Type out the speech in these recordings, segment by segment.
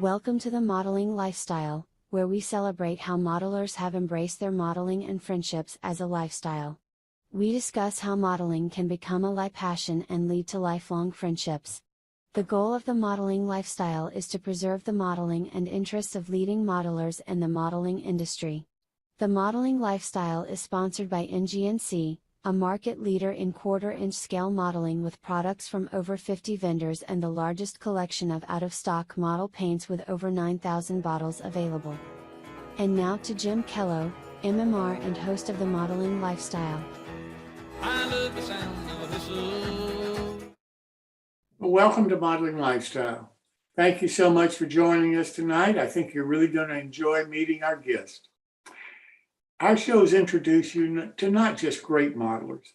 Welcome to the Modeling Lifestyle, where we celebrate how modelers have embraced their modeling and friendships as a lifestyle. We discuss how modeling can become a life passion and lead to lifelong friendships. The goal of the modeling lifestyle is to preserve the modeling and interests of leading modelers in the modeling industry. The modeling lifestyle is sponsored by NGNC, a market leader in quarter-inch scale modeling with products from over 50 vendors and the largest collection of out-of-stock model paints with over 9,000 bottles available. And now to Jim Kellow, MMR and host of the Modeling Lifestyle. I love the sound of a whistle. Well, welcome to Modeling Lifestyle. Thank you so much for joining us tonight. I think you're really going to enjoy meeting our guest. Our shows introduce you to not just great modelers,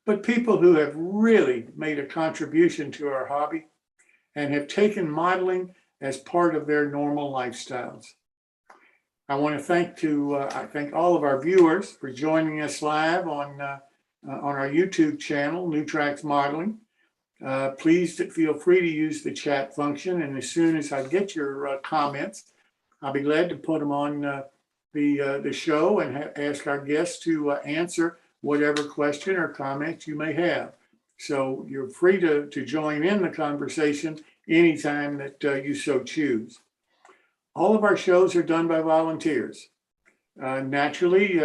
but people who have really made a contribution to our hobby and have taken modeling as part of their normal lifestyles. I want to thank all of our viewers for joining us live on our YouTube channel, New Tracks Modeling. Please feel free to use the chat function, and as soon as I get your comments, I'll be glad to put them on the show and ask our guests to answer whatever question or comment you may have. So you're free to join in the conversation anytime that you so choose. All of our shows are done by volunteers. Naturally,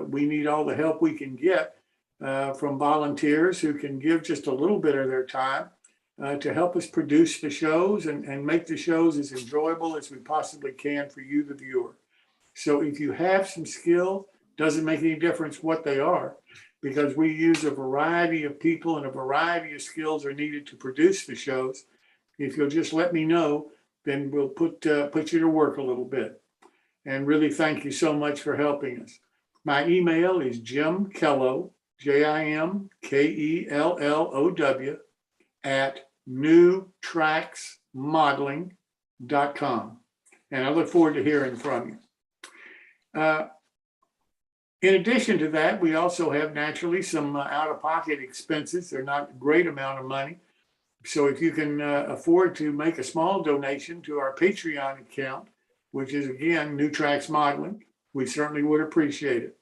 we need all the help we can get from volunteers who can give just a little bit of their time to help us produce the shows and make the shows as enjoyable as we possibly can for you, the viewer. So if you have some skill, doesn't make any difference what they are, because we use a variety of people and a variety of skills are needed to produce the shows. If you'll just let me know, then we'll put you to work a little bit. And really thank you so much for helping us. My email is Jim Kellow, JimKellow at newtracksmodeling.com. And I look forward to hearing from you. In addition to that, we also have naturally some out-of-pocket expenses. They're not a great amount of money. So if you can afford to make a small donation to our Patreon account, which is, again, New Tracks Modeling, we certainly would appreciate it.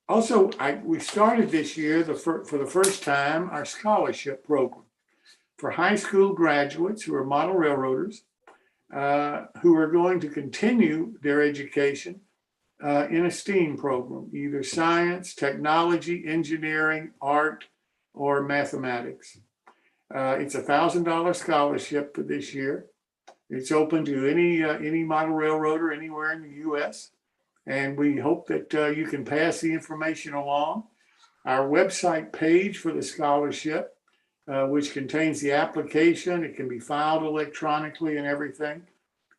Also, we started this year for the first time our scholarship program for high school graduates who are model railroaders who are going to continue their education in a STEAM program, either science, technology, engineering, art, or mathematics. It's a $1,000 scholarship for this year. It's open to any model railroader anywhere in the U.S., and we hope that you can pass the information along. Our website page for the scholarship, which contains the application, it can be filed electronically and everything.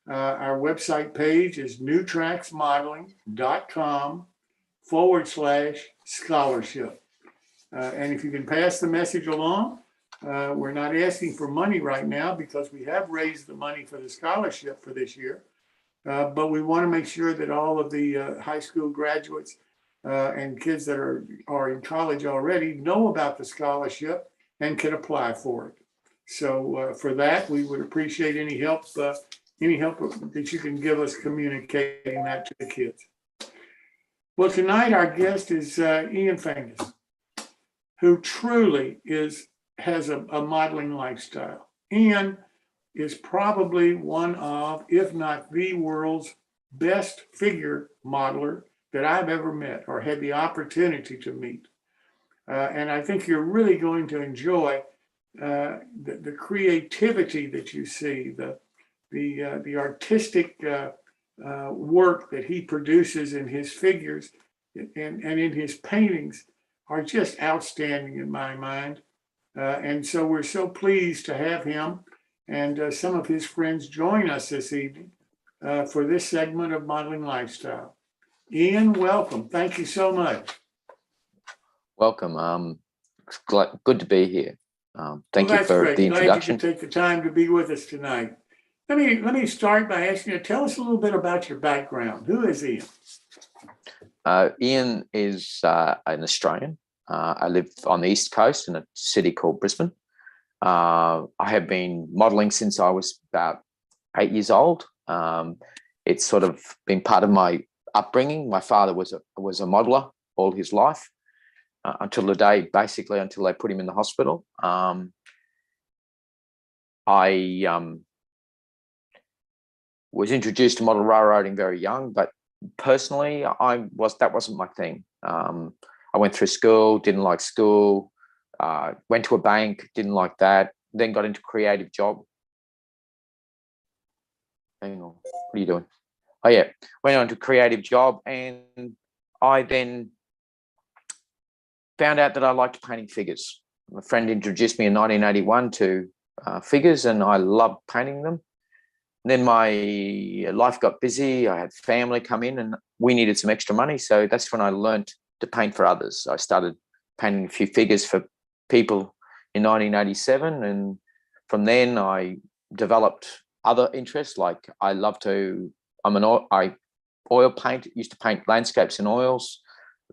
Our website page is newtracksmodeling.com/scholarship. And if you can pass the message along, we're not asking for money right now because we have raised the money for the scholarship for this year. But we want to make sure that all of the high school graduates and kids that are in college already know about the scholarship and can apply for it. So for that, we would appreciate any help that you can give us communicating that to the kids. Well, tonight our guest is Ian Fange, who truly has a modeling lifestyle. Ian is probably one of, if not the world's best figure modeler that I've ever met or had the opportunity to meet. And I think you're really going to enjoy the creativity that you see, the artistic work that he produces in his figures and in his paintings are just outstanding in my mind. And so we're so pleased to have him and some of his friends join us this evening for this segment of Modeling Lifestyle. Ian, welcome. Thank you so much. Welcome. Good to be here. Thank you for great. the introduction. Glad you could take the time to be with us tonight. Let me start by asking you, tell us a little bit about your background. Who is Ian? Ian is an Australian. I live on the East Coast in a city called Brisbane. I have been modeling since I was about 8 years old. It's sort of been part of my upbringing. My father was a modeler all his life until the day, basically, until they put him in the hospital. I was introduced to model railroading very young, but personally, that wasn't my thing. I went through school, didn't like school, went to a bank, didn't like that, then got into creative job. Hang on, what are you doing? Oh yeah, went on to creative job, and I then found out that I liked painting figures. A friend introduced me in 1981 to figures, and I loved painting them. And then my life got busy. I had family come in, and we needed some extra money. So that's when I learned to paint for others. I started painting a few figures for people in 1987, and from then I developed other interests. Like I oil paint. Used to paint landscapes in oils,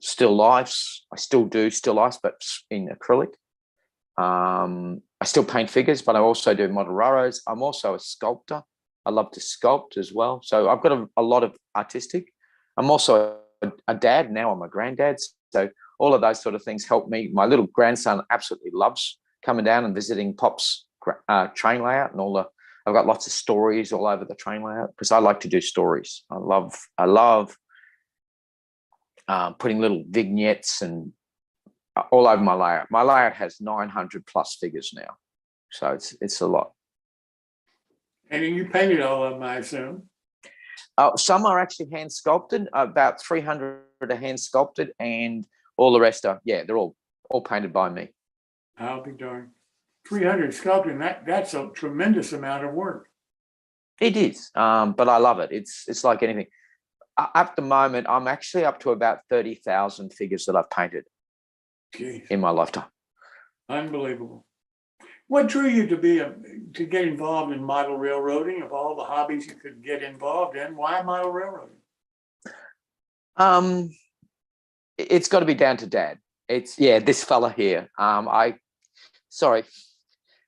still lifes. I still do still lifes, but in acrylic. I still paint figures, but I also do model railroads. I'm also a sculptor. I love to sculpt as well. So I've got a lot of artistic. I'm also a dad. Now I'm a granddad. So all of those sort of things help me. My little grandson absolutely loves coming down and visiting Pop's train layout and I've got lots of stories all over the train layout because I like to do stories. I love putting little vignettes and all over my layout. My layout has 900 plus figures now. So it's a lot. And you painted all of them, I assume? Some are actually hand sculpted. About 300 are hand sculpted, and all the rest are, they're all painted by me. I'll be darned. 300 sculpting, that's a tremendous amount of work. It is, but I love it. It's like anything. At the moment, I'm actually up to about 30,000 figures that I've painted in my lifetime. Unbelievable. What drew you to get involved in model railroading? Of all the hobbies you could get involved in, why model railroading? It's got to be down to Dad. This fella here. I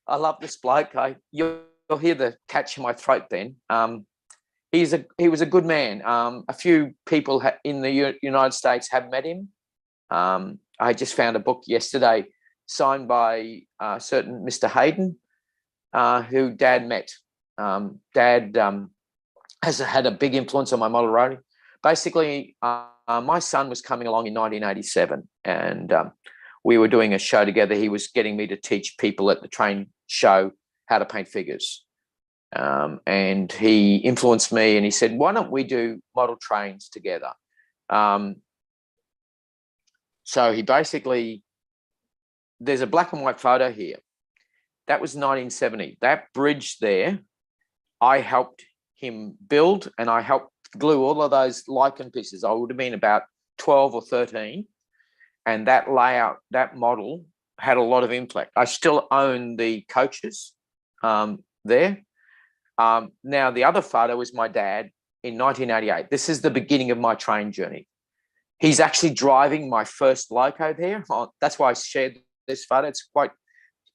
love this bloke. You'll hear the catch in my throat then. He was a good man. A few people in the United States have met him. I just found a book yesterday signed by a certain Mr. Hayden, who Dad met. Dad has had a big influence on my model railroading. Basically, my son was coming along in 1987, and we were doing a show together. He was getting me to teach people at the train show how to paint figures. And he influenced me, and he said, why don't we do model trains together? So he basically, there's a black and white photo here. That was 1970. That bridge there, I helped him build, and I helped glue all of those lichen pieces. I would have been about 12 or 13. And that layout, that model had a lot of impact. I still own the coaches there. Now, the other photo is my dad in 1988. This is the beginning of my train journey. He's actually driving my first loco there. That's why I shared this photo. It's quite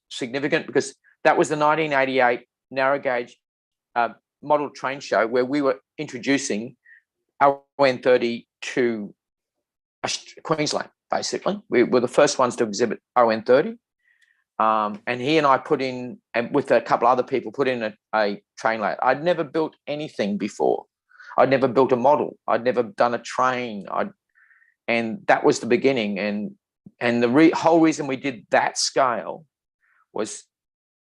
significant because that was the 1988 narrow gauge model train show where we were introducing ON30 to Queensland, basically. We were the first ones to exhibit ON30. And he and I put in, and with a couple other people, put in a train layout. I'd never built anything before. I'd never built a model. I'd never done a train. And that was the beginning. And the whole reason we did that scale was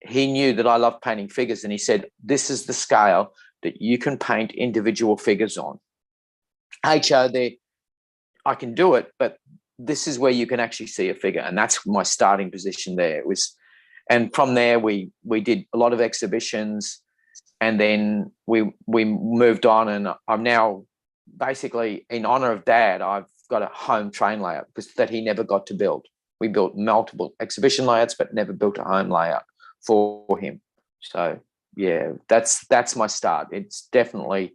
he knew that I loved painting figures, and he said, this is the scale that you can paint individual figures on. HO, I can do it, but this is where you can actually see a figure. And that's my starting position there. And from there, we did a lot of exhibitions, and then we moved on, and I'm now basically, in honor of Dad, I've got a home train layout because that he never got to build. We built multiple exhibition layouts, but never built a home layout for him. So yeah, that's my start. It's definitely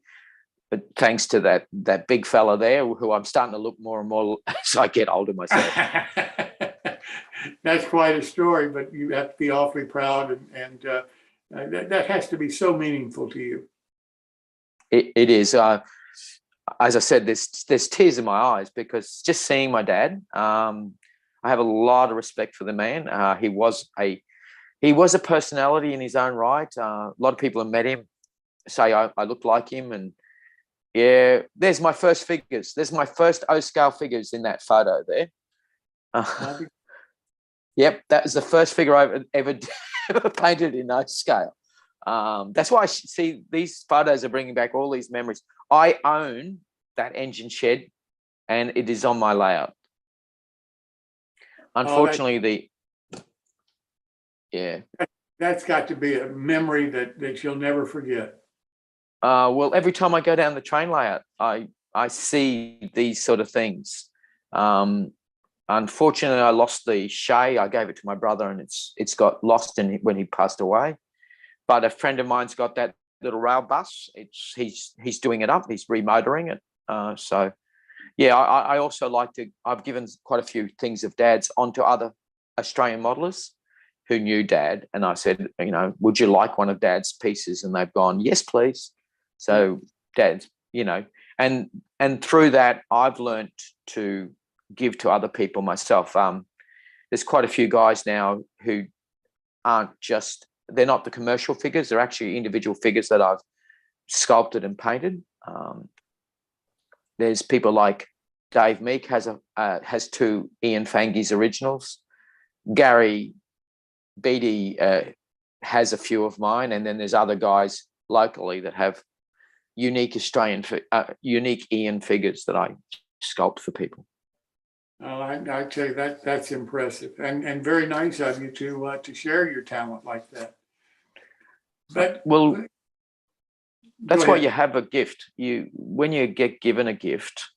thanks to that big fella there, who I'm starting to look more and more as I get older myself. That's quite a story, but you have to be awfully proud, and that has to be so meaningful to you. It is. As I said, there's tears in my eyes because just seeing my dad. I have a lot of respect for the man. He was a personality in his own right. A lot of people have met him, say I look like him, and yeah, there's my first figures. There's my first O scale figures in that photo there. Yep, that was the first figure I've ever painted in O scale. That's why I see these photos are bringing back all these memories. I own that engine shed, and it is on my layout. Unfortunately, that's got to be a memory that you'll never forget. Well, every time I go down the train layout, I see these sort of things. Unfortunately, I lost the Shay. I gave it to my brother, and it's got lost when he passed away. But a friend of mine's got that little rail bus. He's doing it up. He's remotoring it. So, yeah, I also I've given quite a few things of Dad's onto other Australian modelers who knew Dad. And I said, would you like one of Dad's pieces? And they've gone, yes, please. So Dad's, and through that, I've learned to give to other people myself. There's quite a few guys now who they're not the commercial figures. They're actually individual figures that I've sculpted and painted. There's people like Dave Meek has two Ian Fange's originals. Gary Beattie has a few of mine, and then there's other guys locally that have unique unique Ian figures that I sculpt for people. I tell you that's impressive and very nice of you to share your talent like that. But that's why you have a gift. When you get given a gift,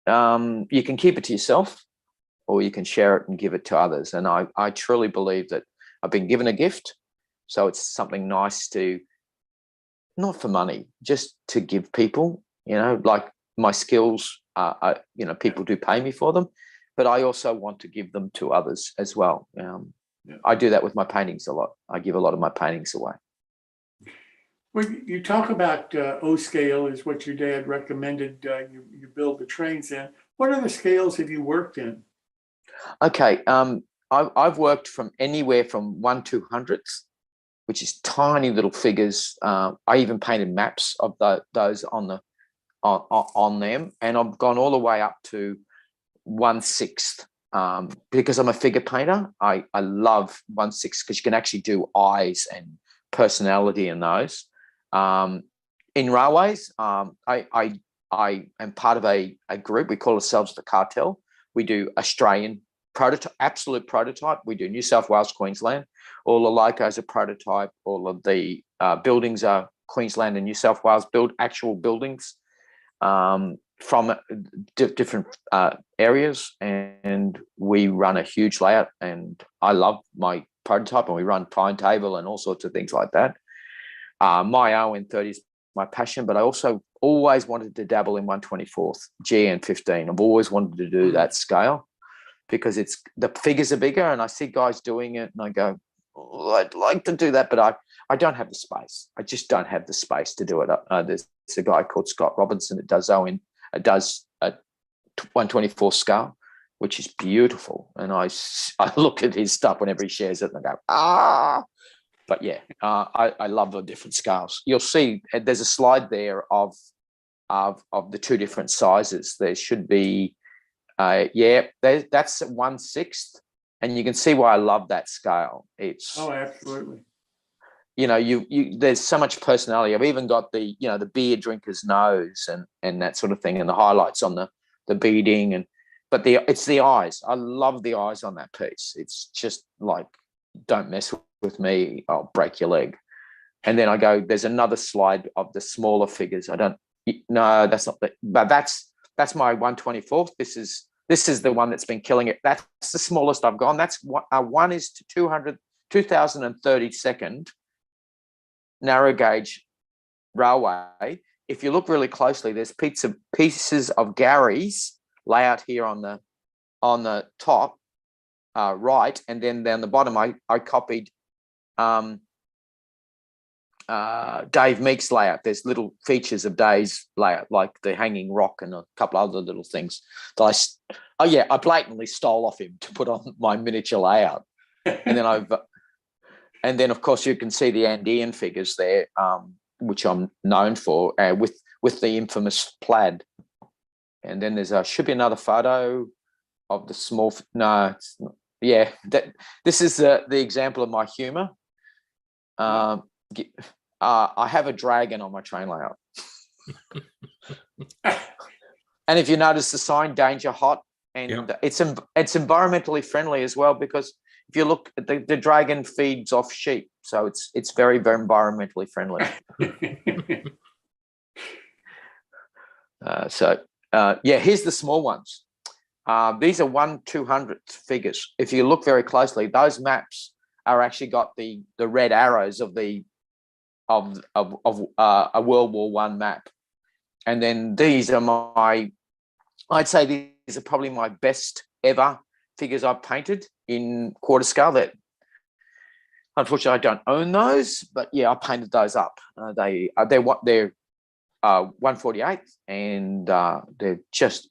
you can keep it to yourself, or you can share it and give it to others. And I truly believe that I've been given a gift, so it's something nice to, not for money, just to give people. Like my skills. People do pay me for them, but I also want to give them to others as well. I do that with my paintings a lot. I give a lot of my paintings away. Well, you talk about O scale is what your dad recommended you build the trains in. What other scales have you worked in? Okay, I've worked from anywhere from 1/200th, which is tiny little figures. I even painted maps of those on them, and I've gone all the way up to 1/6. Because I'm a figure painter, I love 1/6 because you can actually do eyes and personality in those. In railways, I am part of a group. We call ourselves the Cartel. We do Australian absolute prototype. We do New South Wales, Queensland. All the locos are prototype. All of the buildings are Queensland and New South Wales actual buildings. From different areas, and we run a huge layout, and I love my prototype, and we run timetable and all sorts of things like that. My ON30 is my passion, but I also always wanted to dabble in 1/24th GN15. I've always wanted to do that scale because the figures are bigger, and I see guys doing it, and I go, I'd like to do that, but I don't have the space. I just don't have the space to do it. There's a guy called Scott Robinson that does a 1/24 scale, which is beautiful. And I look at his stuff whenever he shares it, and I go, But yeah, I love the different scales. You'll see there's a slide there of the two different sizes. There should be, that's 1/6. And you can see why I love that scale. Absolutely. There's so much personality. I've even got the beer drinker's nose and that sort of thing, and the highlights on the beading, but it's the eyes. I love the eyes on that piece. It's just like, don't mess with me, I'll break your leg. And then I go, there's another slide of the smaller figures. No, that's not that, but that's my 1/24th. This is the one that's been killing it. That's the smallest I've gone. That's one is to 2032nd narrow gauge railway. If you look really closely, there's pieces of Gary's layout here on the top, right, and then down the bottom I copied Dave Meek's layout. There's little features of Dave's layout, like the hanging rock and a couple other little things that I blatantly stole off him to put on my miniature layout. And then of course you can see the Andean figures there, which I'm known for, with the infamous plaid. And then there's should be another photo of the small. No, it's not, yeah. This is the example of my humor. I have a dragon on my train layout. And if you notice the sign, danger hot, and it's environmentally friendly as well, because if you look at the dragon feeds off sheep, so it's very, very environmentally friendly. Here's the small ones. These are 1/200th figures. If you look very closely, those maps are actually got the red arrows of a World War I map. And then these are I'd say these are probably my best ever figures I've painted in quarter scale. That unfortunately I don't own those, but yeah, I painted those up. They're 1/48, and they're just,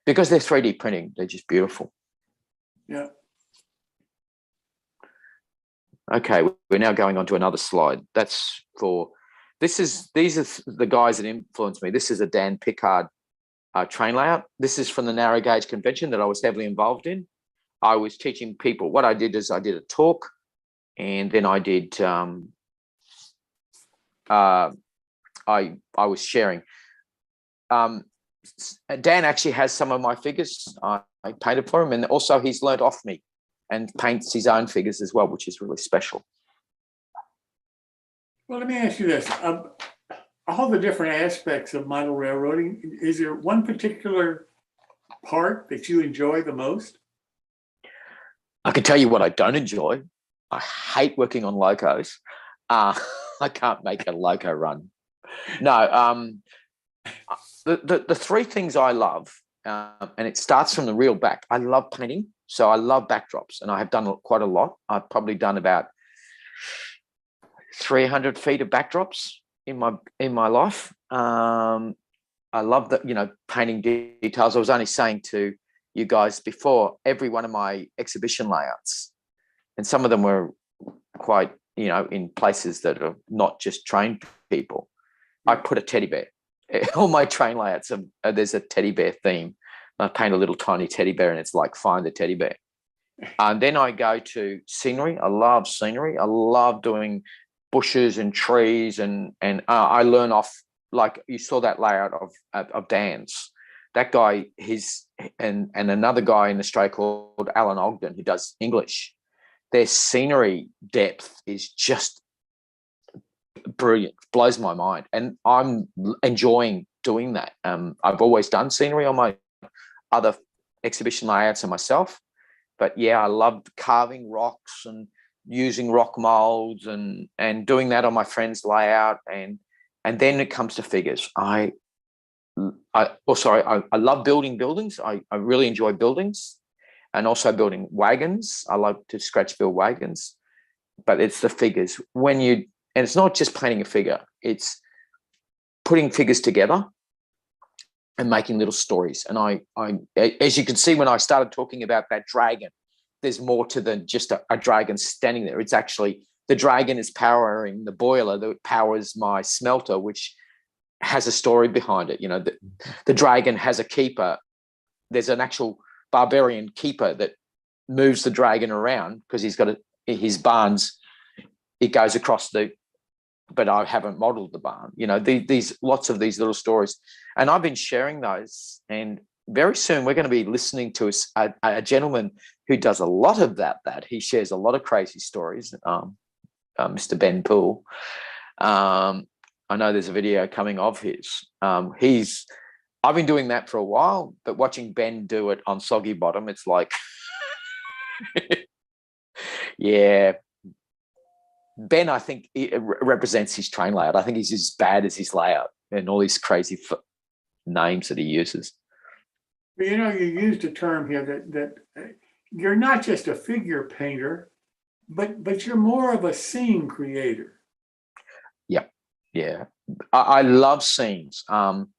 because they're 3D printing, they're just beautiful. Yeah. Okay, we're now going on to another slide. These are the guys that influenced me. This is a Dan Pickard train layout. This is from the narrow gauge convention that I was heavily involved in. I was teaching people. What I did is I did a talk, and then I did I was sharing. Dan actually has some of my figures. I painted for him, and also he's learnt off me and paints his own figures as well, which is really special. Well, let me ask you this. All the different aspects of model railroading, is there one particular part that you enjoy the most? I can tell you what I don't enjoy. I hate working on locos. I can't make a loco run. No, the three things I love, and it starts from the real back. I love painting, so I love backdrops, and I have done quite a lot. I've probably done about 300 feet of backdrops in my life. I love that, painting details. I was only saying to you guys before, every one of my exhibition layouts, and some of them were quite, in places that are not just trained people, I put a teddy bear. All my train layouts, there's a teddy bear theme. I paint a little tiny teddy bear, and it's like, find the teddy bear. And then I go to scenery. I love scenery. I love doing bushes and trees, and I learn off, like you saw that layout of Dan's. That guy, and another guy in Australia called Alan Ogden, who does English. Their scenery depth is just brilliant, blows my mind, and I'm enjoying doing that. I've always done scenery on my other exhibition layouts and myself, but yeah, I love carving rocks and using rock molds and doing that on my friend's layout, and then it comes to figures. I love building buildings. I really enjoy buildings, and also building wagons. I love to scratch build wagons, but it's the figures and it's not just painting a figure, it's putting figures together and making little stories. And I as you can see, when I started talking about that dragon, there's more to than just a dragon standing there. It's actually, the dragon is powering the boiler that powers my smelter, which has a story behind it. The dragon has a keeper. There's an actual barbarian keeper that moves the dragon around because he's got his barns. It goes across but I haven't modeled the barn. These lots of these little stories, and I've been sharing those. And very soon we're going to be listening to a gentleman who does a lot of that. He shares a lot of crazy stories, Mr. Ben Poole. I know there's a video coming of his. I've been doing that for a while, but watching Ben do it on Soggy Bottom, it's like, yeah. Ben, I think, represents his train layout. I think he's as bad as his layout and all these crazy names that he uses. But you used a term here that you're not just a figure painter, but you're more of a scene creator. Yeah. I love scenes. And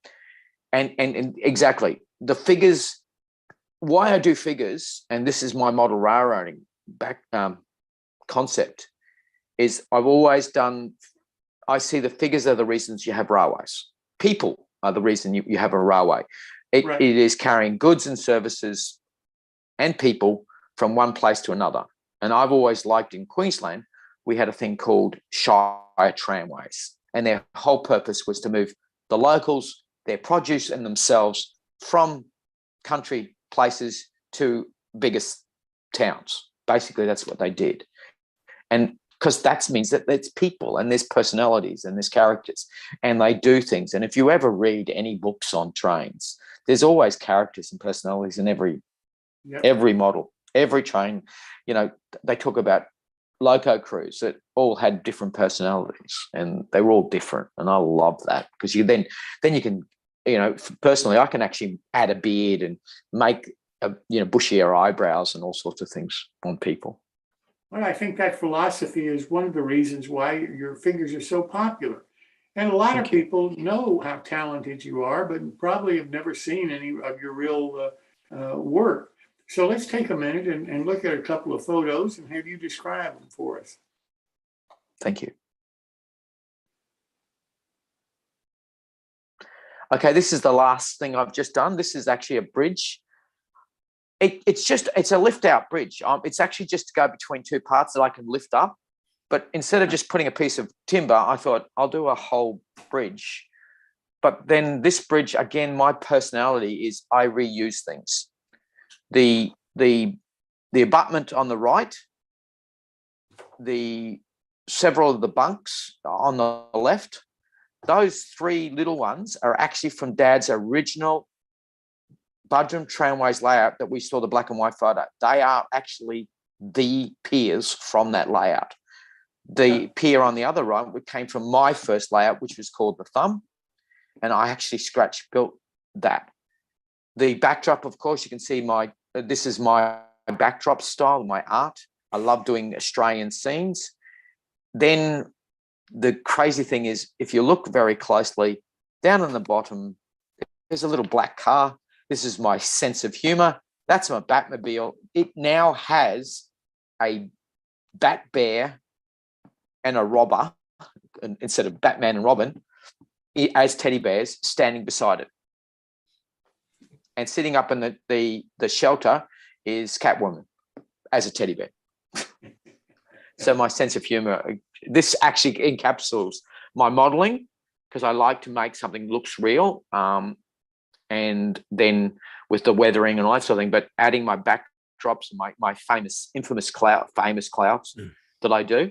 exactly the figures. Why I do figures, and this is my model railroading back concept, is I've always done. I see the figures are the reasons you have railways. People are the reason you have a railway. Right. It is carrying goods and services and people from one place to another. And I've always liked in Queensland, we had a thing called Shire tramways. And their whole purpose was to move the locals, their produce and themselves from country places to biggest towns. Basically, that's what they did. And because that means that there's people and there's personalities and there's characters and they do things. And if you ever read any books on trains, there's always characters and personalities in every model, every train. You know, they talk about loco crews that all had different personalities and they were all different. And I love that because you then you can, you know, personally, I can actually add a beard and make, bushier eyebrows and all sorts of things on people. Well, I think that philosophy is one of the reasons why your figures are so popular. And a lot of people know how talented you are, but probably have never seen any of your real work. So let's take a minute and look at a couple of photos and have you describe them for us. Thank you. Okay, this is the last thing I've just done. This is actually a bridge. It's a lift out bridge. It's actually just to go between two parts that I can lift up. But instead of just putting a piece of timber, I thought I'll do a whole bridge. But then this bridge, again, my personality is I reuse things. The abutment on the right, several of the bunks on the left, those three little ones are actually from Dad's original Budrum Tramways layout that we saw the black and white photo. They are actually the piers from that layout. The pier on the other right, which came from my first layout, which was called the Thumb, and I actually built that. The backdrop, of course, you can see this is my backdrop style, my art. I love doing Australian scenes. Then the crazy thing is, if you look very closely, down on the bottom, there's a little black car. This is my sense of humor. That's my Batmobile. It now has a bat bear and a robber, instead of Batman and Robin, as teddy bears standing beside it. And sitting up in the shelter is Catwoman as a teddy bear. So my sense of humor, this actually encapsulates my modeling because I like to make something looks real. And then with the weathering and all that sort of thing, but adding my backdrops and my famous clouds that I do,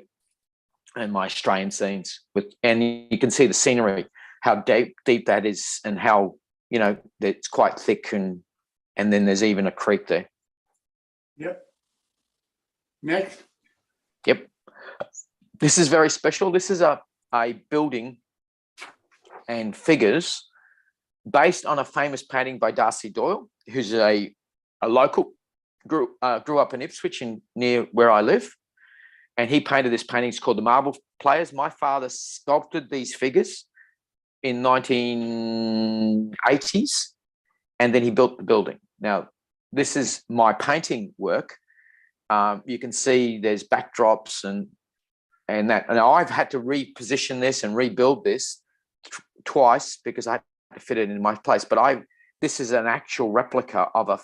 and my Australian scenes and you can see the scenery, how deep that is, and how it's quite thick, and then there's even a creek there. Yep. Next. Yep. This is very special. This is a building and figures based on a famous painting by Darcy Doyle, who's a local, grew up in Ipswich near where I live. And he painted this painting. It's called The Marble Players. My father sculpted these figures in 1980s, and then he built the building. Now, this is my painting work. You can see there's backdrops and that. And I've had to reposition this and rebuild this twice because I had to fit it in my place. But this is an actual replica of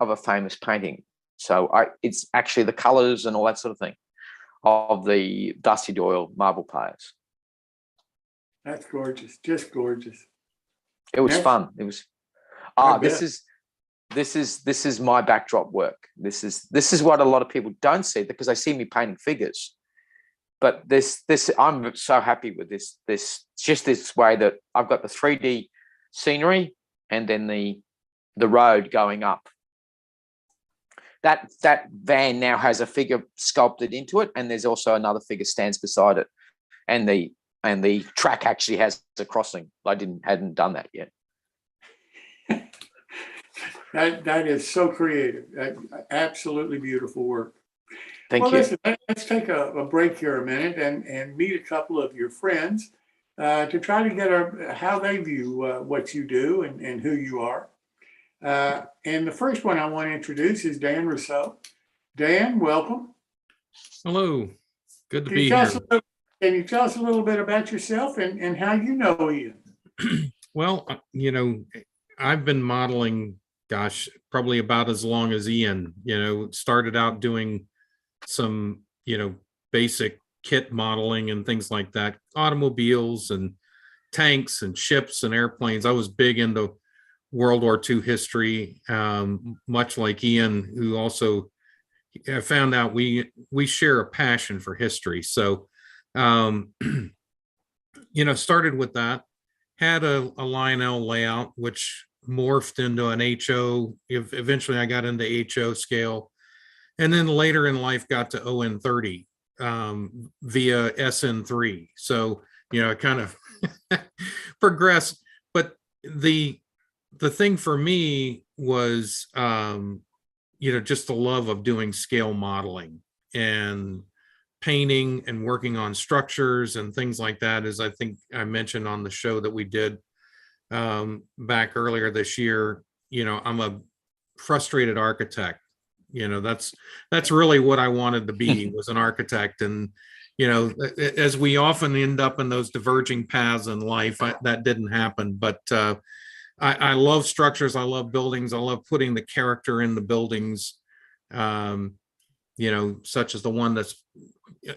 a famous painting. So it's actually the colours and all that sort of thing of the Darcy Doyle Marble Players. That's gorgeous, just gorgeous. It was fun. It was. This is my backdrop work. This is what a lot of people don't see because they see me painting figures. But this I'm so happy with this. This just this way that I've got the 3D scenery and then the road going up. That van now has a figure sculpted into it, and there's also another figure stands beside it, and the track actually has a crossing. I hadn't done that yet. That is so creative. Absolutely beautiful work. Thank Well, you. listen, let's take a break here a minute and meet a couple of your friends to try to get how they view what you do and who you are. And the first one I want to introduce is Dan Rousseau. Dan, welcome. Hello, good to Can you be tell here. us a little, can you tell us a little bit about yourself and how you know Ian? Well, I've been modeling, gosh, probably about as long as Ian. Started out doing some, basic kit modeling and things like that, automobiles and tanks and ships and airplanes. I was big into World War II history, much like Ian, who also I found out we share a passion for history. So, started with that, had a Lionel layout, which morphed into an HO. Eventually I got into HO scale. And then later in life got to ON30 via SN3. So, it kind of progressed. But the thing for me was, just the love of doing scale modeling and painting and working on structures and things like that. As I think I mentioned on the show that we did back earlier this year, I'm a frustrated architect. That's really what I wanted to be, was an architect. And as we often end up in those diverging paths in life, that didn't happen. But I love structures. I love buildings. I love putting the character in the buildings, such as the one that's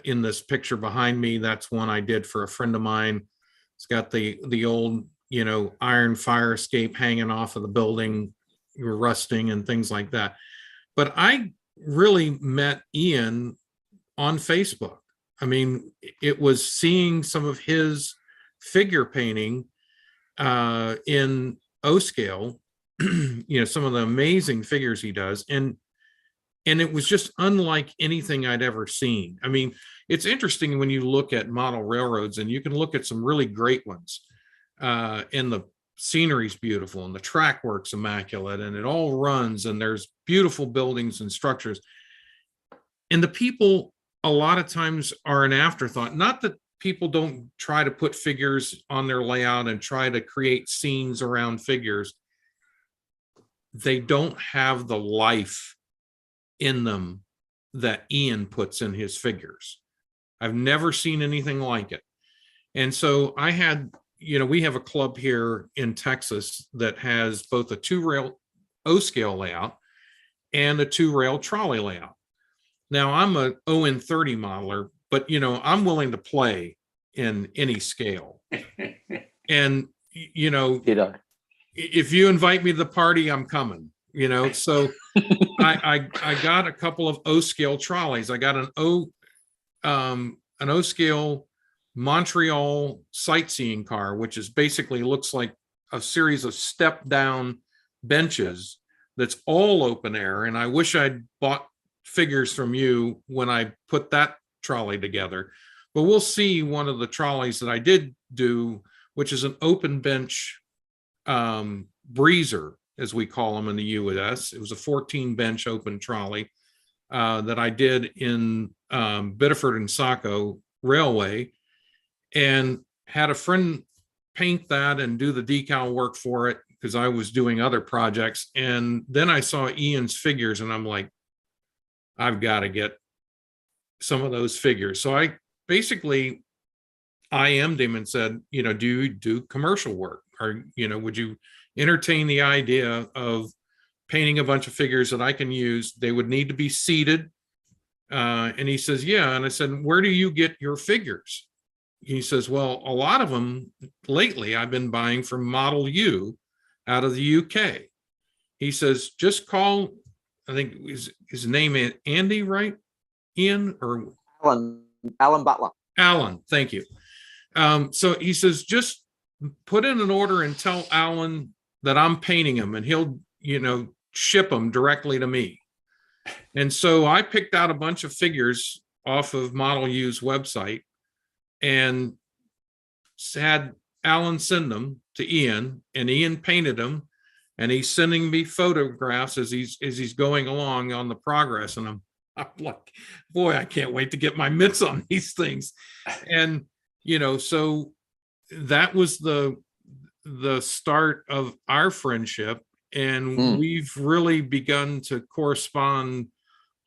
in this picture behind me. That's one I did for a friend of mine. It's got the old, iron fire escape hanging off of the building, rusting and things like that. But I really met Ian on Facebook. I mean, it was seeing some of his figure painting in O scale, some of the amazing figures he does. And it was just unlike anything I'd ever seen. I mean, it's interesting when you look at model railroads, and you can look at some really great ones, and the scenery's beautiful and the track work's immaculate and it all runs and there's beautiful buildings and structures. And the people a lot of times are an afterthought. Not that people don't try to put figures on their layout and try to create scenes around figures. They don't have the life in them that Ian puts in his figures. I've never seen anything like it. And so I had, we have a club here in Texas that has both a 2-rail O scale layout and a 2-rail trolley layout. Now I'm a ON30 modeler, but I'm willing to play in any scale. And if you invite me to the party, I'm coming. So I got a couple of O scale trolleys. I got an O scale Montreal sightseeing car, which is basically looks like a series of step down benches that's all open air. And I wish I'd bought figures from you when I put that trolley together. But we'll see one of the trolleys that I did do, which is an open bench breezer, as we call them in the US. It was a 14 bench open trolley that I did in Biddeford and Saco Railway, and had a friend paint that and do the decal work for it because I was doing other projects. And then I saw Ian's figures and I'm like, I've got to get some of those figures. So I basically IM'd him and said, do you do commercial work? Or, would you entertain the idea of painting a bunch of figures that I can use? They would need to be seated. And he says, yeah. And I said, where do you get your figures? He says, well, a lot of them lately I've been buying from Model U out of the UK. He says, just call, I think his name is Andy, right? Ian or Alan Butler. Alan, thank you. So he says, just put in an order and tell Alan that I'm painting him and he'll, ship them directly to me. And so I picked out a bunch of figures off of Model U's website and had Alan send them to Ian, and Ian painted them. and he's sending me photographs as he's going along on the progress. And I'm like, boy, I can't wait to get my mitts on these things. And, so that was the start of our friendship. And we've really begun to correspond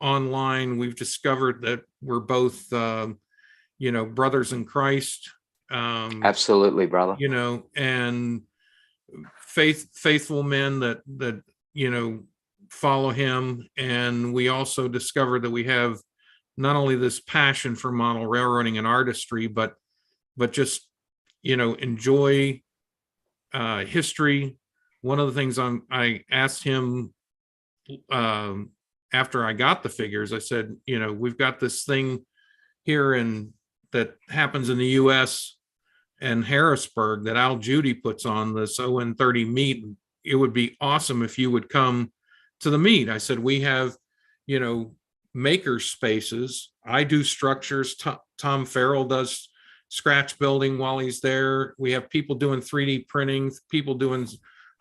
online. We've discovered that we're both, brothers in Christ. Absolutely, brother. And faithful men that follow him. And we also discovered that we have not only this passion for model railroading and artistry, but just enjoy history. One of the things I asked him after I got the figures, I said, we've got this thing here that happens in the US and Harrisburg that Al Judy puts on, this ON30 meet. It would be awesome if you would come to the meet. I said, we have, maker spaces. I do structures. Tom Farrell does scratch building while he's there. We have people doing 3D printing, people doing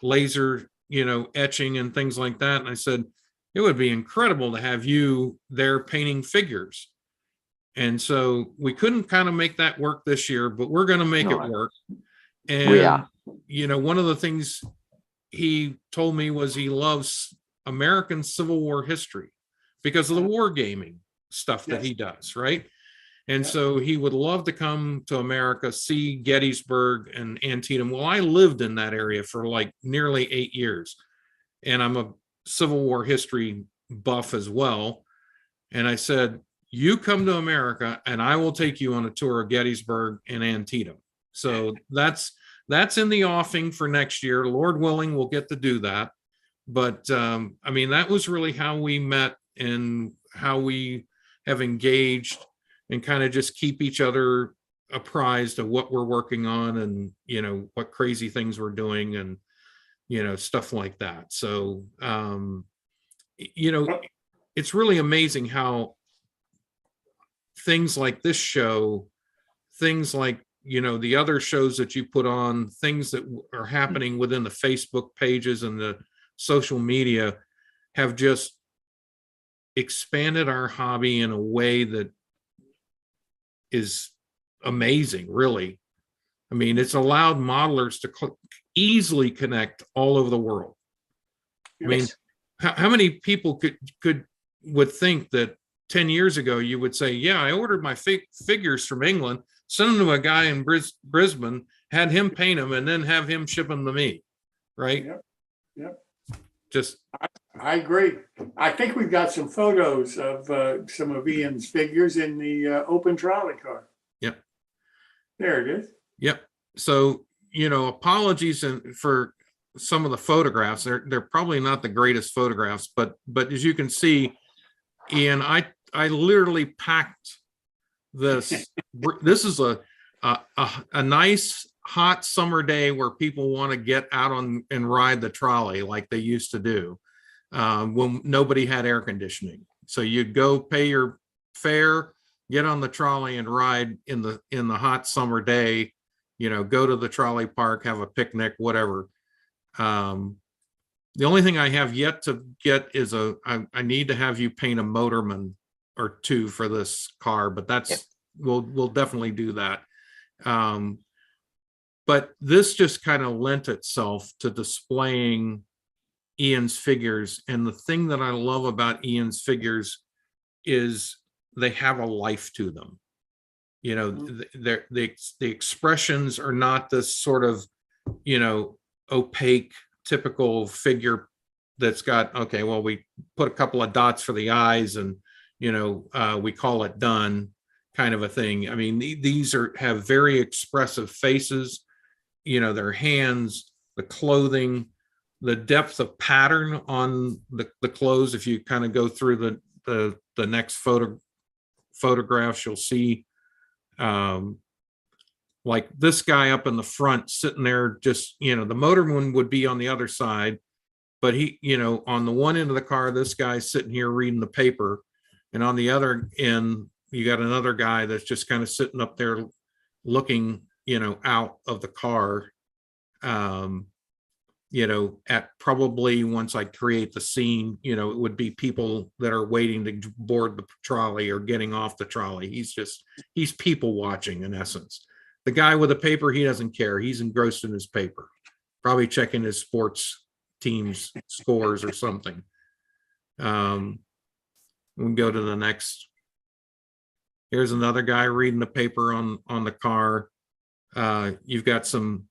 laser, etching and things like that. And I said, it would be incredible to have you there painting figures. And so we couldn't kind of make that work this year, but we're going to make it work. And, we are. One of the things he told me was he loves American Civil War history because of the wargaming stuff that he does, right? And so he would love to come to America, see Gettysburg and Antietam. Well, I lived in that area for like nearly 8 years, and I'm a Civil War history buff as well. And I said, you come to America and I will take you on a tour of Gettysburg and Antietam. So that's in the offing for next year. Lord willing, we'll get to do that. But that was really how we met and how we have engaged and kind of just keep each other apprised of what we're working on and, what crazy things we're doing and, stuff like that. So, it's really amazing how things like this show, things like, the other shows that you put on, things that are happening within the Facebook pages and the social media have just expanded our hobby in a way that is amazing, really. I mean, it's allowed modelers to easily connect all over the world. I mean, how many people would think that 10 years ago you would say, yeah, I ordered my figures from England, sent them to a guy in Brisbane, had him paint them, and then have him ship them to me, right? Yep. Just I agree. I think we've got some photos of some of Ian's figures in the open trolley car. Yep. There it is. Yep. So, apologies for some of the photographs. They're probably not the greatest photographs, but as you can see, Ian, I literally packed this. This is a nice hot summer day where people want to get out on and ride the trolley like they used to do when nobody had air conditioning. So you'd go pay your fare, get on the trolley and ride in the hot summer day, go to the trolley park, have a picnic, whatever. The only thing I have yet to get is I need to have you paint a motorman or two for this car, but we'll definitely do that. But this just kind of lent itself to displaying Ian's figures. And the thing that I love about Ian's figures is they have a life to them. The expressions are not this sort of, opaque, typical figure that's got, okay, well, we put a couple of dots for the eyes and, we call it done kind of a thing. I mean, these have very expressive faces, their hands, the clothing, the depth of pattern on the clothes. If you kind of go through the next photographs, you'll see like this guy up in the front sitting there, just, the motorman would be on the other side, but he, on the one end of the car, this guy's sitting here reading the paper. And on the other end, you got another guy that's just kind of sitting up there looking, out of the car. at probably once I create the scene, it would be people that are waiting to board the trolley or getting off the trolley. He's people watching in essence. The guy with the paper, he doesn't care. He's engrossed in his paper, probably checking his sports team's scores or something. We'll go to the next. Here's another guy reading the paper on the car. You've got some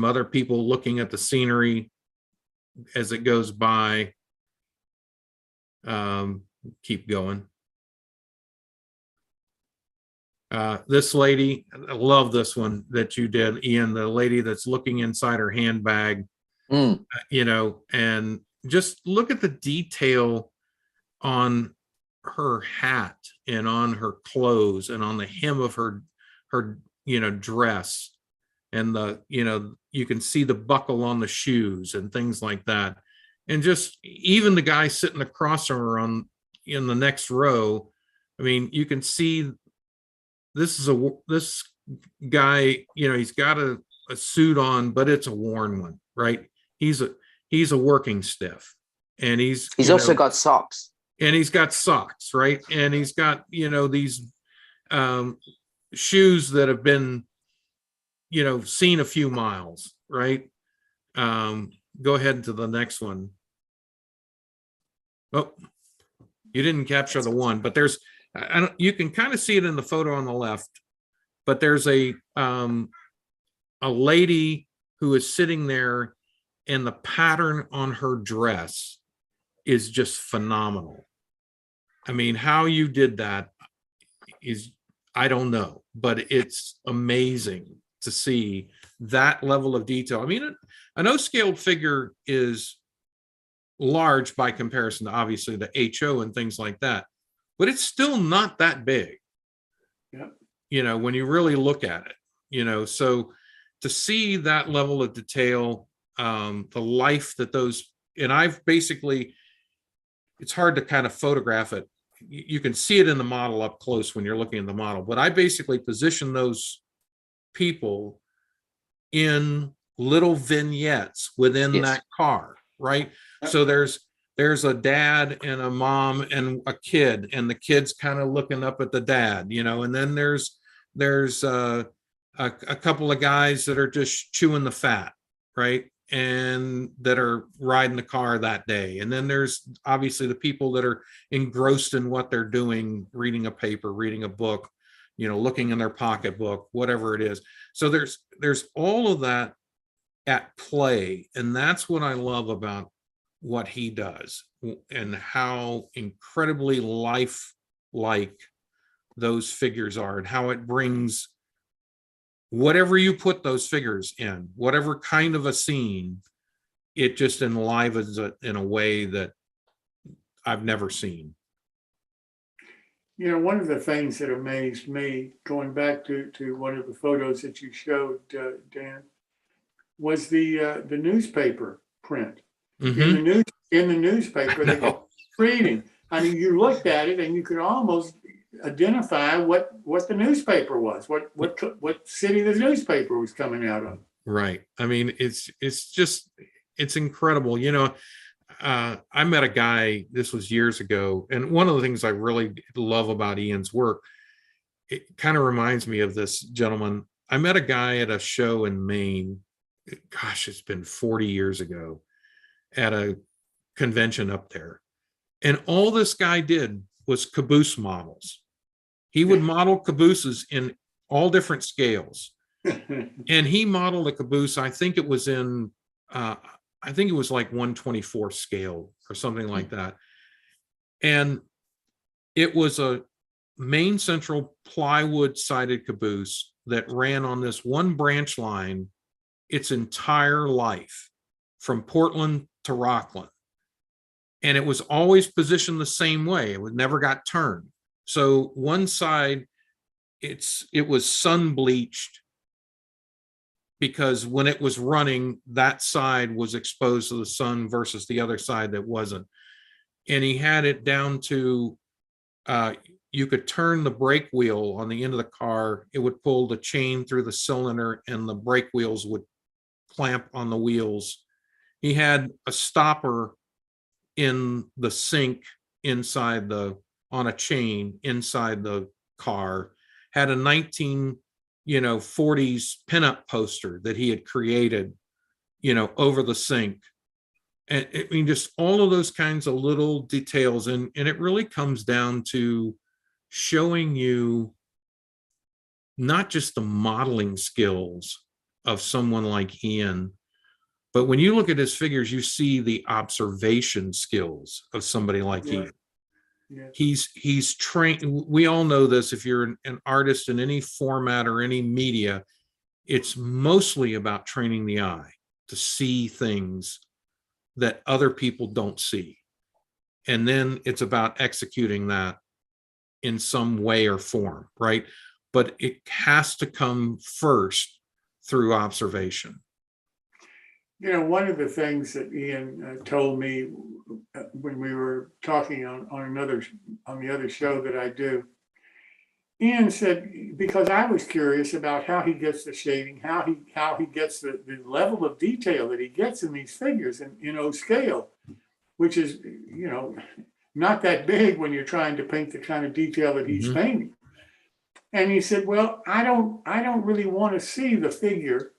other people looking at the scenery as it goes by. Keep going. This lady, I love this one that you did, Ian, the lady that's looking inside her handbag, and just look at the detail on her hat and on her clothes and on the hem of her dress, and you can see the buckle on the shoes and things like that. And just even the guy sitting across from her in the next row, I mean, you can see this guy, he's got a suit on, but it's a worn one, right? He's a working stiff, and he's also got socks. And he's got socks, right? And he's got, these shoes that have been, seen a few miles, right? Go ahead to the next one. Oh, you didn't capture the one, but you can kind of see it in the photo on the left, but there's a lady who is sitting there, and the pattern on her dress is just phenomenal. I mean, how you did that is, I don't know, but it's amazing to see that level of detail. I mean, an O-scaled figure is large by comparison to obviously the HO and things like that, but it's still not that big. Yeah. When you really look at it, so to see that level of detail, the life that and I've basically, it's hard to kind of photograph it. You can see it in the model up close when you're looking at the model, but I basically position those people in little vignettes within that car, right? So there's a dad and a mom and a kid, and the kid's kind of looking up at the dad, and then there's a couple of guys that are just chewing the fat, right? And that are riding the car that day. And then there's obviously the people that are engrossed in what they're doing, reading a paper, reading a book, looking in their pocketbook, whatever it is. So there's all of that at play. And that's what I love about what he does, and how incredibly lifelike those figures are, and how it brings whatever you put those figures in, whatever kind of a scene, it just enlivens it in a way that I've never seen. One of the things that amazed me, going back to one of the photos that you showed, Dan, was the newspaper print. Mm-hmm. In the newspaper, they were reading. I mean, you looked at it and you could almost identify what the newspaper was, what city the newspaper was coming out of. Right. I mean, it's incredible. I met a guy, this was years ago, and one of the things I really love about Ian's work, it kind of reminds me of this gentleman. I met a guy at a show in Maine. Gosh, it's been 40 years ago, at a convention up there. And all this guy did was caboose models. He would model cabooses in all different scales. And he modeled a caboose, I think it was like 1/24 scale or something like that. And it was a Main Central plywood sided caboose that ran on this one branch line its entire life, from Portland to Rockland. And it was always positioned the same way. It never got turned. So one side, it was sun bleached, because when it was running, that side was exposed to the sun versus the other side that wasn't. And he had it down to, you could turn the brake wheel on the end of the car. It would pull the chain through the cylinder, and the brake wheels would clamp on the wheels. He had a stopper in the sink inside on a chain inside the car, had a 1940s pinup poster that he had created, over the sink. And I mean, just all of those kinds of little details. And it really comes down to showing you not just the modeling skills of someone like Ian, but when you look at his figures, you see the observation skills of somebody like Ian. Yeah. He's trained. We all know this. If you're an artist in any format or any media, it's mostly about training the eye to see things that other people don't see. And then it's about executing that in some way or form, right? But it has to come first through observation. One of the things that Ian told me when we were talking on the other show that I do, Ian said, because I was curious about how he gets the shading, how he gets the level of detail that he gets in these figures and scale, which is not that big when you're trying to paint the kind of detail that he's painting. And he said, well, I don't really want to see the figure.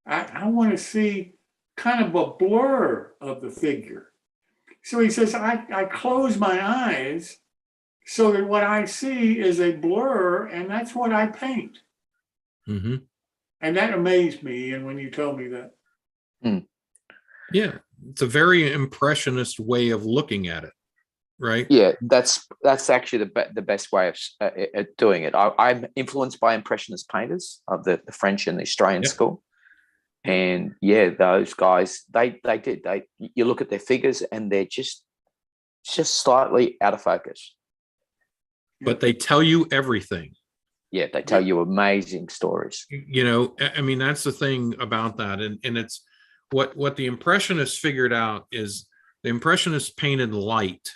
I want to see kind of a blur of the figure. So he says, I close my eyes so that what I see is a blur, and that's what I paint. Mm-hmm. And that amazed me, and when you told me that. Yeah, it's a very impressionist way of looking at it, right? Yeah, that's actually the best way of doing it. I'm influenced by impressionist painters of the French and the Australian school. And yeah, those guys, they you look at their figures and they're just slightly out of focus. But they tell you everything. Yeah, they tell you amazing stories. I mean, that's the thing about that. And it's what the Impressionists figured out is the Impressionists painted light.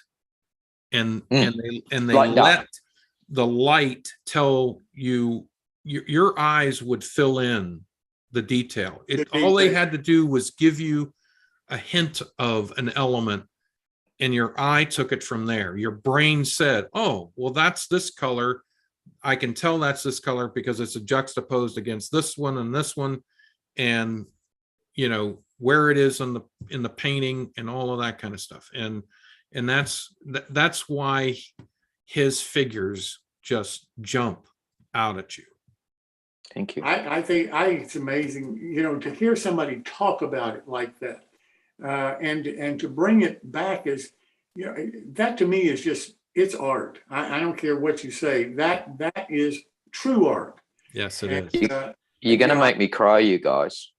And they let the light tell you, your eyes would fill in the detail. All they had to do was give you a hint of an element, and your eye took it from there. Your brain said, oh, well, that's this color. I can tell that's this color because it's juxtaposed against this one and this one, and where it is in the painting and all of that kind of stuff. And that's why his figures just jump out at you. Thank you. I think it's amazing, to hear somebody talk about it like that, and to bring it back as, that to me is just, it's art. I don't care what you say. That is true art. Yes, it is. You're going to make me cry, you guys.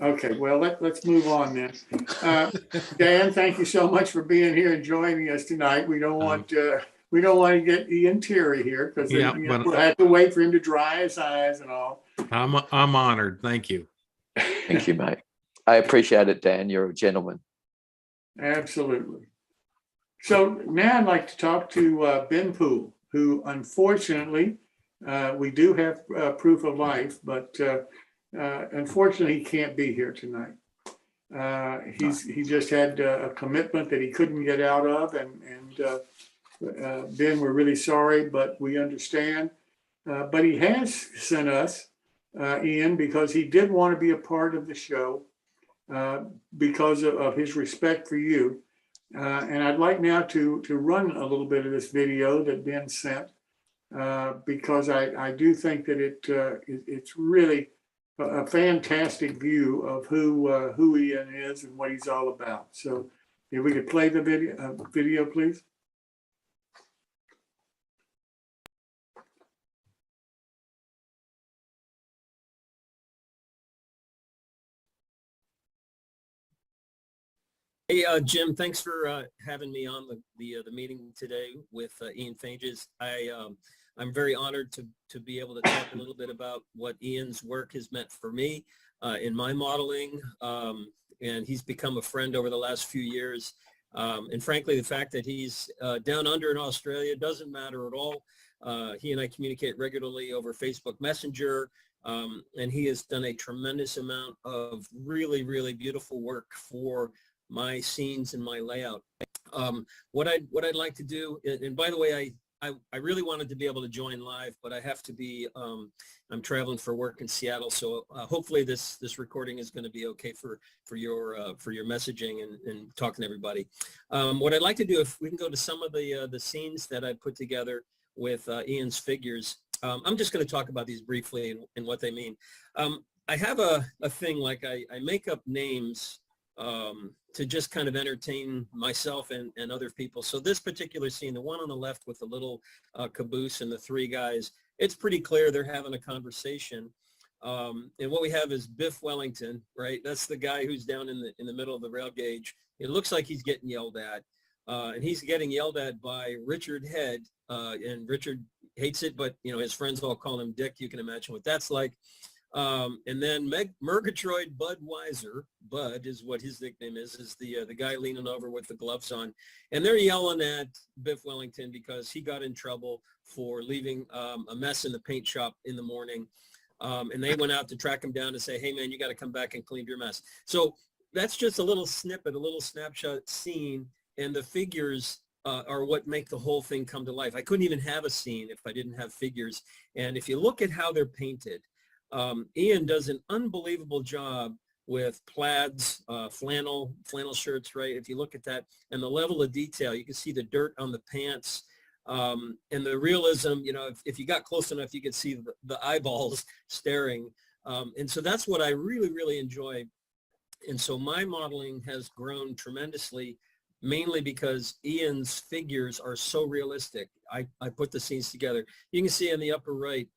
Okay, well, let's move on then. Dan, thank you so much for being here and joining us tonight. We don't want to get Ian teary here because we'll have to wait for him to dry his eyes and all. I'm honored. Thank you. Thank you, mate. I appreciate it, Dan. You're a gentleman. Absolutely. So now I'd like to talk to Ben Poole, who unfortunately we do have proof of life, but unfortunately he can't be here tonight. He just had a commitment that he couldn't get out of, and Ben, we're really sorry, but we understand. But he has sent us, Ian, because he did want to be a part of the show because of his respect for you. And I'd like now to run a little bit of this video that Ben sent because I do think that it's really a fantastic view of who Ian is and what he's all about. So if we could play the video, please. Hey, Jim, thanks for having me on the meeting today with Ian Fanges. I'm very honored to be able to talk a little bit about what Ian's work has meant for me in my modeling. And he's become a friend over the last few years. And frankly, the fact that he's down under in Australia doesn't matter at all. He and I communicate regularly over Facebook Messenger. And he has done a tremendous amount of really, really beautiful work for my scenes and my layout. What I'd like to do, and by the way, I really wanted to be able to join live, but I have to be, I'm traveling for work in Seattle. So hopefully this recording is going to be okay for your messaging and talking to everybody. What I'd like to do, if we can go to some of the scenes that I put together with Ian's figures. I'm just going to talk about these briefly and what they mean. I have a thing, like I make up names to just kind of entertain myself and other people. So this particular scene, the one on the left with the little caboose and the three guys, it's pretty clear they're having a conversation. And what we have is Biff Wellington, right? That's the guy who's down in the middle of the rail gauge. It looks like he's getting yelled at. And he's getting yelled at by Richard Head. And Richard hates it, but his friends all call him Dick. You can imagine what that's like. And then Murgatroyd Budweiser, Bud is what his nickname is the guy leaning over with the gloves on. And they're yelling at Biff Wellington because he got in trouble for leaving a mess in the paint shop in the morning. And they went out to track him down to say, hey, man, you got to come back and clean your mess. So that's just a little snippet, a little snapshot scene. And the figures are what make the whole thing come to life. I couldn't even have a scene if I didn't have figures. And if you look at how they're painted, Ian does an unbelievable job with plaids, flannel shirts, right? If you look at that and the level of detail, you can see the dirt on the pants, and the realism, if you got close enough, you could see the eyeballs staring. And so that's what I really, really enjoy. And so my modeling has grown tremendously, mainly because Ian's figures are so realistic. I put the scenes together. You can see in the upper right,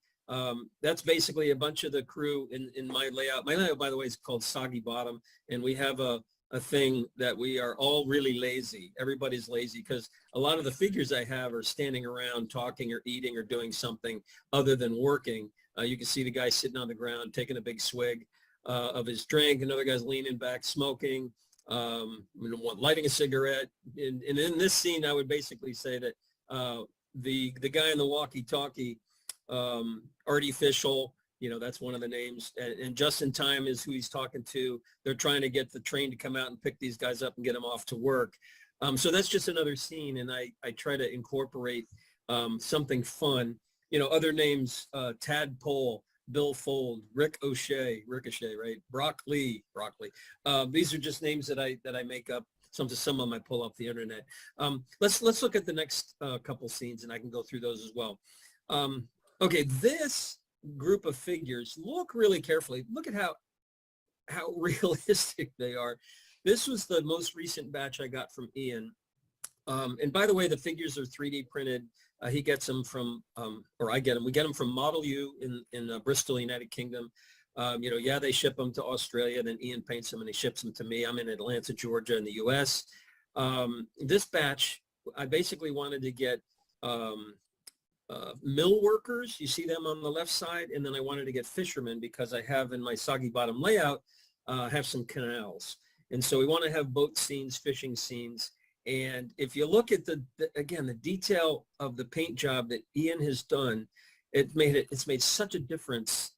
that's basically a bunch of the crew in my layout. My layout, by the way, is called Soggy Bottom, and we have a thing that we are all really lazy. Everybody's lazy because a lot of the figures I have are standing around talking or eating or doing something other than working. You can see the guy sitting on the ground taking a big swig of his drink. Another guy's leaning back smoking, lighting a cigarette. And in this scene, I would basically say that the guy in the walkie-talkie, Artificial, that's one of the names, and Just in Time is who he's talking to. They're trying to get the train to come out and pick these guys up and get them off to work. So that's just another scene, and I try to incorporate something fun. Other names, Tadpole, Bill Fold, Ricochet, right? Broccoli. These are just names that I make up. Some of them I pull off the internet. Let's look at the next couple scenes, and I can go through those as well. Okay, this group of figures, look really carefully. Look at how realistic they are. This was the most recent batch I got from Ian. And by the way, the figures are 3D printed. He gets them from, or I get them. We get them from Model U in Bristol, United Kingdom. They ship them to Australia, then Ian paints them and he ships them to me. I'm in Atlanta, Georgia in the US. This batch, I basically wanted to get mill workers. You see them on the left side. And then I wanted to get fishermen because I have in my Soggy Bottom layout, have some canals. And so we want to have boat scenes, fishing scenes. And if you look at the detail of the paint job that Ian has done, it's made such a difference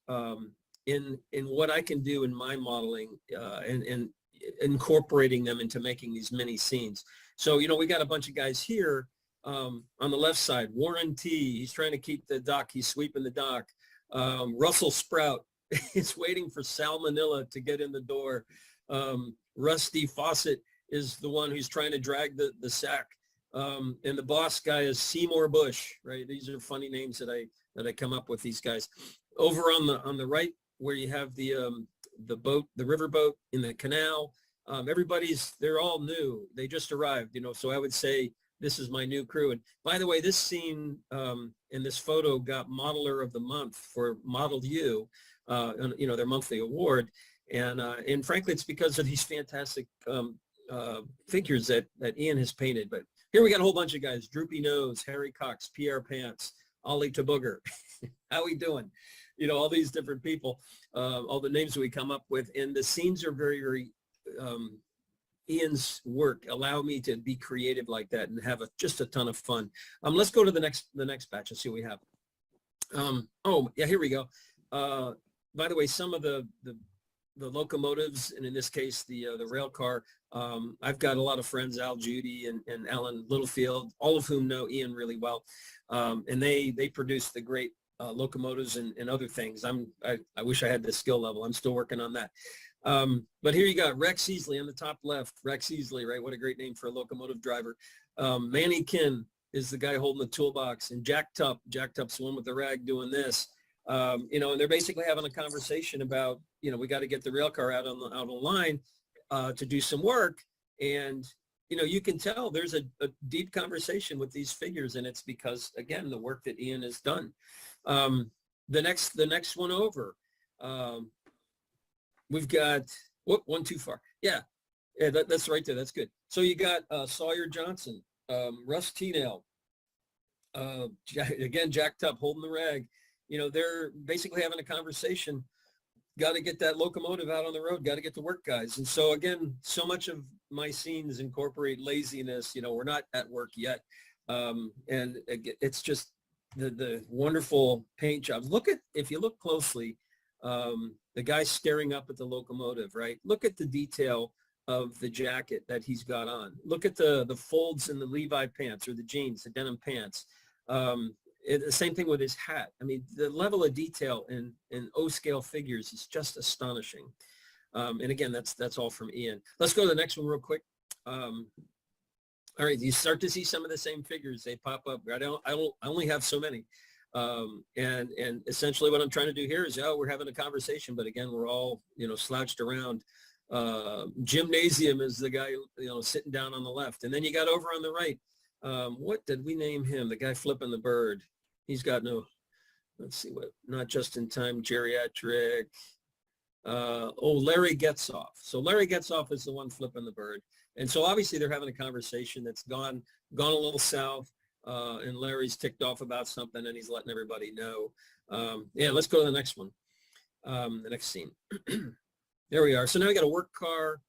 in what I can do in my modeling and incorporating them into making these mini scenes. So, we got a bunch of guys here on the left side. Warren T, he's trying to keep the dock. He's sweeping the dock. Russell Sprout is waiting for salmonella to get in the door. Rusty Fawcett is the one who's trying to drag the sack. And the boss guy is Seymour Bush, right? These are funny names that I come up with, these guys. Over on the right, where you have the boat, the river boat in the canal, they're all new. They just arrived, so I would say this is my new crew. And by the way, this scene in this photo got Modeler of the Month for Model U, their monthly award. And frankly, it's because of these fantastic figures that Ian has painted. But here we got a whole bunch of guys: Droopy Nose, Harry Cox, Pierre Pants, Ollie Tobooger. How we doing? All these different people, all the names that we come up with. And the scenes are very, very, Ian's work allow me to be creative like that and have just a ton of fun. Let's go to the next batch and see what we have. Oh yeah, here we go. by the way, some of the locomotives, and in this case, the rail car, I've got a lot of friends, Al Judy and Alan Littlefield, all of whom know Ian really well. And they produce the great locomotives and other things. I wish I had this skill level. I'm still working on that. But here you got Rex Easley on the top left. Rex Easley, right? What a great name for a locomotive driver. Manny Kin is the guy holding the toolbox, and Jack Tupp's the one with the rag doing this. And they're basically having a conversation about, we got to get the rail car out on the line to do some work. And, you can tell there's a deep conversation with these figures, and it's because, again, the work that Ian has done. The next one over, we've got, one too far. Yeah, that's right there. That's good. So you got Sawyer Johnson, Russ Teenale, again, Jack Tupp holding the rag. They're basically having a conversation. Got to get that locomotive out on the road. Got to get to work, guys. And so, again, so much of my scenes incorporate laziness. We're not at work yet. And it's just the wonderful paint jobs. If you look closely, the guy staring up at the locomotive, right? Look at the detail of the jacket that he's got on. Look at the folds in the Levi pants or the jeans, the denim pants. The same thing with his hat. I mean, the level of detail in O-scale figures is just astonishing. And again, that's all from Ian. Let's go to the next one real quick. All right, you start to see some of the same figures. They pop up. I only have so many. And essentially what I'm trying to do here is, we're having a conversation, but again, we're all, slouched around. Gymnasium is the guy, sitting down on the left. And then you got over on the right. What did we name him? The guy flipping the bird. He's got not just in time geriatric. Larry Getzoff. So Larry Getzoff is the one flipping the bird. And so obviously they're having a conversation that's gone a little south. And Larry's ticked off about something and he's letting everybody know. Let's go to the next one. The next scene. There we are. So now we got a work car.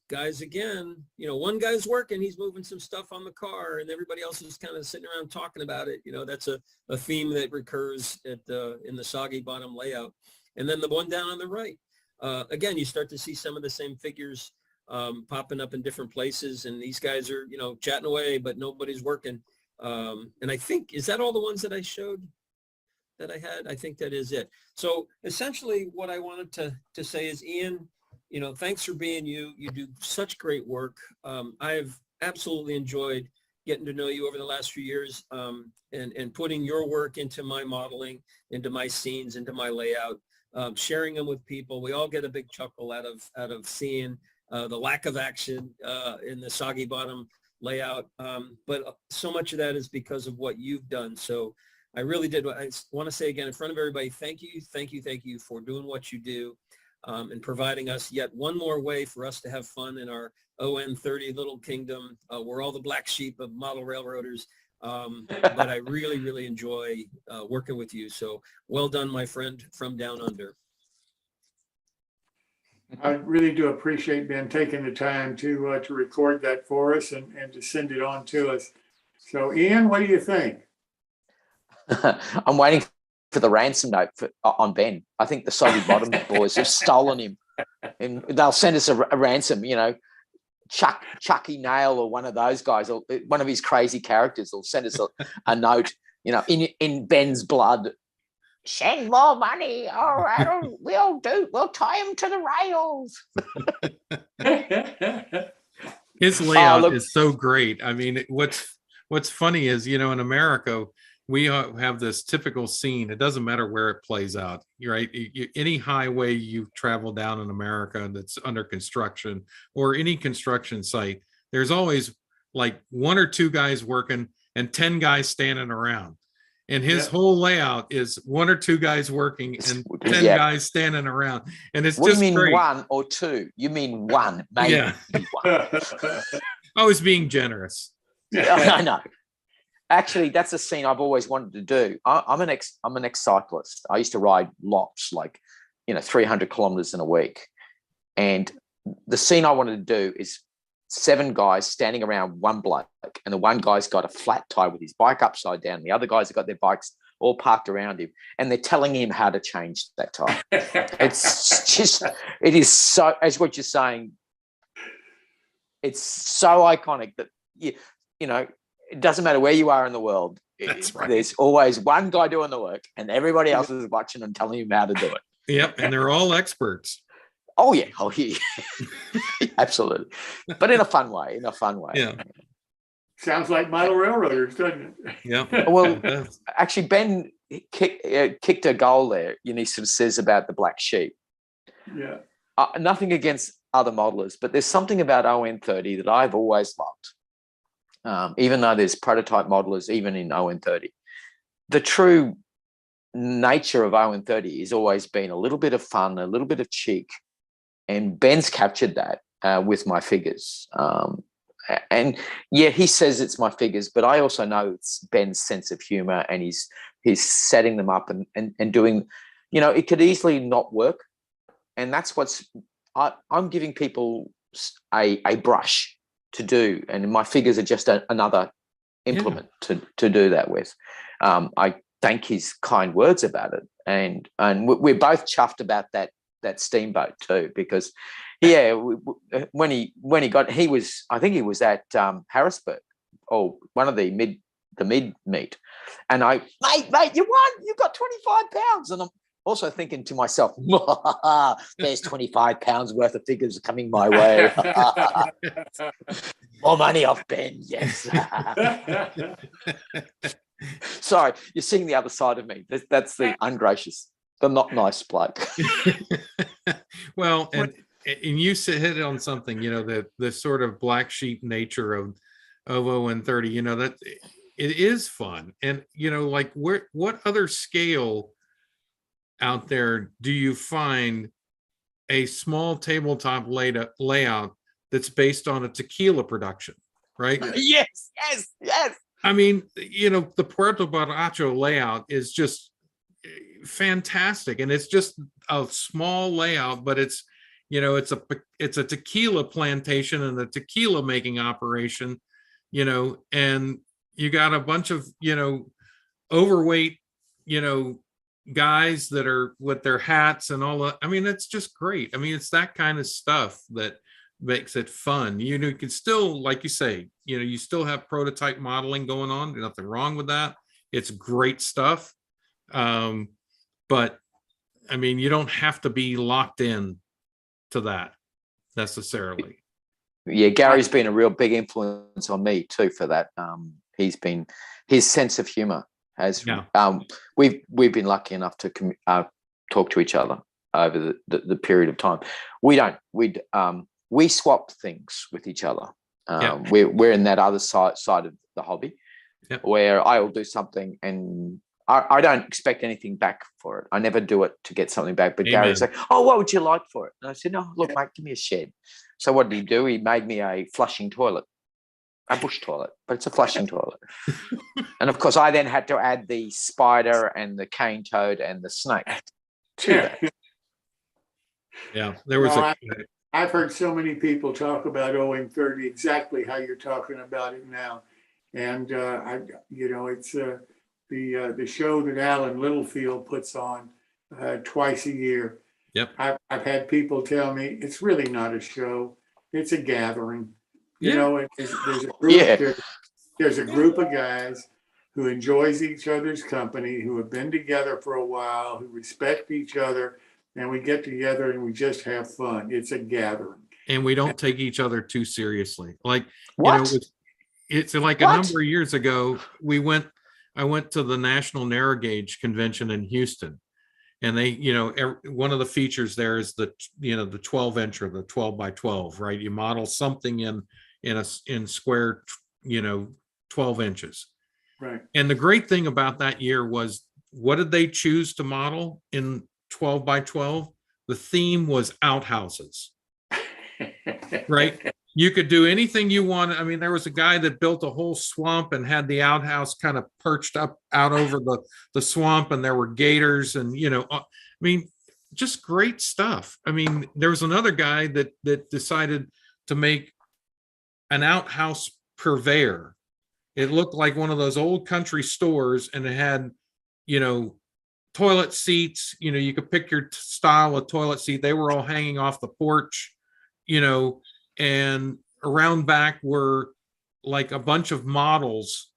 Guys, again, one guy's working, he's moving some stuff on the car and everybody else is kind of sitting around talking about it. That's a theme that recurs in the soggy bottom layout. And then the one down on the right, again, you start to see some of the same figures popping up in different places. And these guys are, chatting away, but nobody's working. And I think, is that all the ones that I showed that I had? I think that is it. So essentially what I wanted to say is, Ian, thanks for being you. You do such great work. I've absolutely enjoyed getting to know you over the last few years and putting your work into my modeling, into my scenes, into my layout, sharing them with people. We all get a big chuckle out of seeing the lack of action in the soggy bottom layout. But so much of that is because of what you've done. So I really did. I want to say again in front of everybody, thank you for doing what you do. And providing us yet one more way for us to have fun in our ON 30 little kingdom. We're all the black sheep of model railroaders, but I really, really enjoy working with you. So well done, my friend from down under. I really do appreciate Ben taking the time to record that for us and to send it on to us. So Ian, what do you think? I'm waiting for the ransom note on Ben. I think the soggy bottom boys have stolen him, and they'll send us a ransom. Chucky Nail or one of those guys, or one of his crazy characters, will send us a note. In Ben's blood. Send more money. All right, we'll tie him to the rails. His layout is so great. I mean, what's funny is, in America, we have this typical scene. It doesn't matter where it plays out, right? Any highway you travel down in America that's under construction or any construction site, there's always like one or two guys working and 10 guys standing around. And his whole layout is one or two guys working and 10 guys standing around. And it's what just do you mean great. One or two? You mean one, maybe. Yeah. One. I was being generous. I know. Actually, that's a scene I've always wanted to do. I'm an ex-cyclist. I used to ride lots, 300 kilometers in a week. And the scene I wanted to do is 7 guys standing around one bloke, and the one guy's got a flat tire with his bike upside down. The other guys have got their bikes all parked around him, and they're telling him how to change that tire. It's just, it is so, as what you're saying, it's so iconic that you know, it doesn't matter where you are in the world. That's right. There's always one guy doing the work, and everybody else is watching and telling him how to do it. Yep, and they're all experts. Oh yeah, absolutely, but in a fun way. Yeah. Sounds like model railroaders, doesn't it? Yeah. Well, actually, Ben kicked a goal there. He sort of says about the black sheep. Yeah. Nothing against other modelers, but there's something about ON30 that I've always loved. Even though there's prototype modelers, even in ON30, the true nature of ON30 has always been a little bit of fun, a little bit of cheek, and Ben's captured that with my figures. And yeah, he says it's my figures, but I also know it's Ben's sense of humor, and he's setting them up and doing, it could easily not work. And that's I'm giving people a brush to do. And my figures are just another implement to do that with. I thank his kind words about it. And we're both chuffed about that steamboat too, because when he was at Harrisburg, or one of the mid meet, and mate, you won, you got 25 pounds. And I'm also thinking to myself, there's 25 pounds worth of figures coming my way. More money off Ben, yes. Sorry, you're seeing the other side of me. That's the ungracious, the not nice bloke. Well, and you hit on something, the sort of black sheep nature of ON30, that it is fun. And, like what other scale out there do you find a small tabletop layout that's based on a tequila production, right? Yes. I mean, the Puerto Borracho layout is just fantastic, and it's just a small layout, but it's a tequila plantation and a tequila making operation, and you got a bunch of overweight guys that are with their hats and all that. I mean, it's just great. I mean, it's that kind of stuff that makes it fun. You can still, like you say, you still have prototype modeling going on. There's nothing wrong with that. It's great stuff. But I mean, you don't have to be locked in to that necessarily. Yeah, Gary's been a real big influence on me too for that. His sense of humor has. We've been lucky enough to talk to each other over the period of time. We swap things with each other. We're in that other side of the hobby, where I will do something and I don't expect anything back for it. I never do it to get something back. But Gary's like, "Oh, what would you like for it?" And I said, "No, look, mate, give me a shed." So what did he do? He made me a flushing toilet, a bush toilet, but it's a flushing toilet. And of course, I then had to add the spider and the cane toad and the snake to that. Yeah, there was I've heard so many people talk about ON30 exactly how you're talking about it now, and it's the show that Alan Littlefield puts on twice a year. Yep. I've had people tell me it's really not a show; it's a gathering. There's a group of guys who enjoys each other's company, who have been together for a while, who respect each other, and we get together and we just have fun. It's a gathering. And we don't take each other too seriously. Like, it's like a number of years ago, I went to the National Narrow Gauge Convention in Houston, and they, one of the features there is the 12 inch or the 12 by 12, right? You model something in square, 12 inches. Right. And the great thing about that year was, what did they choose to model in 12 by 12? The theme was outhouses. Right? You could do anything you wanted. I mean, there was a guy that built a whole swamp and had the outhouse kind of perched up out over the swamp, and there were gators and, I mean, just great stuff. I mean, there was another guy that decided to make an outhouse purveyor. It looked like one of those old country stores, and it had toilet seats, you could pick your style of toilet seat. They were all hanging off the porch, and around back were like a bunch of models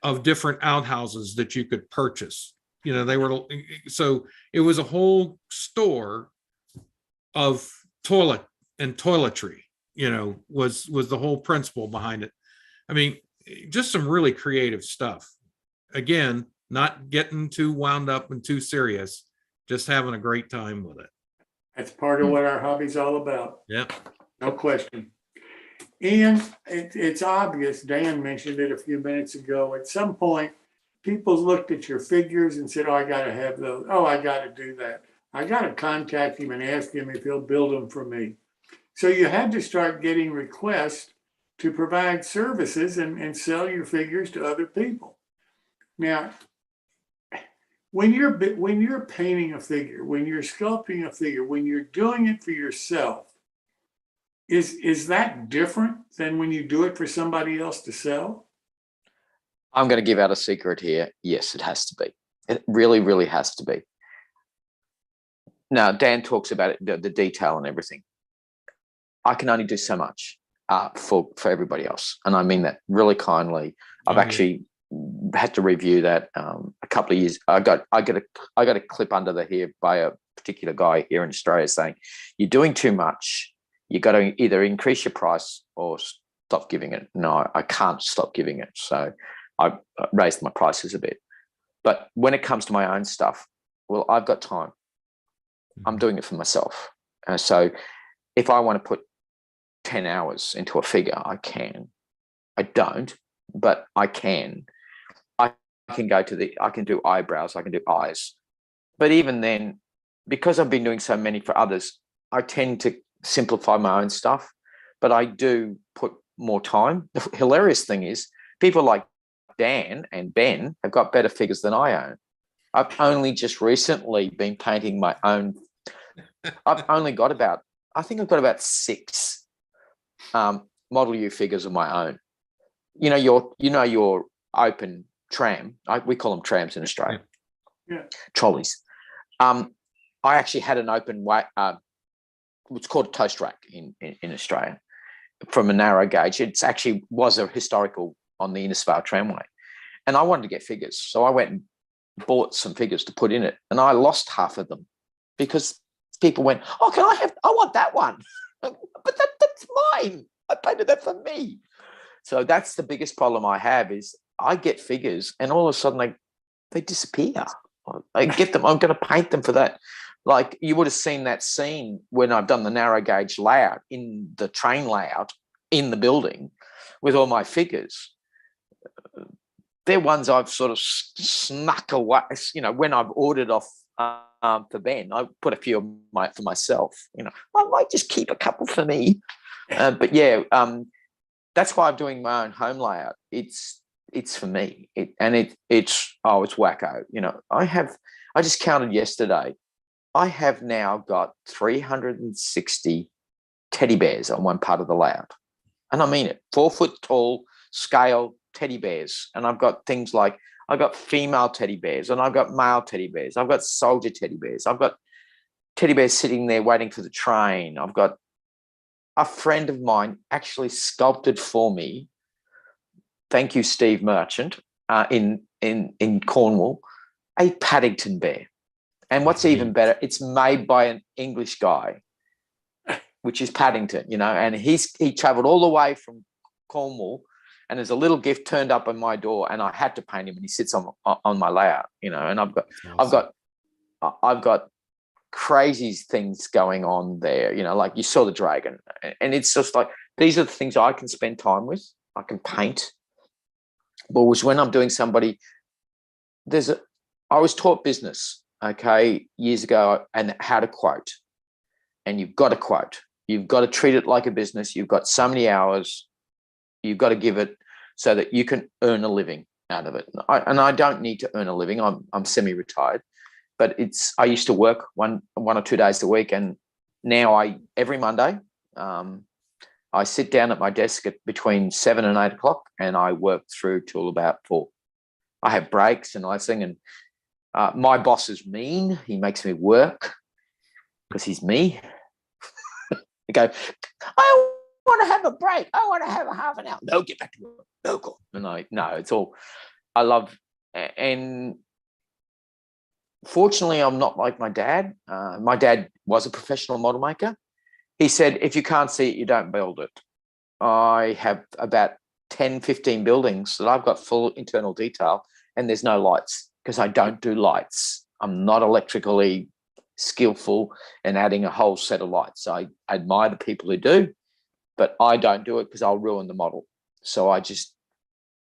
of different outhouses that you could purchase. They were, so it was a whole store of toilet and toiletry, was the whole principle behind it. I mean, just some really creative stuff. Again, not getting too wound up and too serious, just having a great time with it. That's part of what our hobby's all about. Yeah. No question. Ian, it's obvious, Dan mentioned it a few minutes ago, at some point, people looked at your figures and said, oh, I got to have those. Oh, I got to do that. I got to contact him and ask him if he'll build them for me. So you had to start getting requests to provide services and sell your figures to other people. Now, when you're painting a figure, when you're sculpting a figure, when you're doing it for yourself, is that different than when you do it for somebody else to sell? I'm going to give out a secret here. Yes, it has to be. It really, really has to be. Now, Dan talks about it, the detail and everything. I can only do so much for everybody else, and I mean that really kindly. I've actually had to review that a couple of years. I got a clip under the here by a particular guy here in Australia saying, "You're doing too much. You got to either increase your price or stop giving it." No, I can't stop giving it. So I raised my prices a bit. But when it comes to my own stuff, well, I've got time. I'm doing it for myself. So if I want to put 10 hours into a figure, I can. I don't, but I can. I can I can do eyebrows, I can do eyes. But even then, because I've been doing so many for others, I tend to simplify my own stuff, but I do put more time. The hilarious thing is people like Dan and Ben have got better figures than I own. I've only just recently been painting my own. I've only got I think I've got about 6 Model U figures of my own. Your open tram. We call them trams in Australia. Yeah. Trolleys. I actually had an open what's called a toast rack in Australia from a narrow gauge. It actually was a historical on the Innisfail tramway. And I wanted to get figures. So I went and bought some figures to put in it. And I lost half of them because people went, oh, I want that one. But that's mine. I painted that for me. So that's the biggest problem I have is I get figures and all of a sudden they disappear. I get them. I'm going to paint them for that. Like you would have seen that scene when I've done the narrow gauge layout in the train layout in the building with all my figures. They're ones I've sort of snuck away. When I've ordered off for Ben, I put a few for myself. I might just keep a couple for me. But yeah, that's why I'm doing my own home layout. It's for me, it's wacko. I just counted yesterday. I have now got 360 teddy bears on one part of the layout, and I mean it. 4 foot tall scale teddy bears, and I've got things like I've got female teddy bears, and I've got male teddy bears. I've got soldier teddy bears. I've got teddy bears sitting there waiting for the train. I've got a friend of mine actually sculpted for me. Thank you, Steve Merchant, in Cornwall, a Paddington bear. And what's even better, it's made by an English guy, which is Paddington, and he traveled all the way from Cornwall, and there's a little gift turned up on my door, and I had to paint him, and he sits on my layout, and I've got crazy things going on there, like you saw the dragon, and it's just like these are the things I can spend time with. I can paint, but was when I'm doing somebody. I was taught business. Okay, years ago, and how to quote. And you've got to quote. You've got to treat it like a business. You've got so many hours. You've got to give it so that you can earn a living out of it. I don't need to earn a living. I'm semi-retired, but I used to work one or 2 days a week, and now every Monday I sit down at my desk at between 7 and 8 o'clock, and I work through till about 4. I have breaks and I sing, and My boss is mean. He makes me work because he's me. I go, I want to have a break. I want to have a half an hour. No, get back to work. No, go. No, it's all, I love, and fortunately, I'm not like my dad. My dad was a professional model maker. He said, if you can't see it, you don't build it. I have about 10, 15 buildings that I've got full internal detail and there's no lights because I don't do lights. I'm not electrically skillful in adding a whole set of lights. I admire the people who do, but I don't do it because I'll ruin the model. So I just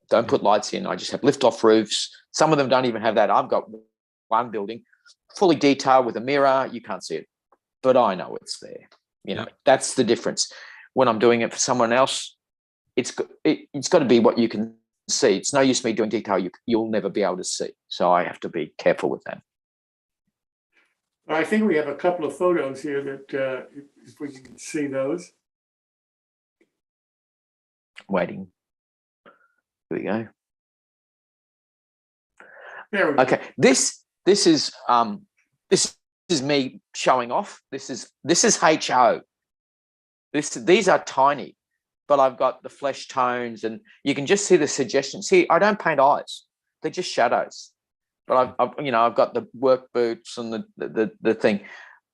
don't put lights in. I just have lift-off roofs. Some of them don't even have that. I've got one building fully detailed with a mirror. You can't see it, but I know it's there. You know, that's the difference. When I'm doing it for someone else, it's got to be what you can see. It's no use me doing detail you'll never be able to see. So I have to be careful with that. I think we have a couple of photos here that if we can see those. Waiting. Here we go. There we go. Okay. This is me showing off. This is HO. These are tiny, but I've got the flesh tones and you can just see the suggestions. See, I don't paint eyes. They're just shadows. But I've got the work boots and the thing.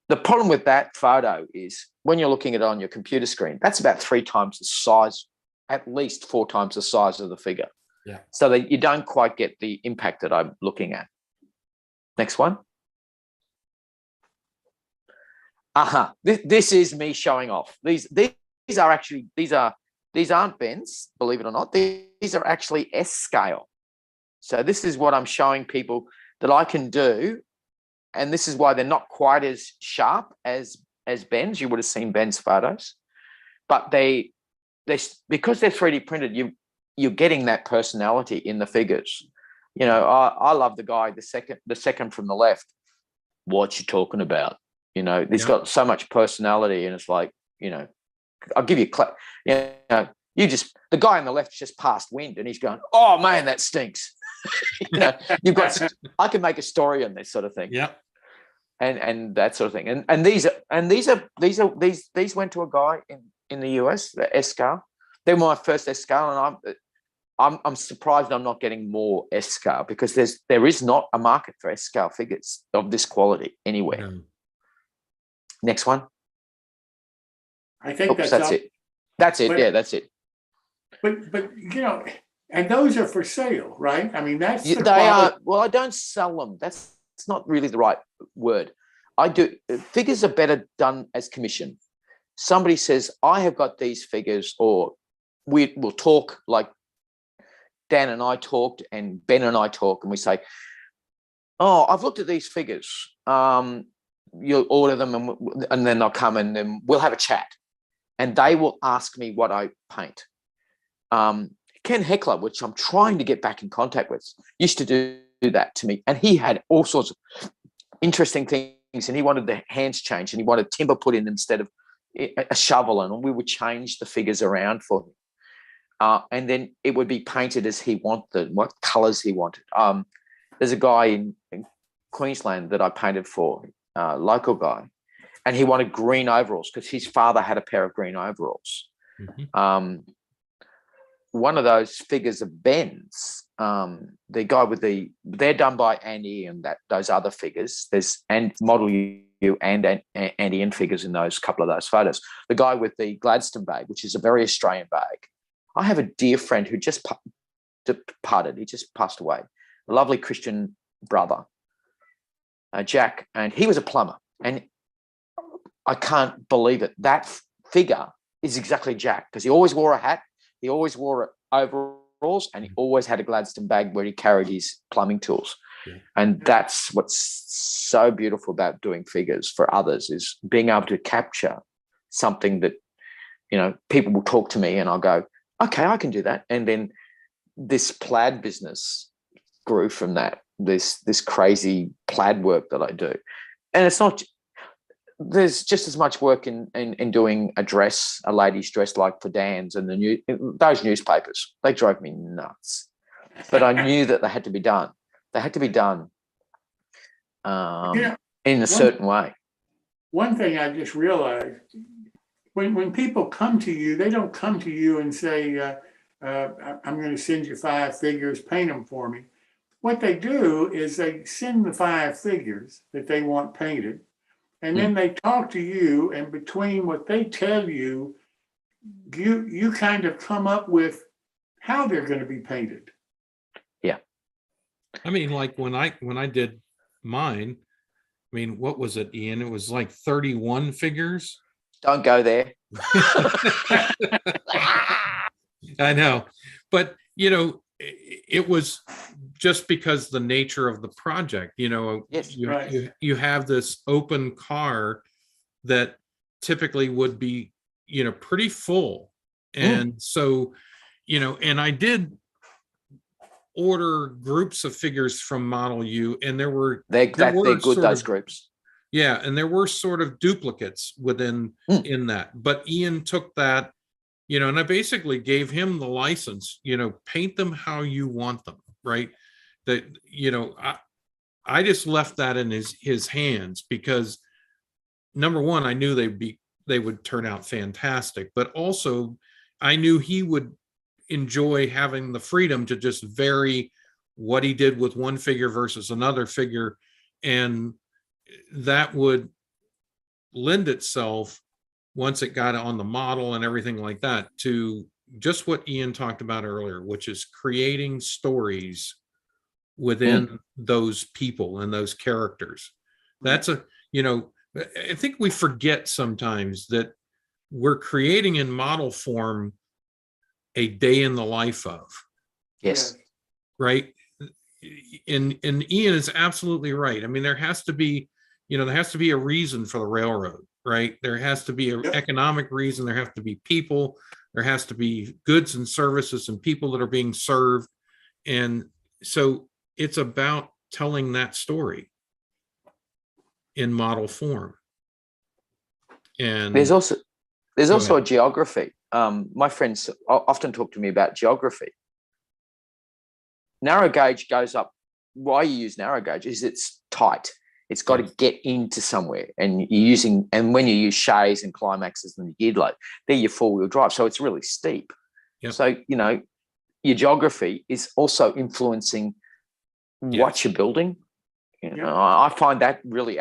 The problem with that photo is when you're looking at it on your computer screen, that's about 3 times the size, at least 4 times the size of the figure. Yeah. So that you don't quite get the impact that I'm looking at. Next one. This is me showing off. These aren't Ben's, believe it or not. These are actually S scale. So this is what I'm showing people that I can do, and this is why they're not quite as sharp as Ben's. You would have seen Ben's photos, but they because they're 3D printed, you're getting that personality in the figures. You know, I love the guy, the second from the left. What you talking about? You know, he's got so much personality, and it's like, you know, I'll give you, the guy on the left just passed wind, and he's going, oh man, that stinks. You know, I can make a story on this sort of thing. Yeah. And that sort of thing. And these went to a guy in the US, the S scale. They were my first S scale, and I'm surprised I'm not getting more S scale because there is not a market for S scale figures of this quality anywhere. No. Next one. I think that's it. That's it. Yeah, that's it. But you know, and those are for sale, right? I mean, that's they are. Well, I don't sell them. That's not really the right word. I do. Figures are better done as commission. Somebody says, I have got these figures, or we will talk like Dan and I talked and Ben and I talk, and we say, oh, I've looked at these figures. You'll order them and then they'll come and then we'll have a chat. And they will ask me what I paint. Ken Heckler, which I'm trying to get back in contact with, used to do that to me. And he had all sorts of interesting things, and he wanted the hands changed, and he wanted timber put in instead of a shovel, and we would change the figures around for him. And then it would be painted as he wanted, what colours he wanted. There's a guy in Queensland that I painted for, local guy, and he wanted green overalls because his father had a pair of green overalls. Mm-hmm. One of those figures of Ben's, the guy with they're done by Andy and those other figures. There's Model U and Ian figures in those couple of those photos. The guy with the Gladstone bag, which is a very Australian bag. I have a dear friend who just departed. He just passed away. A lovely Christian brother, Jack, and he was a plumber. And I can't believe it. That figure is exactly Jack because he always wore a hat. He always wore overalls, and he always had a Gladstone bag where he carried his plumbing tools. Yeah. And that's what's so beautiful about doing figures for others, is being able to capture something that, you know, people will talk to me and I'll go, okay, I can do that. And then this plaid business grew from that, this crazy plaid work that I do. And it's not, there's just as much work in doing a lady's dress like for Dan's and those newspapers. They drove me nuts. But I knew that they had to be done. They had to be done Yeah. in a certain way. One thing I just realized, when people come to you, they don't come to you and say, I'm going to send you 5 figures, paint them for me. What they do is they send the 5 figures that they want painted, and then they talk to you, and between what they tell you, you kind of come up with how they're going to be painted. Yeah. I mean, like when I did mine, I mean, what was it, Ian? It was like 31 figures. Don't go there. I know, but it was just because the nature of the project, Yes. Right. you have this open car that typically would be, pretty full. And so, and I did order groups of figures from Model U, and they're good, those of, groups. yeah, and there were sort of duplicates within in that. But Ian took that, and I basically gave him the license, paint them how you want them, right? That, I just left that in his hands because number one, I knew they would turn out fantastic, but also I knew he would enjoy having the freedom to just vary what he did with one figure versus another figure, and that would lend itself, once it got on the model and everything like that, to just what Ian talked about earlier, which is creating stories within those people and those characters. That's I think we forget sometimes that we're creating in model form a day in the life of. Yes. Right. And Ian is absolutely right. I mean, there has to be a reason for the railroad, right? There has to be an economic reason. There have to be people. There has to be goods and services and people that are being served. And so it's about telling that story in model form. And there's also a geography. My friends often talk to me about geography. Narrow gauge goes up. Why you use narrow gauge is it's tight. It's got to get into somewhere, and when you use shays and climaxes and the geared load, they're your 4-wheel drive, so it's really steep. Yep. So your geography is also influencing what you're building. I find that really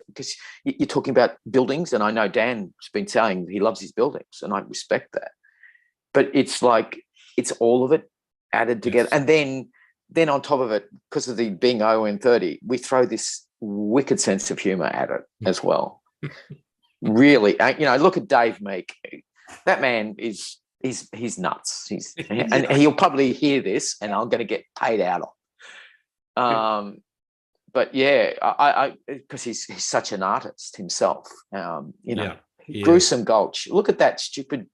because you're talking about buildings, and I know Dan's been saying he loves his buildings, and I respect that. But it's like it's all of it added together, and then on top of it, because of the being OM30, we throw this wicked sense of humor at it as well. Really, look at Dave Meek. That man he's nuts. And he'll probably hear this, and I'm going to get paid out on. But yeah, I because he's such an artist himself. Gruesome Gulch. Look at that stupid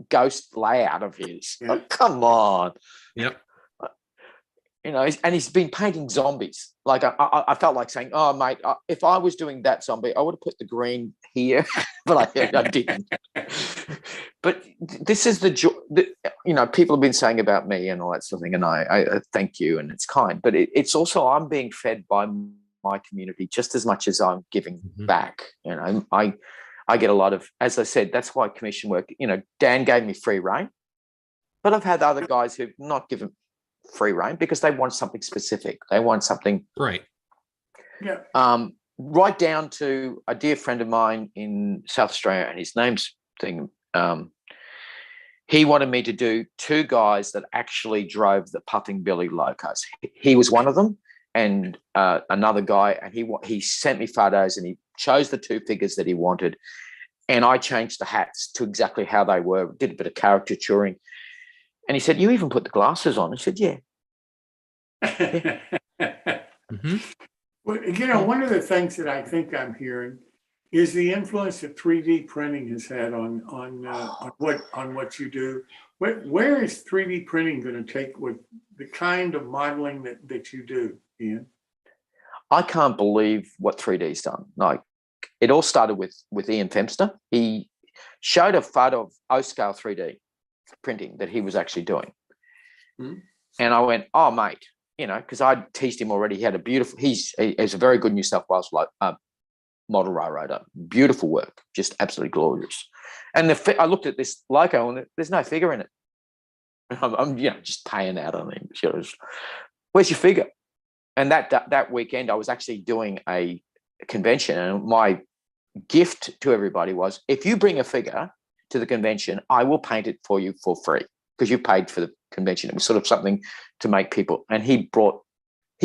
ghost layout of his. Oh, come on. Yep. And he's been painting zombies. Like I felt like saying, "Oh, mate, if I was doing that zombie, I would have put the green here," but I didn't. But this is the joy. People have been saying about me and all that sort of thing, and I thank you, and it's kind. But it's also I'm being fed by my community just as much as I'm giving back. I get a lot of, as I said, that's why commission work. Dan gave me free rein, but I've had other guys who've not given free rein because they want something specific. They want something right. Yeah. Right down to a dear friend of mine in South Australia, and his name's thing. He wanted me to do 2 guys that actually drove the Puffing Billy locos. He was one of them, and another guy, and he sent me photos, and he chose the 2 figures that he wanted, and I changed the hats to exactly how they were, did a bit of caricaturing. And he said, "You even put the glasses on?" I said, "Yeah." Well, one of the things that I think I'm hearing is the influence that 3D printing has had on what you do. Where is 3D printing going to take with the kind of modeling that you do, Ian? I can't believe what 3D's done. Like, it all started with Ian Fange. He showed a photo of O-scale 3D printing that he was actually doing. And I went, "Oh, mate, you know, because I teased him already. He had a beautiful, he's a very good New South Wales model railroader. Beautiful work, just absolutely glorious. And I looked at this loco and there's no figure in it. I'm you know, just paying out on him. Where's your figure? And that weekend, I was actually doing a convention, and my gift to everybody was, if you bring a figure to the convention, I will paint it for you for free because you paid for the convention. It was sort of something to make people. And he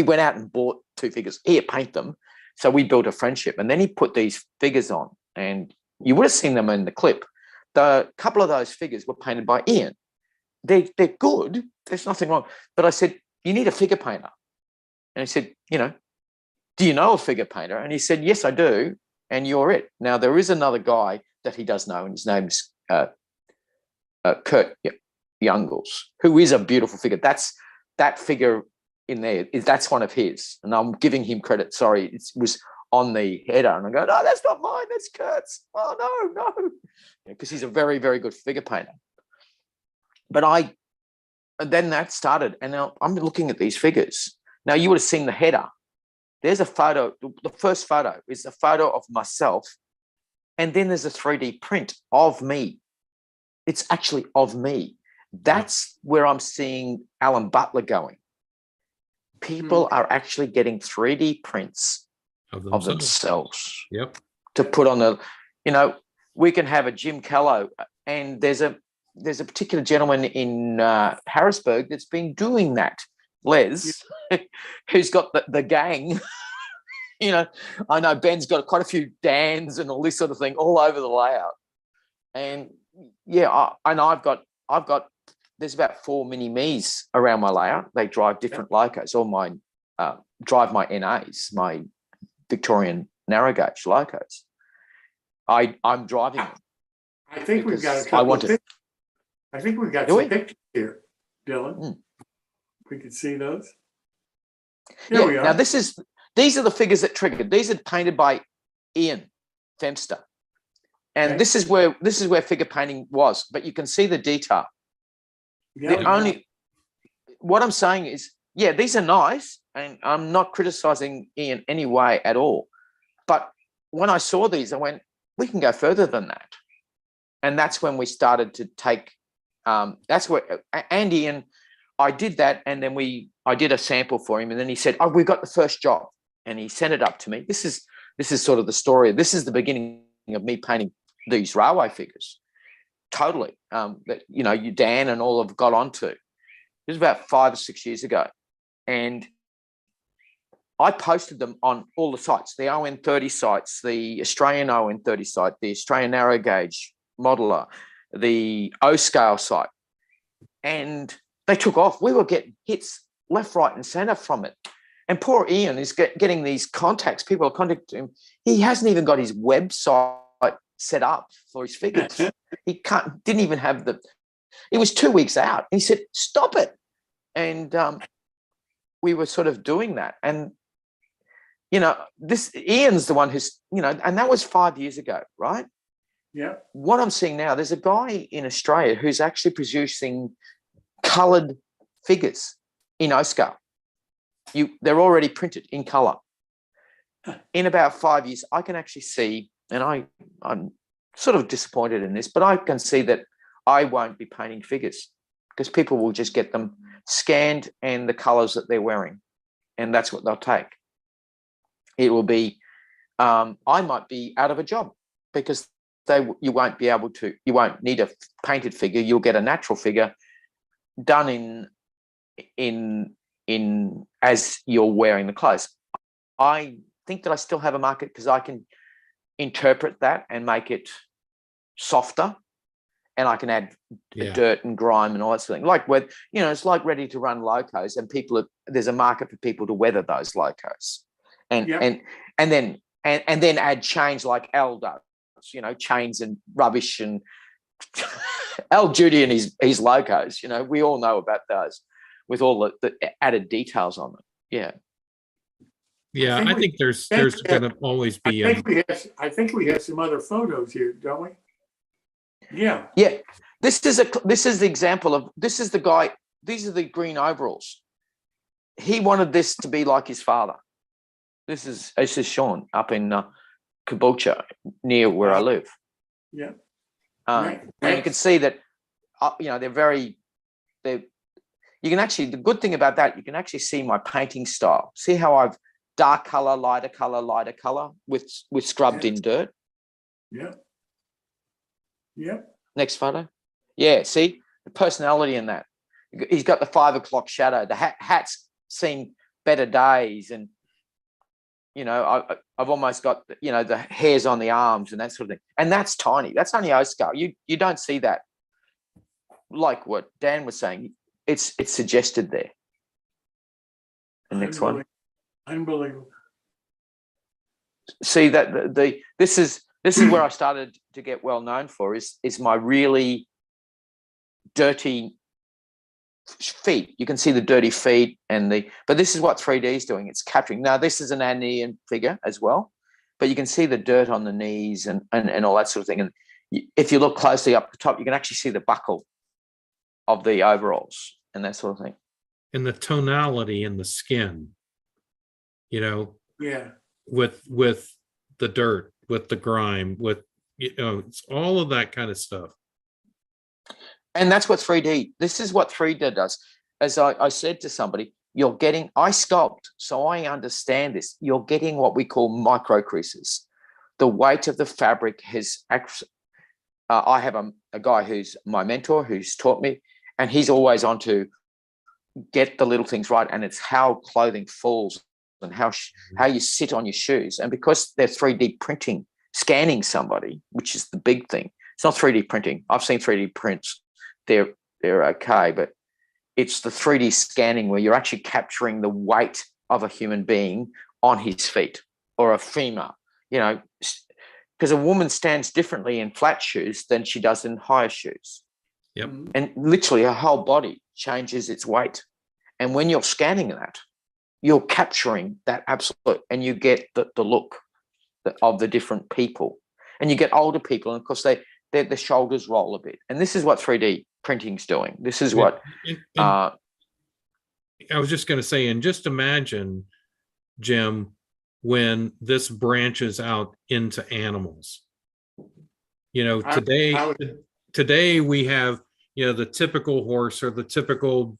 went out and bought 2 figures. Here, paint them. So we built a friendship, and then he put these figures on, and you would have seen them in the clip. The couple of those figures were painted by Ian. They're good. There's nothing wrong. But I said, you need a figure painter. And he said, you know, do you know a figure painter? And he said, yes, I do. And you're it. Now, there is another guy that he does know, and his name's Kurt Youngles, who is a beautiful figure. That figure in there, that's one of his. And I'm giving him credit. Sorry, it was on the header. And I go, no, that's not mine. That's Kurt's. Oh, no. Because he's a very, very good figure painter. But then that started, and now I'm looking at these figures. Now, you would have seen the header. There's a photo. The first photo is a photo of myself, and then there's a 3D print of me. It's actually of me. That's where I'm seeing Alan Butler going. People are actually getting 3D prints of themselves. Yep. To put on the, you know, we can have a Jim Kellow, and there's a particular gentleman in Harrisburg that's been doing that, Les, who's got the gang. You know, I know Ben's got quite a few Dans and all this sort of thing all over the layout. And yeah, I've got there's about 4 mini me's around my layout. They drive different locos. All mine drive my NAs, my Victorian narrow gauge locos. I'm driving them. I think we've got a couple of pictures. I think we've got some pictures here, Dylan. We could see those. Here we are. Now these are the figures that triggered. These are painted by Ian Fange. And this is where figure painting was, but you can see the detail. What I'm saying is, yeah, these are nice, and I'm not criticizing Ian any way at all. But when I saw these, I went, we can go further than that. And that's when we started to take, that's where, and Ian, I did that, and then I did a sample for him, and then he said, oh, we got the first job, and he sent it up to me. This is sort of the story. This is the beginning of me painting these railway figures. Totally. That, you know, you, Dan and all have got onto. It was about 5 or 6 years ago. And I posted them on all the sites, the ON30 sites, the Australian ON30 site, the Australian narrow gauge modeler, the O-scale site. And they took off. We were getting hits left, right, and centre from it. And poor Ian is getting these contacts. People are contacting him. He hasn't even got his website set up for his figures. He didn't even have it was 2 weeks out. And he said, stop it. And we were sort of doing that. And, you know, Ian's the one who's, you know, and that was 5 years ago, right? Yeah. What I'm seeing now, there's a guy in Australia who's actually producing coloured figures in O-scale. They're already printed in colour. In about 5 years, I can actually see, and I'm sort of disappointed in this, but I can see that I won't be painting figures because people will just get them scanned and the colours that they're wearing, and that's what they'll take. It will be, I might be out of a job because you won't need a painted figure. You'll get a natural figure done in as you're wearing the clothes. I think that I still have a market because I can interpret that and make it softer, and I can add dirt and grime and all that sort of thing. Like it's like ready to run locos, and there's a market for people to weather those locos, and then add chains like Al does, you know, chains and rubbish and Al Judy and his locos. You know, we all know about those with all the added details on them. Yeah. Yeah, I think there's going to always be. I think we have some other photos here, don't we? Yeah. Yeah. This is the example of, this is the guy. These are the green overalls. he wanted this to be like his father. This is Sean up in Caboolture, near where I live. Yeah. And you can see that, you can actually, the good thing about that, you can actually see my painting style. See how I've dark color, lighter color with scrubbed in dirt. Yeah. Yeah. Next photo. Yeah, see the personality in that. He's got the 5 o'clock shadow. The hat's seen better days, and I've almost got the hairs on the arms and that sort of thing. And that's tiny. That's only O-scale. You don't see that. Like what Dan was saying, it's suggested there. The next one. Unbelievable. See that this is where I started to get well known for is my really dirty feet. You can see the dirty feet but this is what 3D is doing. It's capturing. Now this is an Andean figure as well, but you can see the dirt on the knees and all that sort of thing. And if you look closely up the top, you can actually see the buckle of the overalls and that sort of thing. And the tonality in the skin, Yeah. with the dirt, with the grime, with it's all of that kind of stuff. And that's what 3D, this is what 3D does. As I said to somebody, I sculpt, so I understand this. You're getting what we call micro creases. The weight of the fabric has I have a guy who's my mentor who's taught me, and he's always on to get the little things right. And it's how clothing falls and how you sit on your shoes. And because they're 3D printing, scanning somebody, which is the big thing. It's not 3D printing. I've seen 3D prints. They're okay, but it's the 3D scanning where you're actually capturing the weight of a human being on his feet, or a femur, because a woman stands differently in flat shoes than she does in higher shoes. Yep. And literally her whole body changes its weight. And when you're scanning that, you're capturing that absolute, and you get the look of the different people. And you get older people, and of course the shoulders roll a bit. And this is what 3D printing's doing. This is what I was just going to say, and just imagine, Jim, when this branches out into animals. Today we have, the typical horse or the typical,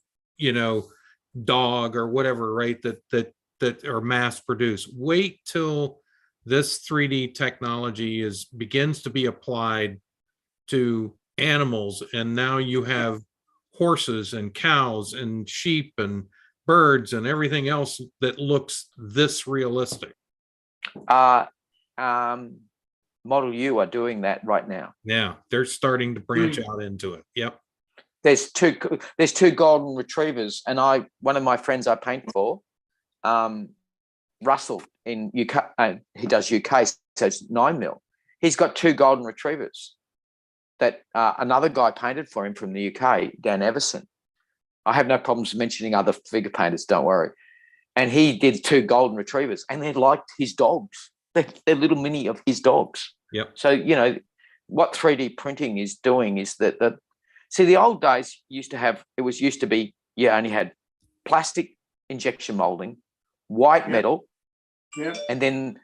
dog or whatever, right? That are mass produced. Wait till this 3D technology begins to be applied to animals, and now you have horses and cows and sheep and birds and everything else that looks this realistic. Model U are doing that right now. Yeah, they're starting to branch out into it. Yep. There's two golden retrievers, and one of my friends I paint for, Russell in UK, he does UK, so it's 9mm. He's got two golden retrievers that another guy painted for him from the UK, Dan Everson. I have no problems mentioning other figure painters, don't worry. And he did two golden retrievers, and they're like his dogs. They're little mini of his dogs. Yep. So, what 3D printing is doing is that see, the old days used to be you only had plastic injection molding, white metal, and then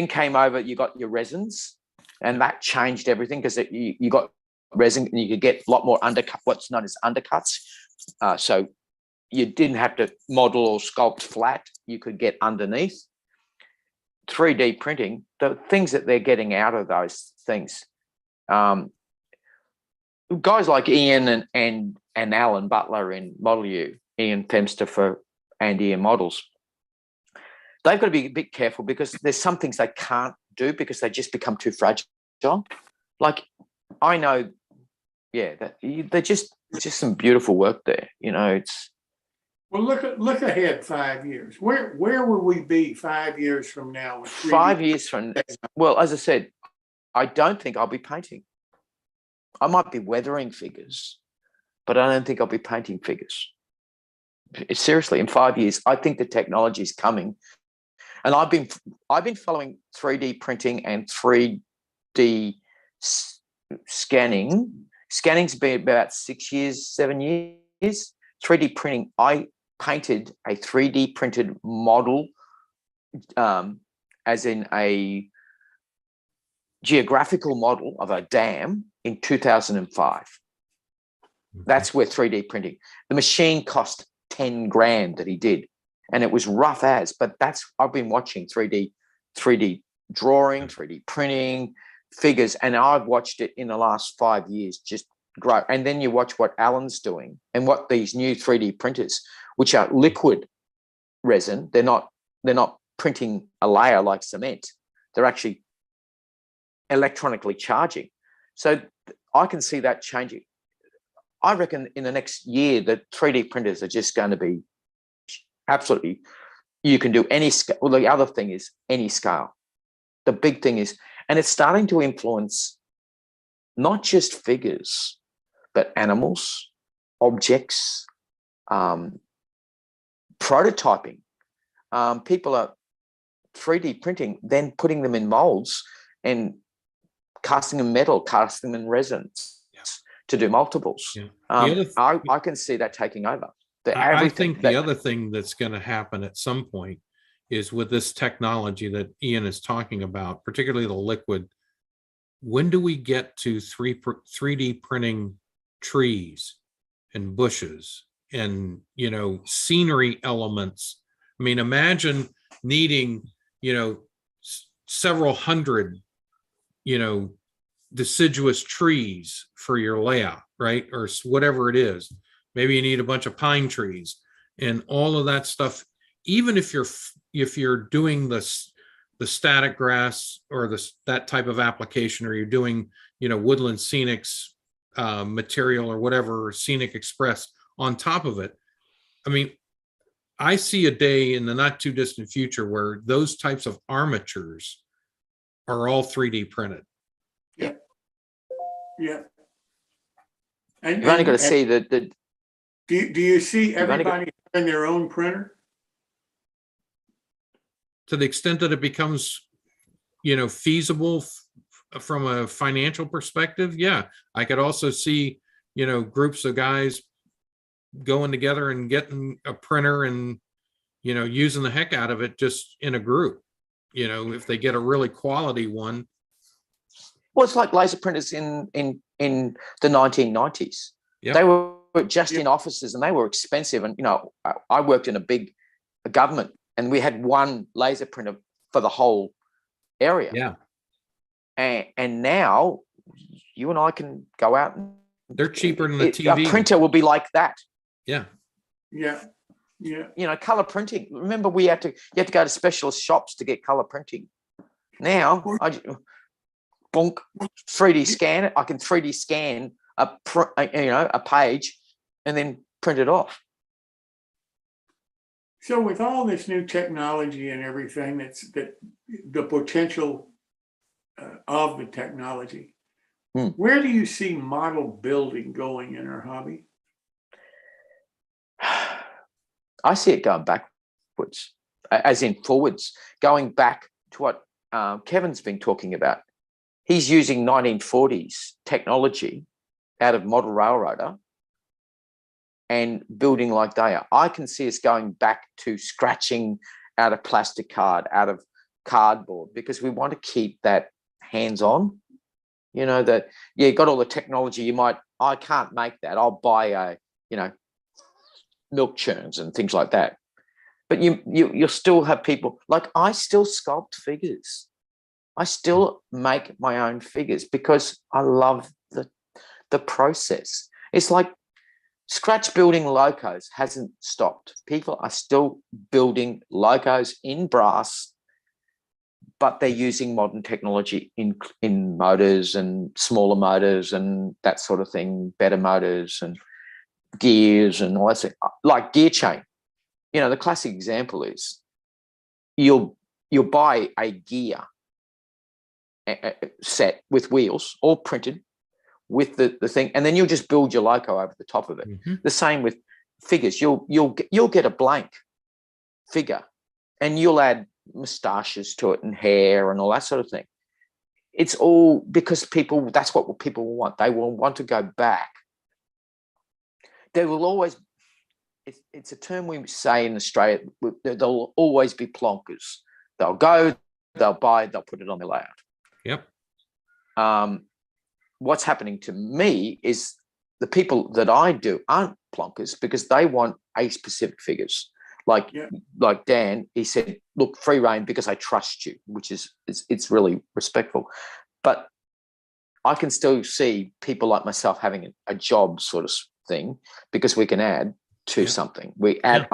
came over, you got your resins, and that changed everything, because you got resin and you could get a lot more what's known as undercuts. So you didn't have to model or sculpt flat, you could get underneath. 3D printing, the things that they're getting out of those things, guys like Ian and Alan Butler in Model U, Ian Femster for Andean models, they've got to be a bit careful, because there's some things they can't do because they just become too fragile. Like, I know, that they're just some beautiful work there. It's. Well, look ahead 5 years. Where will we be 5 years from now? With 5 years from, well, as I said, I don't think I'll be painting. I might be weathering figures, but I don't think I'll be painting figures. Seriously, in 5 years, I think the technology is coming, and I've been following 3D printing and 3D scanning. Scanning's been about 6 years, 7 years. 3D printing, I painted a 3D printed model, as in a geographical model of a dam in 2005. That's where 3D printing. The machine cost 10 grand that he did, and it was rough as. But I've been watching 3D drawing, 3D printing, figures, and I've watched it in the last 5 years just grow. And then you watch what Alan's doing and what these new 3D printers, which are liquid resin, they're not printing a layer like cement. They're actually electronically charging. So I can see that changing. I reckon in the next year, the 3D printers are just going to be absolutely, you can do any scale. Well, the other thing is any scale. The big thing is, and it's starting to influence not just figures, but animals, objects, prototyping. People are 3D printing, then putting them in molds and casting them metal, casting them in resins to do multiples. Yeah. I can see that taking over. I think the other thing that's going to happen at some point is with this technology that Ian is talking about, particularly the liquid, when do we get to 3D printing trees and bushes and, scenery elements? I mean, imagine needing, several hundred, deciduous trees for your layout, right? Or whatever it is. Maybe you need a bunch of pine trees and all of that stuff. Even if you're doing the static grass or that type of application, or you're doing, woodland scenics material or whatever, scenic express on top of it. I mean, I see a day in the not too distant future where those types of armatures are all 3D printed. Yeah. Yeah. You've only got to see the Do you see everybody having their own printer? To the extent that it becomes, feasible from a financial perspective, yeah. I could also see, groups of guys going together and getting a printer and, using the heck out of it just in a group, if they get a really quality one. Well, it's like laser printers in the 1990s. Yep. They were just in offices and they were expensive. And, I worked in a big government and we had one laser printer for the whole area. Yeah. And now you and I can go out and they're cheaper than the TV. A printer will be like that. Yeah. Yeah. Yeah. Color printing. Remember, you had to go to specialist shops to get color printing. Now, bonk, 3D scan it. I can 3D scan a page and then print it off. So with all this new technology and everything, that the potential of the technology, where do you see model building going in our hobby? I see it going backwards, as in forwards, going back to what Kevin's been talking about. He's using 1940s technology out of model railroader and building like they are. I can see us going back to scratching out of plastic card, out of cardboard, because we want to keep that hands-on. That, you got all the technology. I can't make that. I'll buy milk churns and things like that. But you'll still have people, like I still sculpt figures. I still make my own figures because I love the process. It's like scratch building locos hasn't stopped. People are still building locos in brass, but they're using modern technology in motors and smaller motors and that sort of thing, better motors and gears and all that stuff. Like gear chain. The classic example is you'll buy a gear set with wheels, all printed with the thing, and then you'll just build your loco over the top of it. Mm-hmm. The same with figures. You'll get a blank figure and you'll add moustaches to it and hair and all that sort of thing. It's all because that's what people want. They will want to go back. There will always, it's a term we say in Australia. There'll always be plonkers. They'll go, they'll buy, they'll put it on their layout. Yep. What's happening to me is the people that I do aren't plonkers because they want a specific figures. Like Dan, he said, look, free reign because I trust you, which is it's really respectful. But I can still see people like myself having a job sort of thing because we can add to something. We add,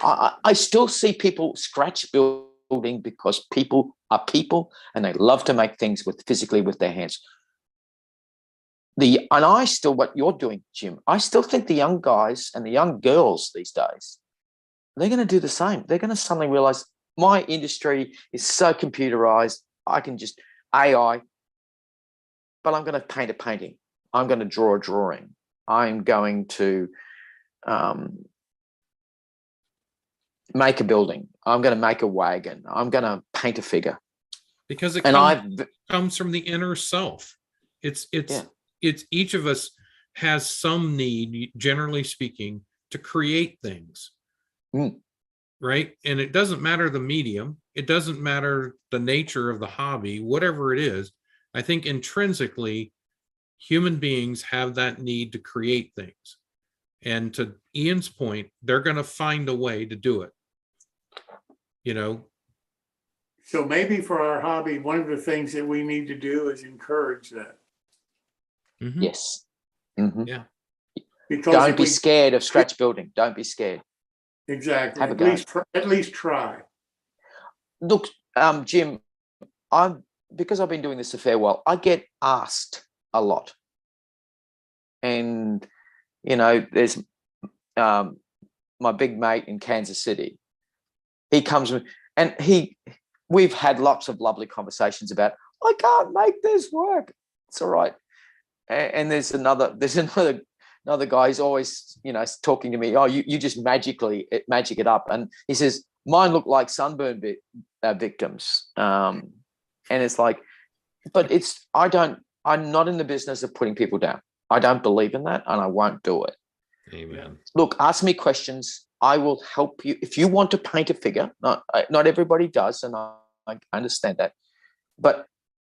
I still see people scratch building because people are people and they love to make things physically with their hands. What you're doing, Jim, I still think the young guys and the young girls these days, they're going to do the same. They're going to suddenly realize my industry is so computerized. I can just AI, but I'm going to paint a painting. I'm going to draw a drawing. I'm going to make a building. I'm going to make a wagon. I'm going to paint a figure. Because it comes from the inner self. It's each of us has some need, generally speaking, to create things. Right? And it doesn't matter the medium. It doesn't matter the nature of the hobby, whatever it is. I think intrinsically, human beings have that need to create things. And to Ian's point, they're going to find a way to do it. So maybe for our hobby, one of the things that we need to do is encourage that. Mm-hmm. Yes. Mm-hmm. Yeah. Because don't be scared of scratch building. Don't be scared. Exactly. Have a go. At least try. Look, Jim, because I've been doing this a fair while, I get asked a lot. And, there's my big mate in Kansas City. He comes and we've had lots of lovely conversations about, I can't make this work. It's all right. And there's another guy who's always, talking to me. Oh, you just magic it up. And he says, mine look like sunburn victims. And it's like, but I'm not in the business of putting people down. I don't believe in that and I won't do it. Amen. Look, ask me questions. I will help you. If you want to paint a figure, not everybody does. And I understand that, but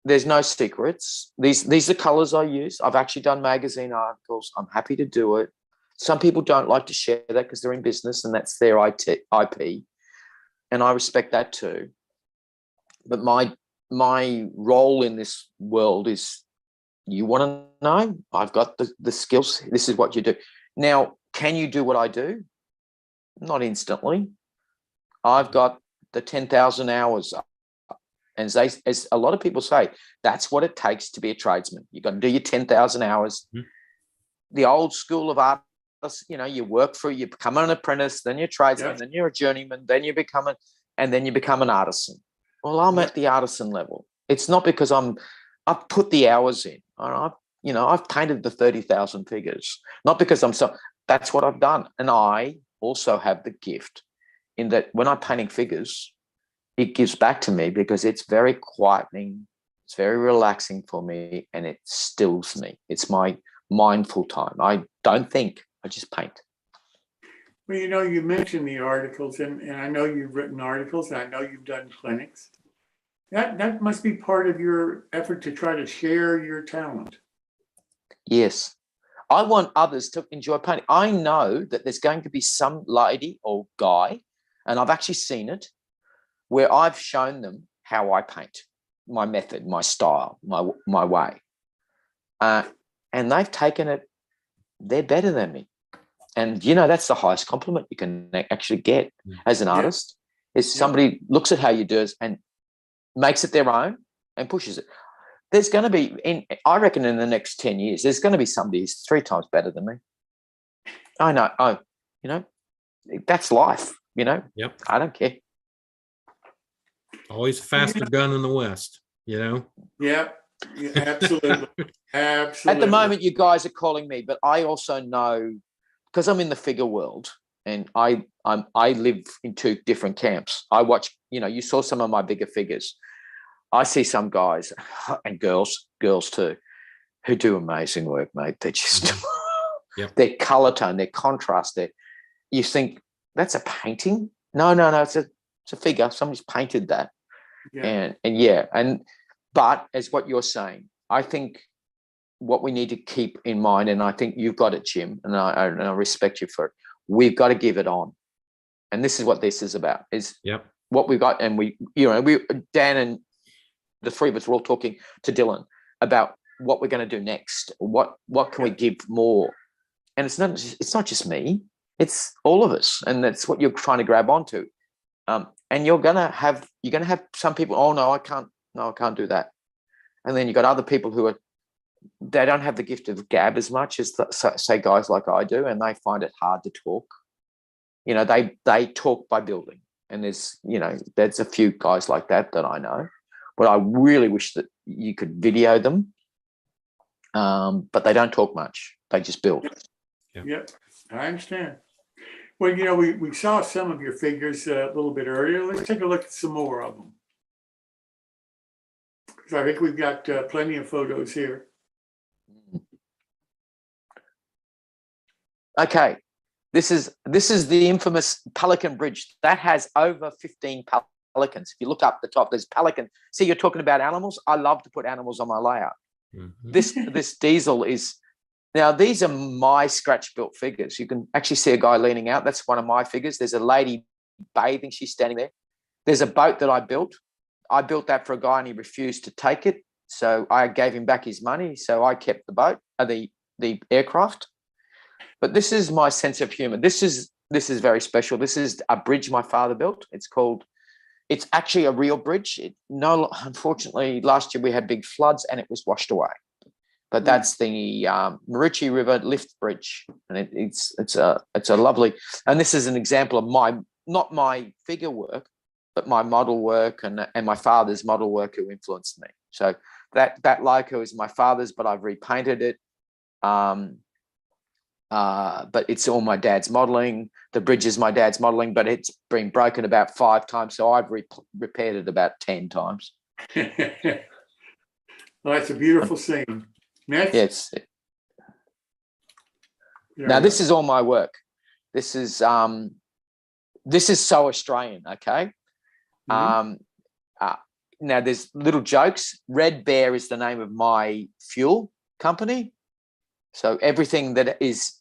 there's no secrets. These are colors I use. I've actually done magazine articles. I'm happy to do it. Some people don't like to share that because they're in business and that's their IP. And I respect that too. But my role in this world is, you want to know? I've got the skills. This is what you do. Now, can you do what I do? Not instantly. I've got the 10,000 hours up. And as a lot of people say, that's what it takes to be a tradesman. You've got to do your 10,000 hours. Mm-hmm. The old school of art, you work you become an apprentice, then you're a tradesman, then you're a journeyman, then you become an artisan. Well, I'm at the artisan level. It's not because I've put the hours in. I've painted the 30,000 figures, not because that's what I've done. And I also have the gift in that when I'm painting figures, it gives back to me because it's very quietening, it's very relaxing for me, and it stills me. It's my mindful time. I don't think, I just paint. Well, you mentioned the articles, and I know you've written articles, and I know you've done clinics. That must be part of your effort to try to share your talent. Yes. I want others to enjoy painting. I know that there's going to be some lady or guy, and I've actually seen it, where I've shown them how I paint, my method, my style, my way. And they've taken it, they're better than me. And, that's the highest compliment you can actually get as an artist, is somebody looks at how you do it and makes it their own and pushes it. There's going to be, I reckon in the next 10 years, there's going to be somebody who's 3 times better than me. I know. That's life, Yep. I don't care. Always faster gun in the West, Yeah, absolutely. Absolutely. At the moment, you guys are calling me, but I also know, because I'm in the figure world, and I live in 2 different camps. I watch, you saw some of my bigger figures. I see some guys and girls too, who do amazing work, mate. They just, Yep. their color tone, their contrast. You think that's a painting? No, it's a figure. Somebody's painted that. Yeah. But as what you're saying, I think what we need to keep in mind, and I think you've got it, Jim, and I respect you for it. We've got to give it on, and this is what this is about. Is what we've got, and Dan and the three of us were all talking to Dylan about what we're going to do next. What can we give more? And it's not just me; it's all of us, and that's what you're trying to grab onto. And you're gonna have some people. Oh no, I can't do that. And then you've got other people who they don't have the gift of gab as much as say guys like I do, and they find it hard to talk. They talk by building, and there's a few guys like that I know, but I really wish that you could video them. But they don't talk much; they just build. Yep, I understand. Well, we saw some of your figures a little bit earlier. Let's take a look at some more of them, because I think we've got plenty of photos here. Okay, this is the infamous Pelican Bridge that has over 15 pelicans. If you look up the top, there's pelican. See, you're talking about animals. I love to put animals on my layout. Mm-hmm. This diesel is. Now, these are my scratch-built figures. You can actually see a guy leaning out. That's one of my figures. There's a lady bathing. She's standing there. There's a boat that I built. I built that for a guy, and he refused to take it. So I gave him back his money. So I kept the boat, the aircraft. But this is my sense of humor. This is very special. This is a bridge my father built. It's actually a real bridge. Unfortunately, last year we had big floods, and it was washed away. But that's the Marucci River lift bridge, and it's a lovely. And this is an example of not my figure work, but my model work and my father's model work who influenced me. So that loco is my father's, but I've repainted it. But it's all my dad's modeling. The bridge is my dad's modeling, but it's been broken about 5 times, so I've repaired it about 10 times. Well, that's a beautiful scene. Next. Yes. Now this is all my work. This is so Australian, okay? Mm-hmm. Now there's little jokes. Red Bear is the name of my fuel company. So everything that is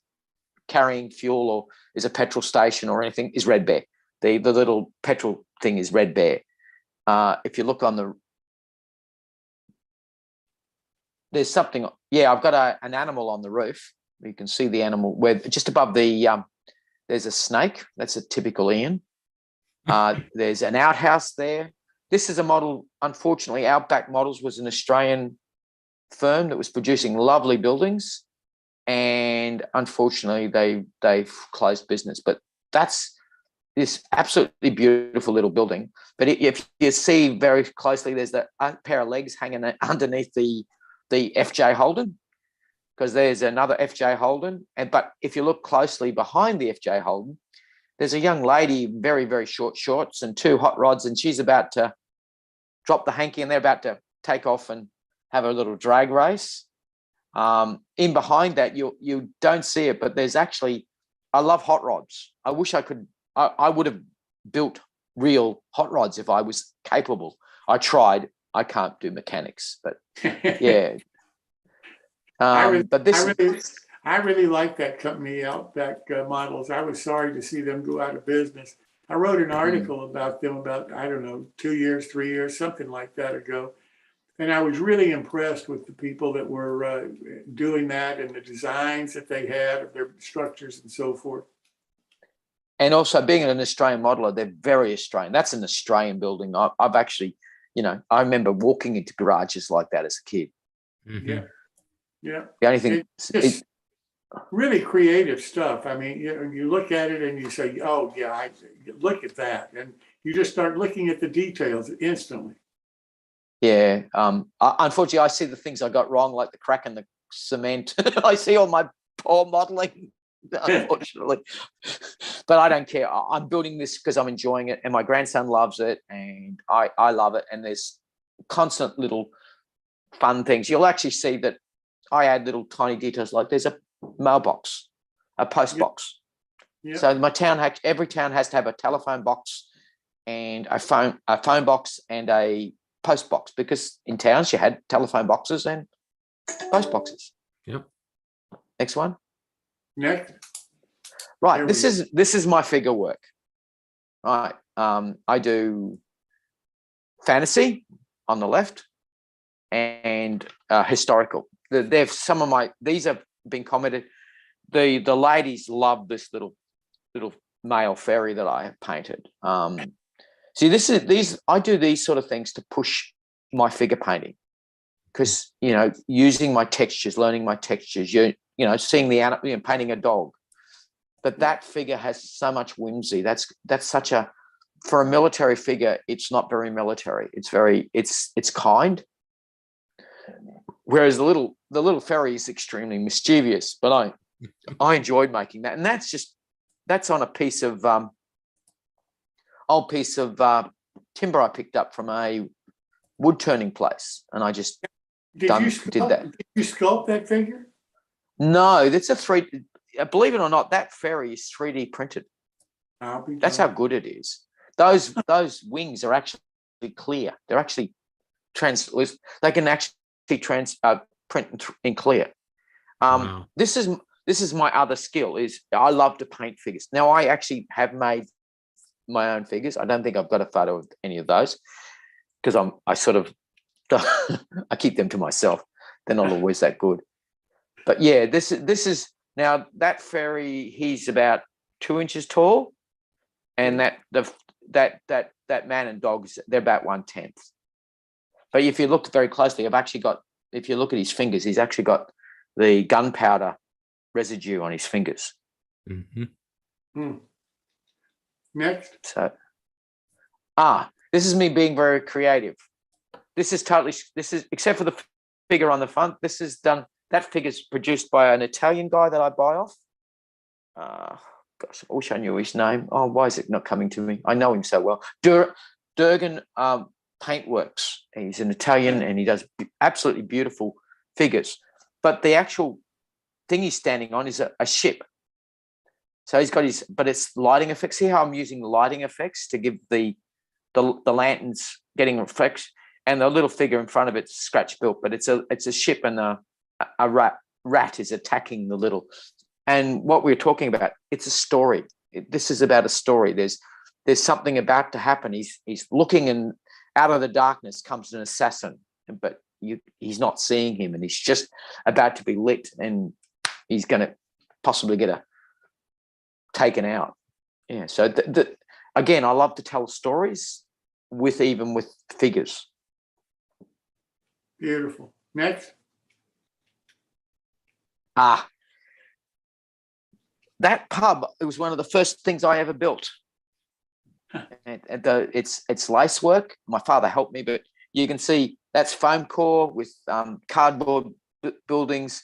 carrying fuel or is a petrol station or anything is Red Bear. The little petrol thing is Red Bear. If you look on there's something. Yeah, I've got an animal on the roof. You can see the animal where just above there's a snake. That's a typical Ian. There's an outhouse there. This is a model. Unfortunately, Outback Models was an Australian firm that was producing lovely buildings, and unfortunately, they've closed business. But that's this absolutely beautiful little building. But if you see very closely, there's a pair of legs hanging underneath the FJ Holden, because there's another FJ Holden. But if you look closely behind the FJ Holden, there's a young lady, very, very short shorts and 2 hot rods, and she's about to drop the hanky, and they're about to take off and have a little drag race. In behind that, you don't see it, but there's actually, I love hot rods. I wish I could, I would have built real hot rods if I was capable. I tried. I can't do mechanics, but yeah. I really like that company, Outback Models. I was sorry to see them go out of business. I wrote an article about them about, I don't know, 2 years, 3 years, something like that ago. And I was really impressed with the people that were doing that and the designs that they had of their structures and so forth. And also being an Australian modeler, they're very Australian. That's an Australian building. I've actually, I remember walking into garages like that as a kid. Mm-hmm. Yeah. Yeah. The only thing, it's really creative stuff. I mean, you look at it and you say, oh, yeah, look at that. And you just start looking at the details instantly. Yeah. Unfortunately, I see the things I got wrong, like the crack in the cement. I see all my poor modeling, unfortunately. But I don't care. I'm building this because I'm enjoying it, and my grandson loves it, and I love it. And there's constant little fun things. You'll actually see that I add little tiny details, like there's mailbox, a post Yep. box. Yep. So every town has to have a telephone box and a phone box and a post box, because in towns you had telephone boxes and post boxes. Yep. Next one. Next. Right. There This is my figure work. Right. I do fantasy on the left and historical. These have been commented. The ladies love this little male fairy that I have painted. See, I do these sort of things to push my figure painting, because using my textures, learning my textures, seeing painting a dog. But that figure has so much whimsy. That's such a, for a military figure, it's not very military. It's kind. Whereas the little fairy is extremely mischievous. But I enjoyed making that, and that's on a piece of old piece of timber I picked up from a wood turning place, and I just Did did you that. Did you sculpt that figure? No, that's a believe it or not, that fairy is 3D printed. I'll be That's how darned. good it is. Those wings are actually clear. They're actually they can actually print in clear. Wow. This is my other skill. Is I love to paint figures. Now I actually have made my own figures. I don't think I've got a photo of any of those, because I sort of I keep them to myself. They're not always that good. But yeah, this is now that fairy. He's about 2 inches tall, and that man and dogs, they're about 1/10. But if you look very closely, if you look at his fingers, he's actually got the gunpowder residue on his fingers. Mm-hmm. Next. So, this is me being very creative. This is except for the figure on the front. This is done. That figure's produced by an Italian guy that I buy off. Gosh, I wish I knew his name. Oh, why is it not coming to me? I know him so well. Durgan Paintworks. He's an Italian, and he does absolutely beautiful figures. But the actual thing he's standing on is a ship. So he's got but it's lighting effects. See how I'm using lighting effects to give the lanterns getting reflects, and the little figure in front of it's scratch built, but it's a ship, and a rat is attacking the little. And what we're talking about, it's a story. This is about a story. There's something about to happen. He's looking, and out of the darkness comes an assassin, but he's not seeing him, and he's just about to be lit, and he's going to possibly get taken out. Yeah. So again, I love to tell stories with figures. Beautiful. Next. That pub, it was one of the first things I ever built. And it's lace work. My father helped me, but you can see that's foam core with cardboard buildings.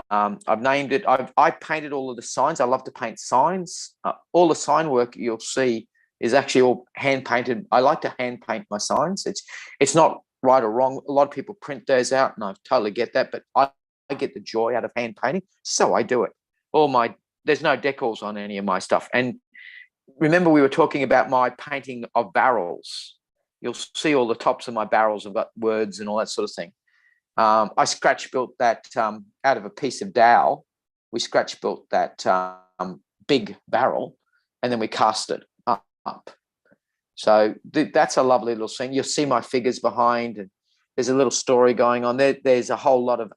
I've named it. I painted all of the signs. I love to paint signs. All the sign work you'll see is actually all hand painted. I like to hand paint my signs. It's not right or wrong. A lot of people print theirs out, and I totally get that, but I get the joy out of hand painting, so I do it. There's no decals on any of my stuff. And remember, we were talking about my painting of barrels. You'll see all the tops of my barrels have got words and all that sort of thing. I scratch built that out of a piece of dowel. We scratch built that big barrel, and then we cast it up. So that's a lovely little scene. You'll see my figures behind, and there's a little story going on there. There's a whole lot of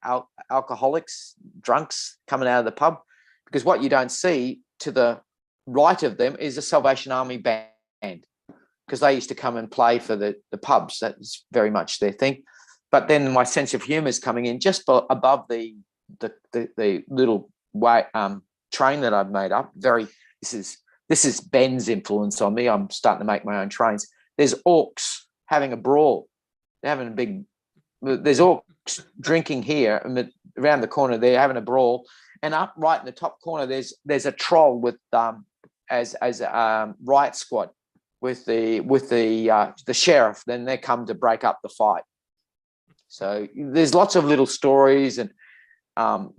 alcoholics, drunks coming out of the pub, because what you don't see to the right of them is a Salvation Army band, because they used to come and play for the pubs. That's very much their thing. But then my sense of humour is coming in just above the little train that I've made up. This is Ben's influence on me. I'm starting to make my own trains. There's orcs having a brawl. There's orcs drinking here, and around the corner they're having a brawl. And up right in the top corner, there's a troll with as a riot squad with the sheriff. Then they come to break up the fight. So there's lots of little stories, and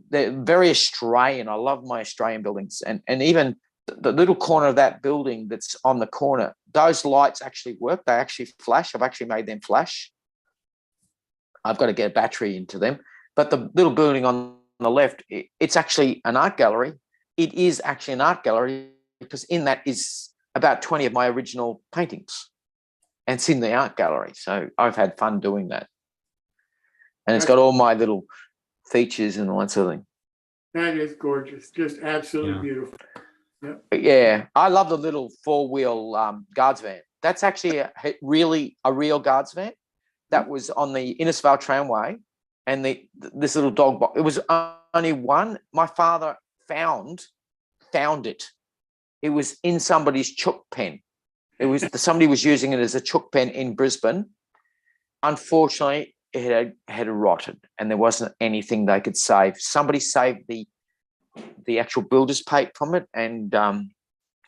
they're very Australian. I love my Australian buildings, and even the little corner of that building that's on the corner, those lights actually work. They actually flash. I've actually made them flash. I've got to get a battery into them. But the little building on the left, it's actually an art gallery. It is actually an art gallery because in that is about 20 of my original paintings, and it's in the art gallery. So I've had fun doing that. And it's got all my little features and all that sort of thing. That is gorgeous. Just absolutely Yeah. beautiful. Yeah, I love the little 4-wheel guards van. That's actually really a real guards van that was on the Innisfail tramway, and this little dog box. It was only one. My father found it. It was in somebody's chook pen. It was somebody was using it as a chook pen in Brisbane. Unfortunately, it had rotted, and there wasn't anything they could save. Somebody saved the actual builder's plate from it, and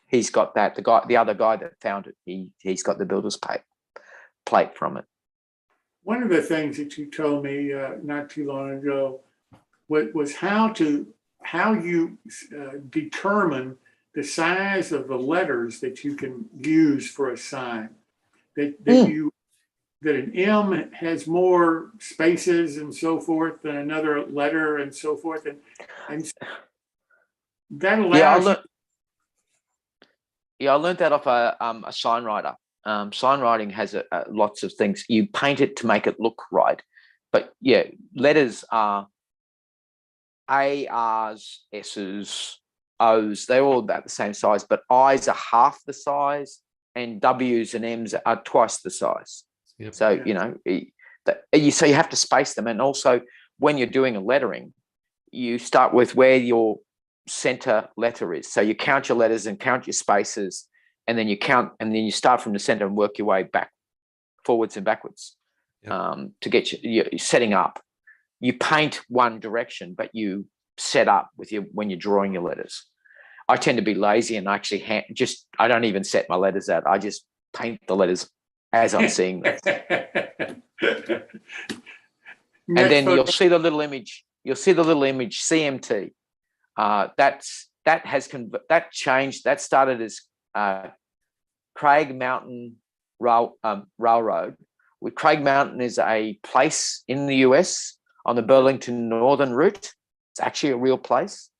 he's got that. The other guy that found it, he's got the builder's plate from it. One of the things that you told me not too long ago was how you determine the size of the letters that you can use for a sign. That an M has more spaces and so forth than another letter and so forth, and that allows. I learned that off a sign writer. Sign writing has lots of things. You paint it to make it look right, but yeah, letters are A, R's, S's, O's. They're all about the same size, but I's are half the size, and W's and M's are twice the size. Yep. So so you have to space them, and also when you're doing a lettering, you start with where your center letter is. So you count your letters and count your spaces, and then you start from the center and work your way back, forwards and backwards. Yep. To get you setting up. You paint one direction, but you set up when you're drawing your letters. I tend to be lazy and actually I don't even set my letters out. I just paint the letters as I'm seeing them. And then you'll see the little image. You'll see the little image CMT. That changed. That started as Craig Mountain Railroad. Craig Mountain is a place in the US on the Burlington Northern Route. It's actually a real place.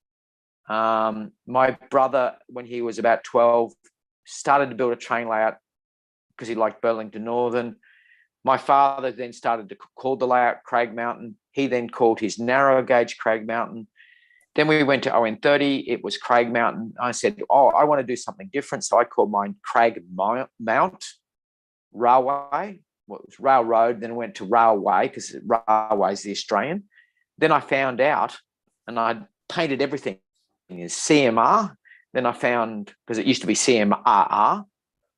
My brother, when he was about 12, started to build a train layout because he liked Burlington Northern. My father then started to call the layout Craig Mountain. He then called his narrow gauge Craig Mountain. Then we went to ON30. It was Craig Mountain. I said, I want to do something different. So I called mine Craig Mount Railway. Well, it was Railroad. Then I went to Railway because Railway is the Australian. Then I found out, and I painted everything as CMR. Then I found, because it used to be CMRR,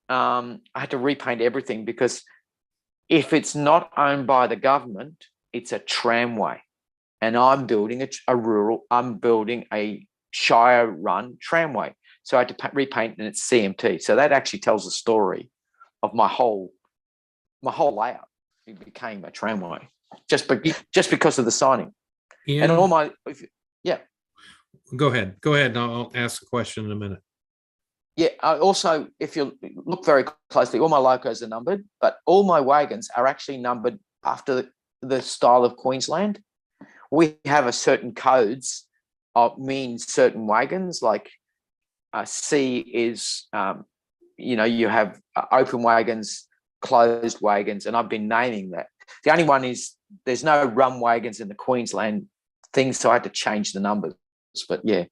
I had to repaint everything because if it's not owned by the government, it's a tramway. And I'm building I'm building a Shire-run tramway. So I had to repaint, and it's CMT. So that actually tells the story of my whole layout. It became a tramway just because of the signing. Ian, and all my, Go ahead. And I'll ask a question in a minute. Yeah. Also, if you look very closely, all my locos are numbered, but all my wagons are actually numbered after the style of Queensland. We have a certain codes mean certain wagons, like C is, you have open wagons, closed wagons, and I've been naming that. The only one is there's no rum wagons in the Queensland thing, so I had to change the numbers. But yeah,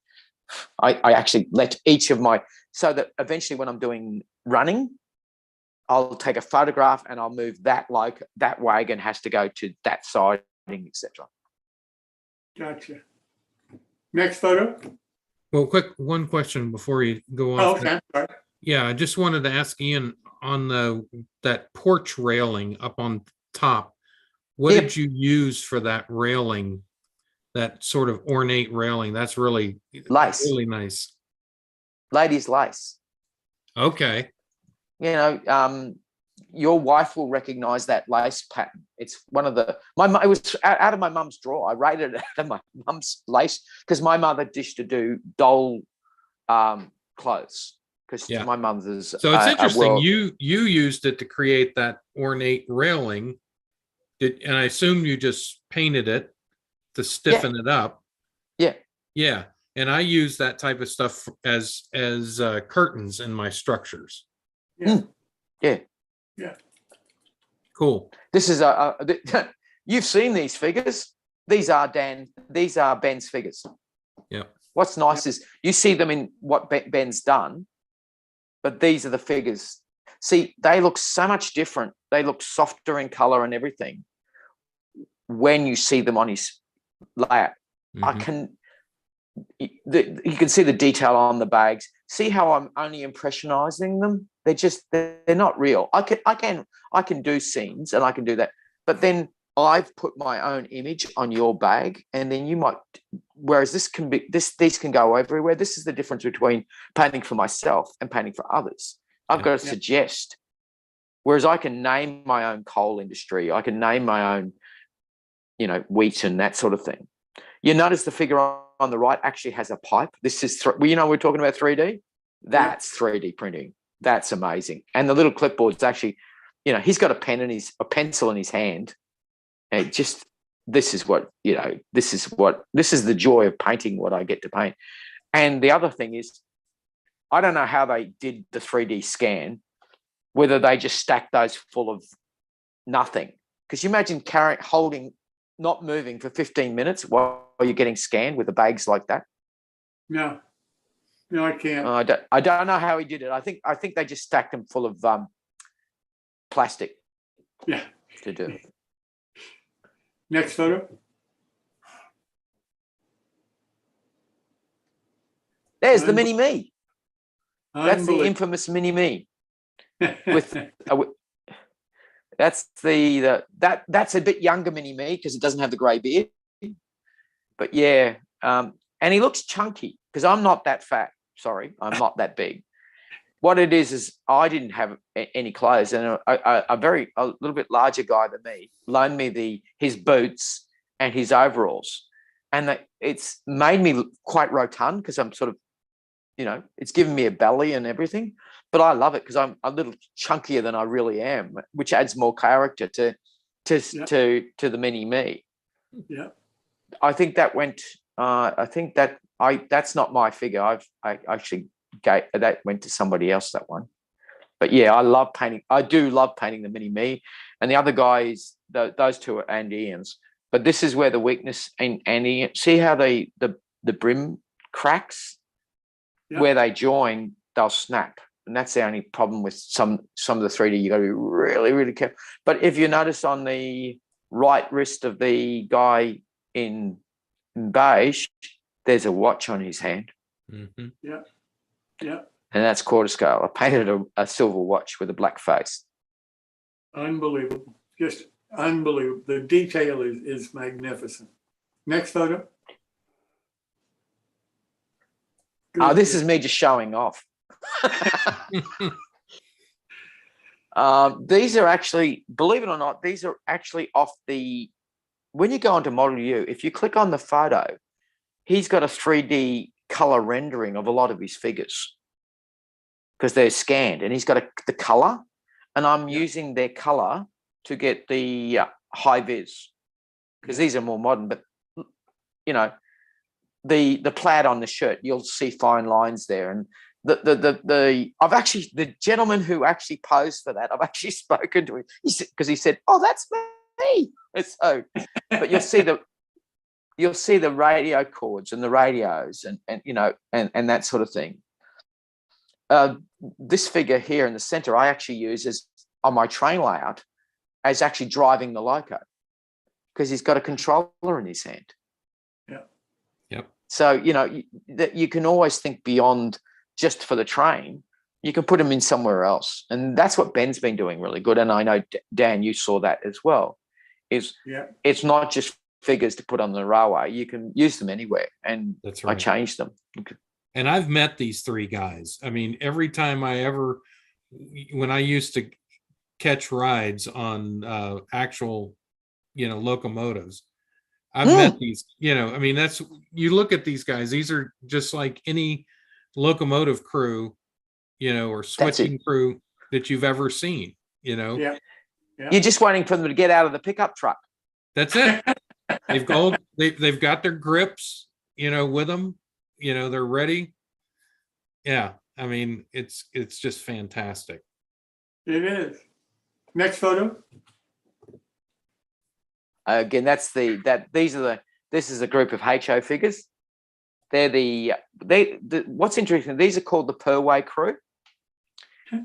I actually let each of my, so that eventually when I'm doing running, I'll take a photograph and I'll move that wagon has to go to that siding, etc. Gotcha. Next photo. Well, one question before you go on. Oh, okay. Sorry. Yeah, I just wanted to ask Ian on that porch railing up on top. What did you use for that railing? That sort of ornate railing. That's really really nice. Ladies' lace. Okay. your wife will recognize that lace pattern. It's one of the, it was out of my mum's drawer. I raided it out of my mum's lace because my mother dished to do doll clothes because Yeah. my mother's So it's interesting. world. You used it to create that ornate railing. And I assume you just painted it to stiffen it up. Yeah. Yeah. And I use that type of stuff as curtains in my structures. Yeah. Yeah. Yeah. Cool. This is you've seen these figures. These are Ben's figures. Yeah. What's nice is you see them in what Ben's done, but these are the figures. See, they look so much different. They look softer in color and everything when you see them on his layout. Mm-hmm. You can see the detail on the bags. See how I'm only impressionizing them? They're not real. I can do scenes and I can do that, but then I've put my own image on your bag, and then you might. Whereas these can go everywhere. This is the difference between painting for myself and painting for others. I've got to suggest. Whereas I can name my own coal industry, I can name my own, wheat and that sort of thing. You notice the figure on the right actually has a pipe. This is, we're talking about 3D. That's 3D printing. That's amazing. And the little clipboard's actually, he's got a pencil in his hand. And this is the joy of painting what I get to paint. And the other thing is, I don't know how they did the 3D scan, whether they just stacked those full of nothing. Because you imagine not moving for 15 minutes while you're getting scanned with the bags like that. No, I can't. I don't know how he did it. I think they just stacked them full of plastic. Yeah. To do it. Next photo. There's the mini me. That's the Unbelievable. infamous mini me. That's that's a bit younger mini me because it doesn't have the grey beard. But yeah, and he looks chunky because I'm not that fat. Sorry, I'm not that big. What it is I didn't have any clothes, and a little bit larger guy than me loaned me his boots and his overalls, and it's made me quite rotund because I'm sort of, it's given me a belly and everything. But I love it because I'm a little chunkier than I really am, which adds more character to the mini me. Yeah. I think that went. That's not my figure. I actually that went to somebody else, that one. But yeah, I love painting. I do love painting the mini me, and the other guys, those two are Andy Ian's. But this is where the weakness in Andy. See how the brim cracks, where they join, they'll snap, and that's the only problem with some of the 3D. You got to be really, really careful. But if you notice on the right wrist of the guy in beige, there's a watch on his hand. Mm-hmm. Yeah. Yeah. And that's quarter scale. I painted a silver watch with a black face. Unbelievable. Just unbelievable. The detail is magnificent. Next photo. This is me just showing off. These are actually, believe it or not, these are actually off when you go onto Model U, if you click on the photo, he's got a 3D color rendering of a lot of his figures because they're scanned, and he's got the color, and I'm using their color to get the high vis because these are more modern. But the plaid on the shirt, you'll see fine lines there, and the gentleman who actually posed for that, I've actually spoken to him because he said, "Oh, that's me." So, but you'll see the radio cords and the radios and that sort of thing. This figure here in the center, I actually use as on my train layout as actually driving the loco because he's got a controller in his hand. Yeah. Yep. So, you can always think beyond just for the train. You can put him in somewhere else. And that's what Ben's been doing really good. And I know, Dan, you saw that as well. It's not just figures to put on the railway. You can use them anywhere. And that's right. I changed them. Okay. And I've met these three guys. I mean, every time when I used to catch rides on actual, locomotives. I've Hmm. met these, I mean, you look at these guys, these are just like any locomotive crew, or That's it. switching crew that you've ever seen, Yeah. Yeah. You're just waiting for them to get out of the pickup truck. That's it. They've got their grips, with them, they're ready. Yeah. I mean, it's just fantastic. It is. Next photo. Again, this is a group of HO figures. What's interesting, these are called the Perway crew.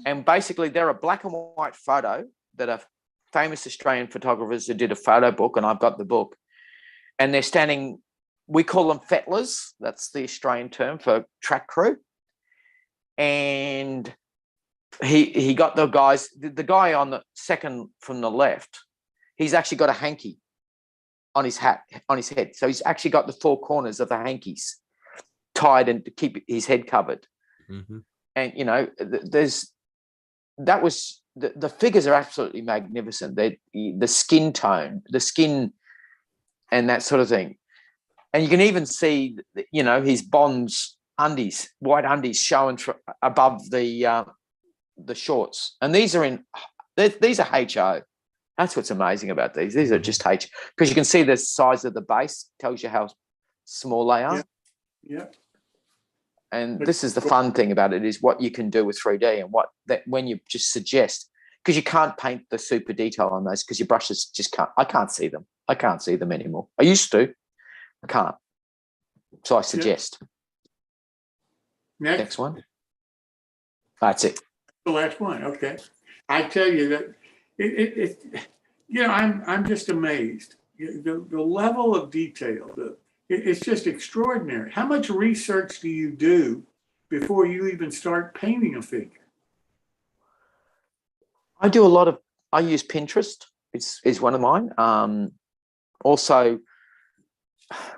And basically they're a black and white photo that are famous Australian photographers who did a photo book, and I've got the book. And they're standing, we call them fettlers. That's the Australian term for track crew. And he got the guys, the guy on the second from the left, he's actually got a hanky on his head. So he's actually got the four corners of the hankies tied and to keep his head covered. Mm-hmm. And, the figures are absolutely magnificent. The skin tone, the skin and that sort of thing. And you can even see, his Bonds undies, white undies showing above the shorts. And these are HO. That's what's amazing about these. These are just H, because you can see the size of the base, tells you how small they are. Yeah. And this is the fun thing about it, is what you can do with 3D and when you just suggest, because you can't paint the super detail on those because your brushes just can't. I can't see them. I can't see them anymore. I used to. I can't. So I suggest. Next one. That's it. The last one. Okay. I tell you that I'm just amazed. The level of detail, it's just extraordinary. How much research do you do before you even start painting a figure? I use Pinterest. Is one of mine. Also,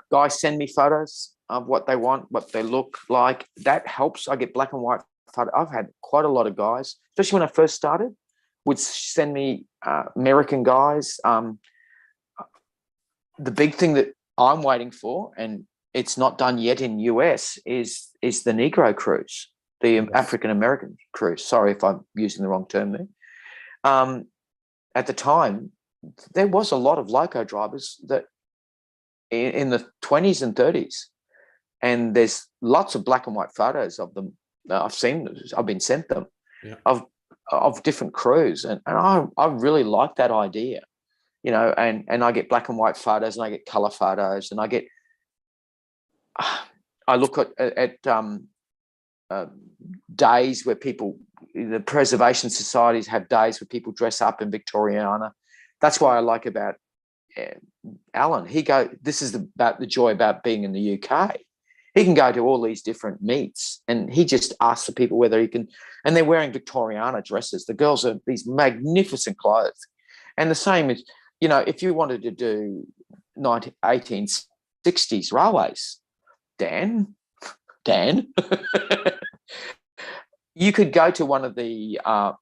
guys send me photos of what they want, what they look like. That helps. I get black and white photo. I've had quite a lot of guys, especially when I first started, would send me American guys. The big thing that I'm waiting for, and it's not done yet in US, is the Negro cruise, the African American cruise. Sorry if I'm using the wrong term there. At the time, there was a lot of loco drivers that in the 20s and 30s, and there's lots of black and white photos of them. I've been sent them of different crews, and I really like that idea, and I get black and white photos, and I get color photos, and I look at days where the preservation societies have days where people dress up in Victoriana. That's why I like about Alan. This is about the joy about being in the UK. He can go to all these different meets, and he just asks the people whether he can, and they're wearing Victoriana dresses. The girls are these magnificent clothes. And the same is, if you wanted to do 1860s railways, Dan, you could go to one of the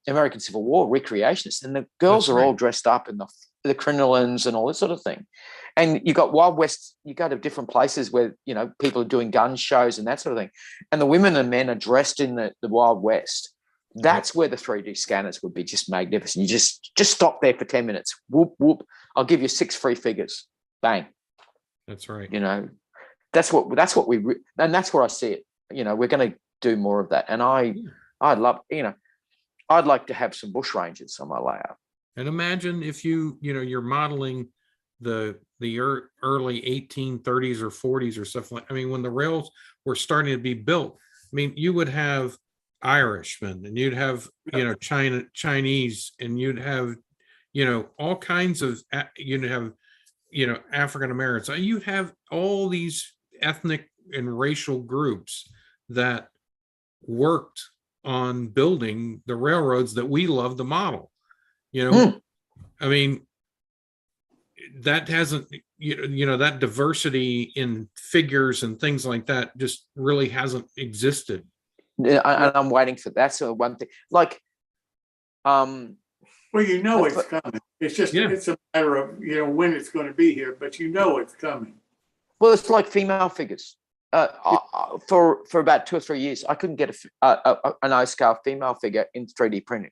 American Civil War recreationists, and the girls are all dressed up in the crinolines and all this sort of thing. And you got Wild West, you go to different places where, people are doing gun shows and that sort of thing. And the women and men are dressed in the Wild West. That's where the 3D scanners would be just magnificent. You just stop there for 10 minutes. Whoop, whoop. I'll give you 6 free figures. Bang. That's right. That's what and that's where I see it. We're going to do more of that. And I'd love, I'd like to have some bush rangers on my layout. And imagine if you're modeling the early 1830s or 40s or stuff like. I mean, when the rails were starting to be built, I mean, you would have Irishmen, and you'd have Chinese, and you'd have all kinds of you'd have African Americans. You'd have all these ethnic and racial groups that worked on building the railroads that we love to model. I mean, that hasn't, that diversity in figures and things like that just really hasn't existed. And I'm waiting for that. So one thing, like, well, Well, you know That's it's coming. It's just, Yeah. it's a matter of, when it's going to be here, but you know it's coming. Well, it's like female figures. For about 2 or 3 years, I couldn't get an O-scale female figure in 3D printing.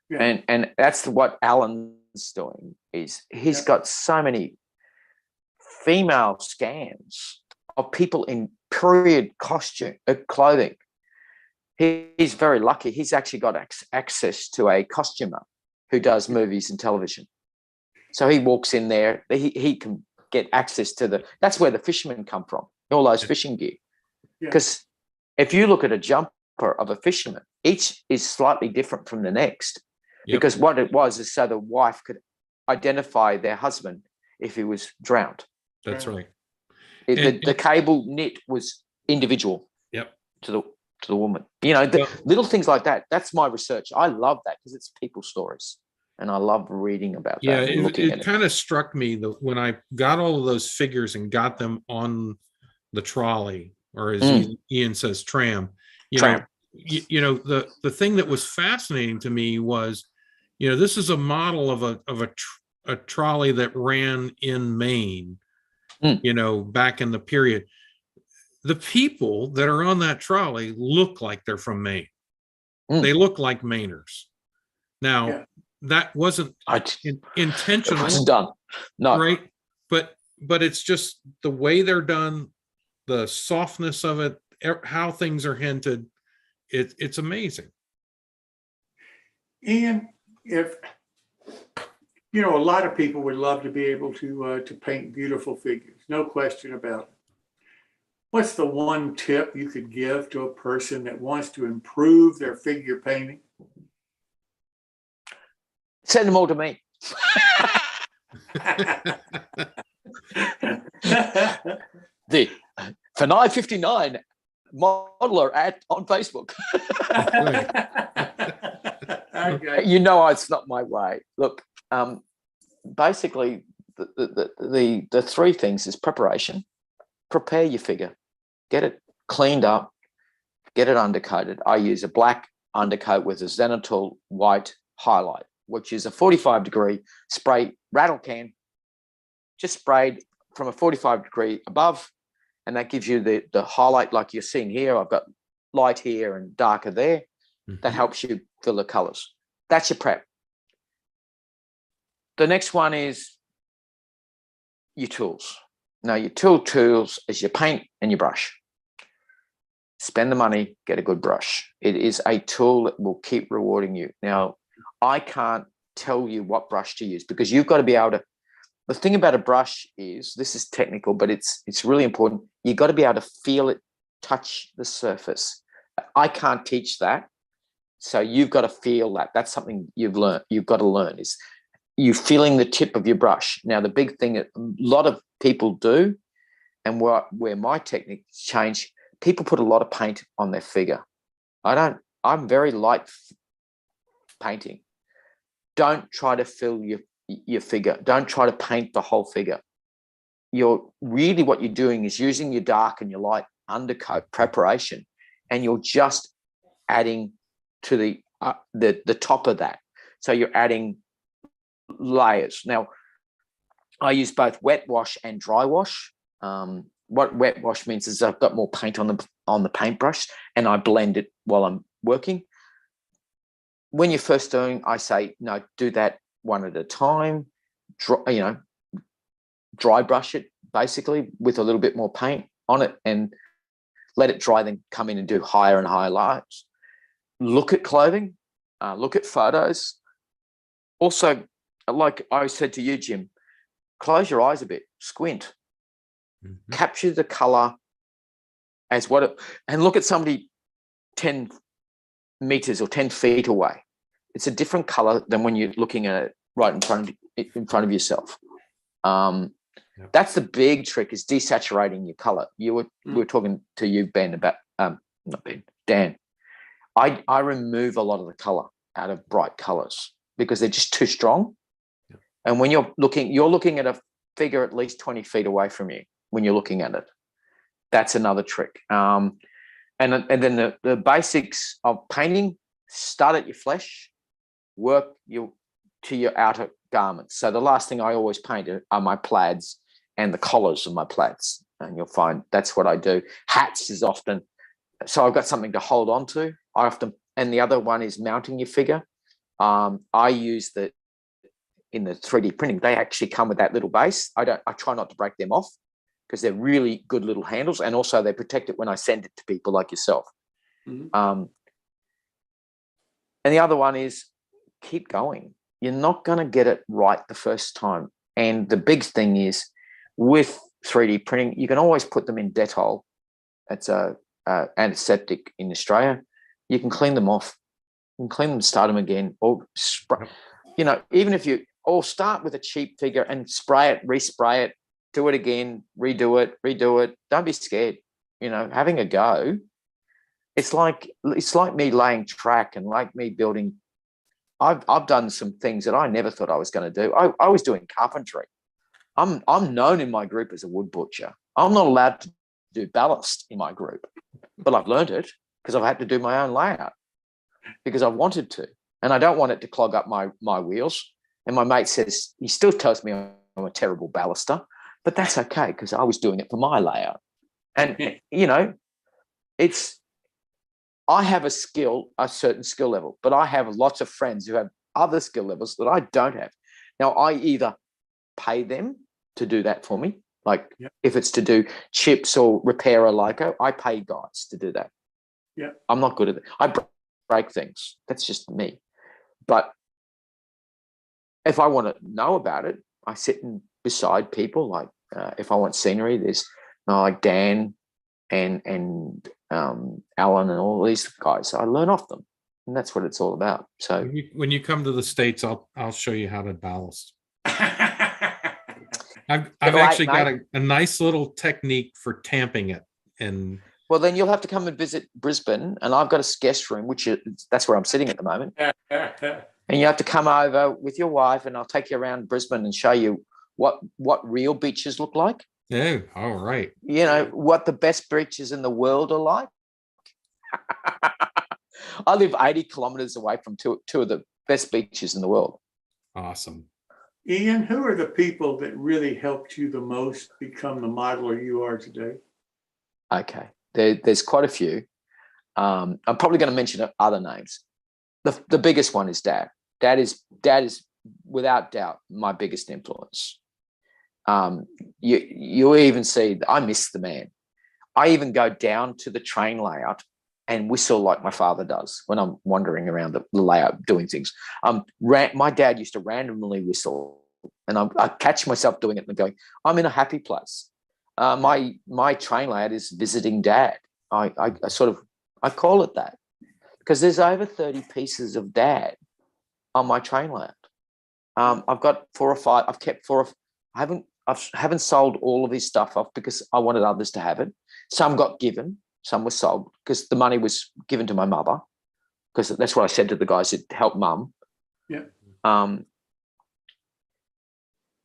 Yeah. And that's what Alan's doing. Is he's got so many female scans of people in period clothing. He's very lucky. He's actually got access to a costumer who does movies and television. So he walks in there. He can get access to that's where the fishermen come from, all those fishing gear. Because if you look at a jumper of a fisherman, each is slightly different from the next. Yep. Because what it was is so the wife could identify their husband if he was drowned. That's right. The cable knit was individual. Yep. To the woman. Little things like that. That's my research. I love that because it's people's stories. And I love reading about that. Yeah, And looking at it kind of struck me that when I got all of those figures and got them on the trolley, or as Ian says, tram. Tram. The thing that was fascinating to me was, this is a model of a trolley that ran in Maine, back in the period. The people that are on that trolley look like they're from Maine. They look like Mainers. Now, that wasn't intentional. It wasn't done. No. Right. But it's just the way they're done, the softness of it, how things are hinted. It's amazing. Ian, if a lot of people would love to be able to paint beautiful figures, no question about it. What's the one tip you could give to a person that wants to improve their figure painting? Send them all to me. For $9.59 modeler on Facebook. Okay. It's not my way. Look, basically the three things is preparation. Prepare your figure, get it cleaned up, get it undercoated. I use a black undercoat with a zenithal white highlight, which is a 45-degree spray rattle can, just sprayed from a 45-degree above, and that gives you the highlight like you're seeing here. I've got light here and darker there. That helps you fill the colors. That's your prep. The next one is your tools. Now, your tools is your paint and your brush. Spend the money, get a good brush. It is a tool that will keep rewarding you. Now, I can't tell you what brush to use because you've got to be able to. The thing about a brush is, this is technical, but it's really important. You've got to be able to feel it touch the surface. I can't teach that. So you've got to feel that. That's something you've got to learn is you feeling the tip of your brush. Now, the big thing that a lot of people do, and where my techniques change, people put a lot of paint on their figure. I'm very light painting. Don't try to fill your figure. Don't try to paint the whole figure. What you're doing is using your dark and your light undercoat preparation, and you're just adding to the top of that. So you're adding layers. Now, I use both wet wash and dry wash. What wet wash means is I've got more paint on the paintbrush, and I blend it while I'm working. When you're first doing, I say, no, do that one at a time. Dry brush it basically with a little bit more paint on it and let it dry, then come in and do higher and higher layers. Look at clothing, look at photos. Also, like I said to you, Jim, close your eyes a bit, squint, capture the color as and look at somebody 10 meters or 10 feet away. It's a different color than when you're looking at it right in front of yourself. That's the big trick, is desaturating your color. We were talking to you, Ben, about not Ben, Dan. I remove a lot of the color out of bright colors because they're just too strong. Yeah. And when you're looking at a figure at least 20 feet away from you when you're looking at it. That's another trick. And then the basics of painting: start at your flesh, work your to your outer garments. So the last thing I always paint are my plaids and the collars of my plaids. And you'll find that's what I do. Hats is often, so I've got something to hold on to. And the other one is mounting your figure. I use in the 3D printing, they actually come with that little base. I try not to break them off because they're really good little handles. And also they protect it when I send it to people like yourself. Mhm. And the other one is keep going. You're not going to get it right the first time. And the big thing is with 3D printing, you can always put them in Dettol. It's a antiseptic in Australia. You can clean them off. You can clean them, start them again, or spray. You know, even if or start with a cheap figure and spray it, respray it, do it again, redo it. Don't be scared. You know, having a go. It's like me laying track and like me building. I've done some things that I never thought I was going to do. I was doing carpentry. I'm known in my group as a wood butcher. I'm not allowed to do ballast in my group, but I've learned it because I've had to do my own layout because I wanted to, and I don't want it to clog up my wheels. And my mate says, he still tells me I'm a terrible ballaster, but that's okay because I was doing it for my layout. And you know, I have a certain skill level, but I have lots of friends who have other skill levels that I don't have. Now, I either pay them to do that for me, like if it's to do chips or repair a Leica, I pay guys to do that. Yeah, I'm not good at it. I break things. That's just me. But if I want to know about it, I sit beside people. Like if I want scenery, there's like Dan and Alan and all these guys. So I learn off them, and that's what it's all about. So when you come to the States, I'll show you how to ballast. I've actually got a nice little technique for tamping it. And well, then you'll have to come and visit Brisbane, and I've got a guest room, that's where I'm sitting at the moment. And you have to come over with your wife, and I'll take you around Brisbane and show you what real beaches look like. Oh, all right. You know, what the best beaches in the world are like. I live 80 kilometers away from two of the best beaches in the world. Awesome. Ian, who are the people that really helped you the most become the modeler you are today? Okay. There's quite a few. I'm probably going to mention other names. The biggest one is Dad. Dad is without doubt my biggest influence. You even see, I miss the man. I even go down to the train layout and whistle like my father does when I'm wandering around the layout doing things. My dad used to randomly whistle, and I catch myself doing it and going, I'm in a happy place. My train layout is visiting Dad. I call it that because there's over 30 pieces of Dad on my train layout. I've got 4 or 5. I've kept 4 of. I haven't sold all of his stuff off because I wanted others to have it. Some got given, some were sold because the money was given to my mother, because that's what I said to the guys that helped Mum. Yeah.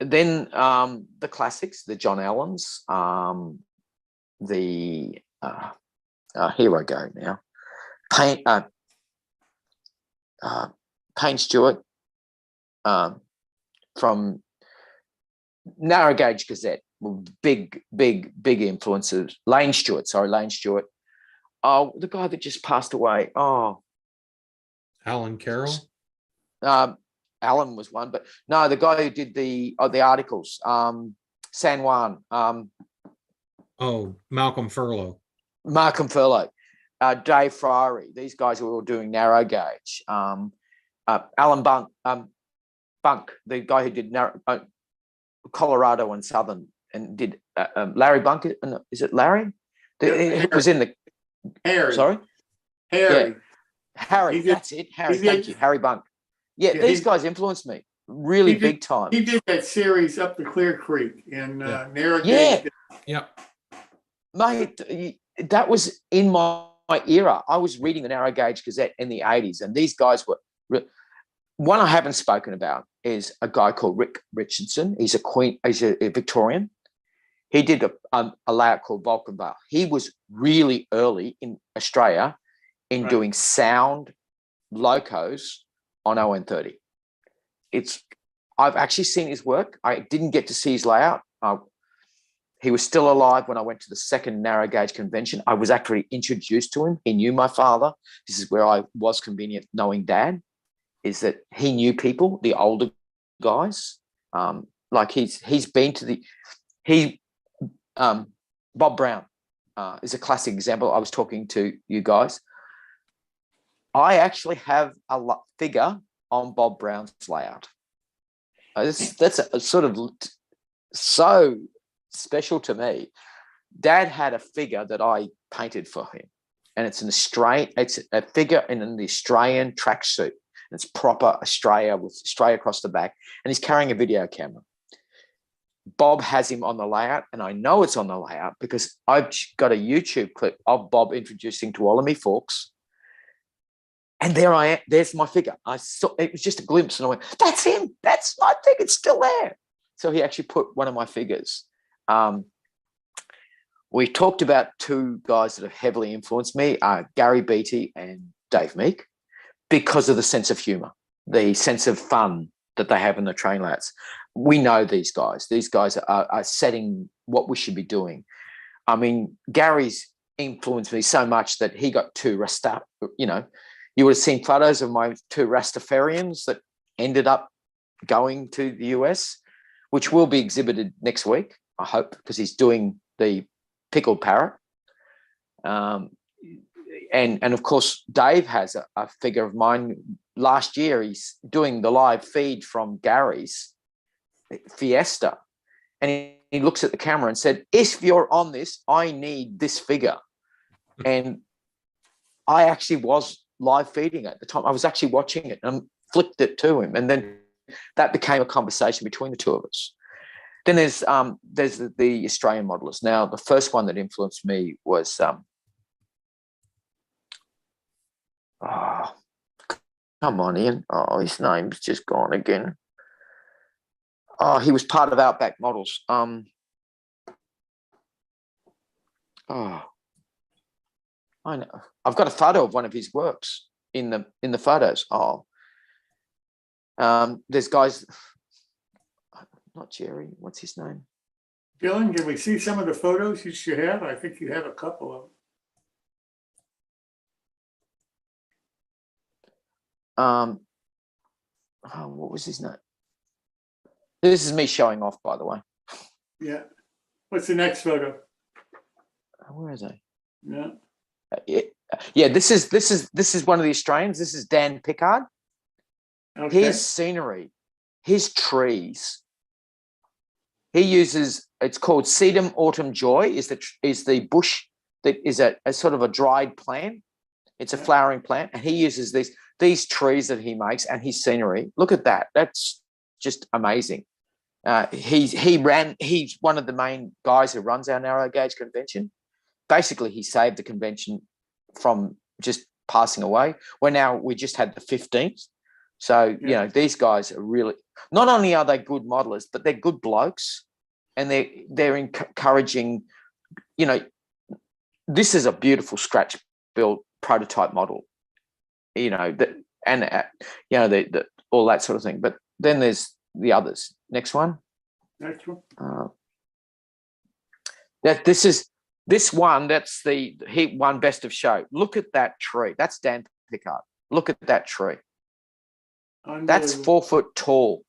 Then the classics, the John Allens, here I go now. Payne Stewart from Narrow Gauge Gazette, big influences. Lane Stewart. Oh, the guy that just passed away. Oh, Alan Carroll. Alan was one, but no, the guy who did the articles. San Juan. Malcolm Furlow. Dave Friery. These guys were all doing Narrow Gauge. Alan Bunk, the guy who did Colorado and Southern, and did Larry Bunk. Is it Larry? He was in the Harry. Sorry, Harry. Yeah. Harry. That's it. Harry. Thank you, Harry Bunk. Yeah, these guys influenced me really big time. He did that series up the Clear Creek in Narrow Yeah. Gauge. Yeah, Mate, that was in my era. I was reading the Narrow Gauge Gazette in the 80s, and these guys were. One I haven't spoken about is a guy called Rick Richardson. He's a Victorian. He did a layout called Vulcanvale. He was really early in Australia in doing sound locos on ON30. I've actually seen his work. I didn't get to see his layout. He was still alive when I went to the second narrow gauge convention. I was actually introduced to him. He knew my father. This is where I was convenient knowing Dad, is that he knew people, the older guys. Like he's been to Bob Brown is a classic example. I was talking to you guys. I actually have a figure on Bob Brown's layout. That's a sort of so special to me. Dad had a figure that I painted for him, and it's a figure in an Australian tracksuit. It's proper Australia with Australia across the back, and he's carrying a video camera. Bob has him on the layout, and I know it's on the layout because I've got a YouTube clip of Bob introducing Tuolumne Forks. And there I am. There's my figure. I saw it was just a glimpse, and I went, "That's him. That's my thing. It's still there." So he actually put one of my figures. We talked about two guys that have heavily influenced me, Gary Beatty and Dave Meek, because of the sense of humor, the sense of fun that they have in the train layouts. We know these guys. These guys are setting what we should be doing. I mean, Gary's influenced me so much that he got two Rasta, you would have seen photos of my two Rastafarians that ended up going to the US, which will be exhibited next week, I hope, because he's doing the pickled parrot. And of course, Dave has a figure of mine. Last year, he's doing the live feed from Gary's Fiesta. And he looks at the camera and said, "If you're on this, I need this figure." And I actually was live feeding at the time. I was actually watching it and flicked it to him. And then that became a conversation between the two of us. Then there's the Australian modelers. Now, the first one that influenced me was, come on, Ian. Oh, his name's just gone again. Oh, he was part of Outback Models. I know. I've got a photo of one of his works in the photos. There's guys, not Jerry. What's his name? Dylan, can we see some of the photos you should have? I think you have a couple of them. What was his name? This is me showing off, by the way. Yeah. What's the next photo? Where is he? Yeah. Yeah, this is one of the Australians. This is Dan Pickard. Okay. His scenery, his trees. He uses, it's called Sedum Autumn Joy, is the bush that is a sort of a dried plant. It's a flowering plant, and he uses these trees that he makes and his scenery. Look at that. That's just amazing. He's one of the main guys who runs our narrow gauge convention. Basically, he saved the convention from just passing away. We just had the 15th. So, these guys are really, not only are they good modelers, but they're good blokes, and they're encouraging, this is a beautiful scratch built prototype model, all that sort of thing. But then there's the others. Next one. Next one. This one, he won best of show. Look at that tree. That's Dan Pickard. Look at that tree. That's 4 foot tall.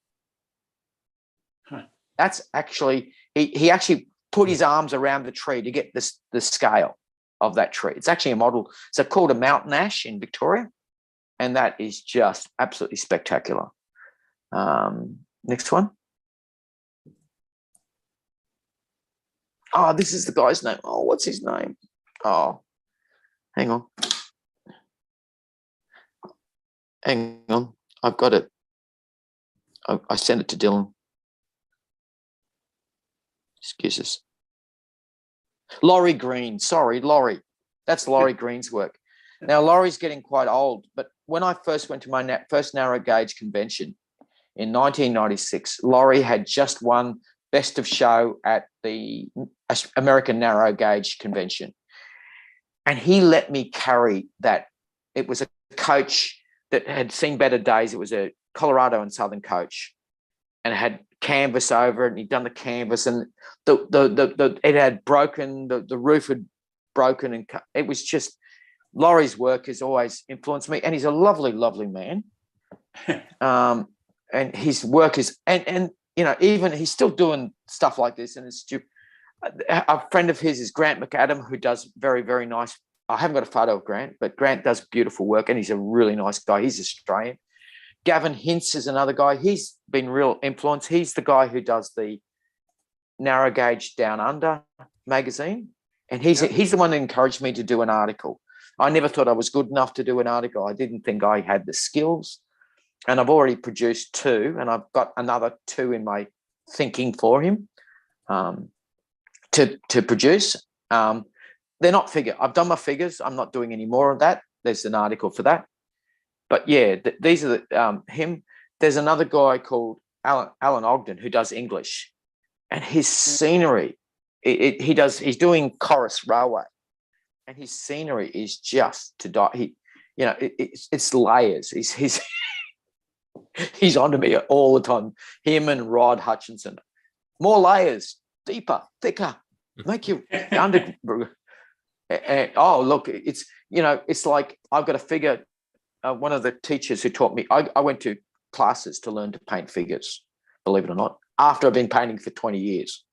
Huh. That's actually, he actually put his arms around the tree to get the scale of that tree. It's actually a model. It's called a mountain ash in Victoria, and that is just absolutely spectacular. Next one. Oh, this is the guy's name. Oh, what's his name? Oh, hang on. I've got it. I sent it to Dylan. Excuse us. Laurie Green. Sorry, Laurie. That's Laurie Green's work. Now, Laurie's getting quite old, but when I first went to my first narrow gauge convention in 1996, Laurie had just won best of show at the American Narrow Gauge Convention. And he let me carry that. It was a coach that had seen better days. It was a Colorado and Southern Coach, and it had canvas over it, and he'd done the canvas, and it had broken, the roof had broken, and it was just, Laurie's work has always influenced me, and he's a lovely, lovely man. And his work is, and you know, even he's still doing stuff like this, and it's stupid. A friend of his is Grant McAdam, who does very, very nice. I haven't got a photo of Grant, but Grant does beautiful work, and he's a really nice guy. He's Australian. Gavin Hintz is another guy. He's been real influence. He's the guy who does the Narrow Gauge Down Under magazine, and he's the one that encouraged me to do an article. I never thought I was good enough to do an article. I didn't think I had the skills, and I've already produced 2, and I've got another 2 in my thinking for him to produce. They're not figure. I've done my figures. I'm not doing any more of that. There's an article for that. But yeah, these are him. There's another guy called Alan Ogden who does English, and his scenery. He's doing Corus Railway, and his scenery is just to die. It's layers. He's he's onto me all the time. Him and Rod Hutchinson, more layers, deeper, thicker, make you under. Oh, look, it's like I've got a figure. One of the teachers who taught me, I went to classes to learn to paint figures, believe it or not, after I've been painting for 20 years.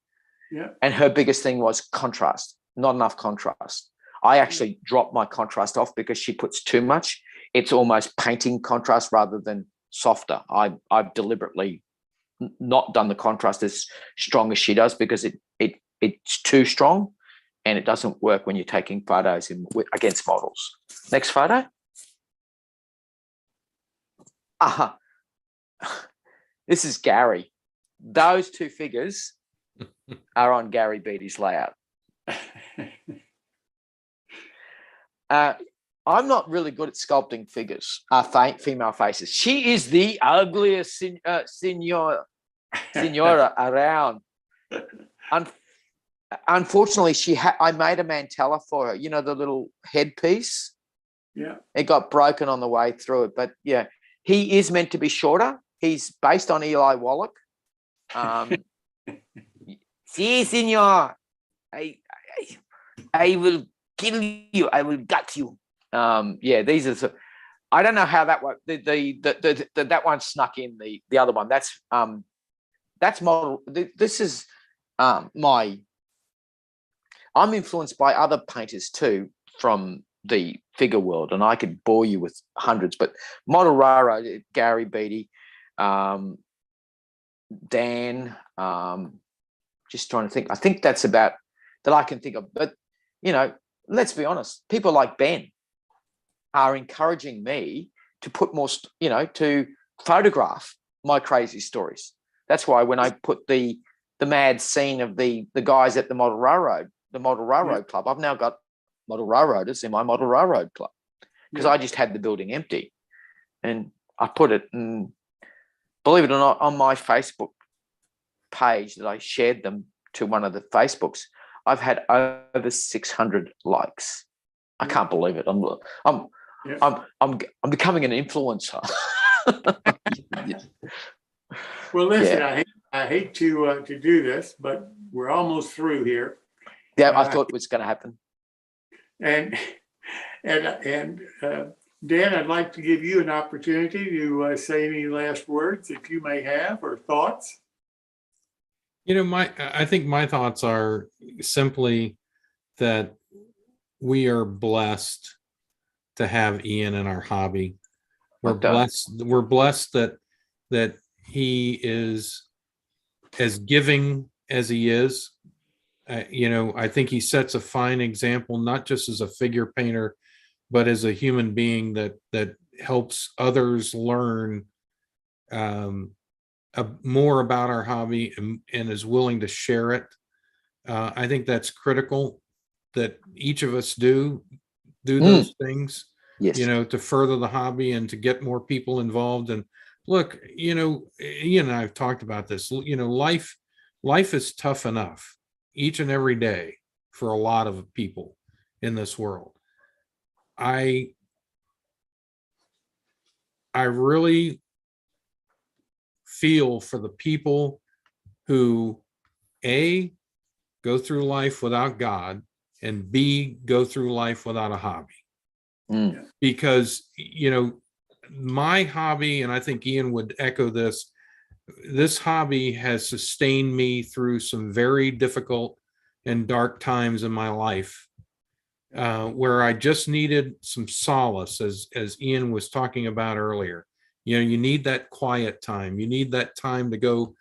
Yeah. And her biggest thing was contrast, not enough contrast. I actually dropped my contrast off because she puts too much. It's almost painting contrast rather than softer. I've deliberately not done the contrast as strong as she does because it's too strong, and it doesn't work when you're taking photos against models. Next photo. This is Gary. Those 2 figures are on Gary Beattie's layout. I'm not really good at sculpting figures, female faces. She is the ugliest senora around. Unfortunately, I made a mantella for her. You know, the little headpiece? Yeah. It got broken on the way through it. But yeah, he is meant to be shorter. He's based on Eli Wallach. Si, senor. I will kill you. I will gut you. Yeah, these are. I don't know how that one. That one snuck in. The other one. That's model. This is my. I'm influenced by other painters too from the figure world, and I could bore you with hundreds. But Model Railroad, Gary Beattie, Dan. Just trying to think. I think that's about that I can think of. But let's be honest. People like Ben are encouraging me to put more. To photograph my crazy stories. That's why when I put the mad scene of the guys at the Model Railroad Club, I've now got model railroaders in my Model Railroad Club because I just had the building empty, and I put it, and believe it or not, on my Facebook page that I shared them to one of the Facebooks, I've had over 600 likes. I can't believe it. I'm becoming an influencer. Well, listen, I hate to do this, but we're almost through here. Yeah, I thought it was going to happen. And Dan, I'd like to give you an opportunity to say any last words that you may have or thoughts. I think my thoughts are simply that we are blessed to have Ian in our hobby. We're blessed that he is as giving as he is. I think he sets a fine example, not just as a figure painter, but as a human being that helps others learn more about our hobby and is willing to share it. I think that's critical that each of us do those things, yes, to further the hobby and to get more people involved. And look, Ian and I've talked about this, life is tough enough each and every day for a lot of people in this world. I really feel for the people who A, go through life without God, and B, go through life without a hobby. Mm. Because, my hobby, and I think Ian would echo this hobby has sustained me through some very difficult and dark times in my life, where I just needed some solace, as Ian was talking about earlier. You need that quiet time. You need that time to go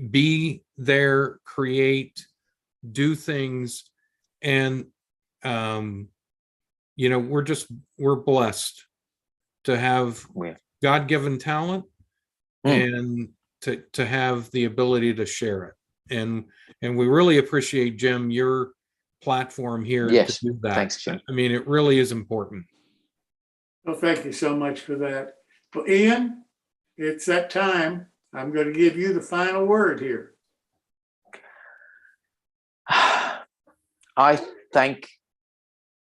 be there, create, do things. And, we're blessed to have God-given talent and to have the ability to share it. And we really appreciate, Jim, your platform here Yes. to do that. Thanks, Jim. I mean, it really is important. Well, thank you so much for that. Well, Ian, it's that time. I'm going to give you the final word here. I thank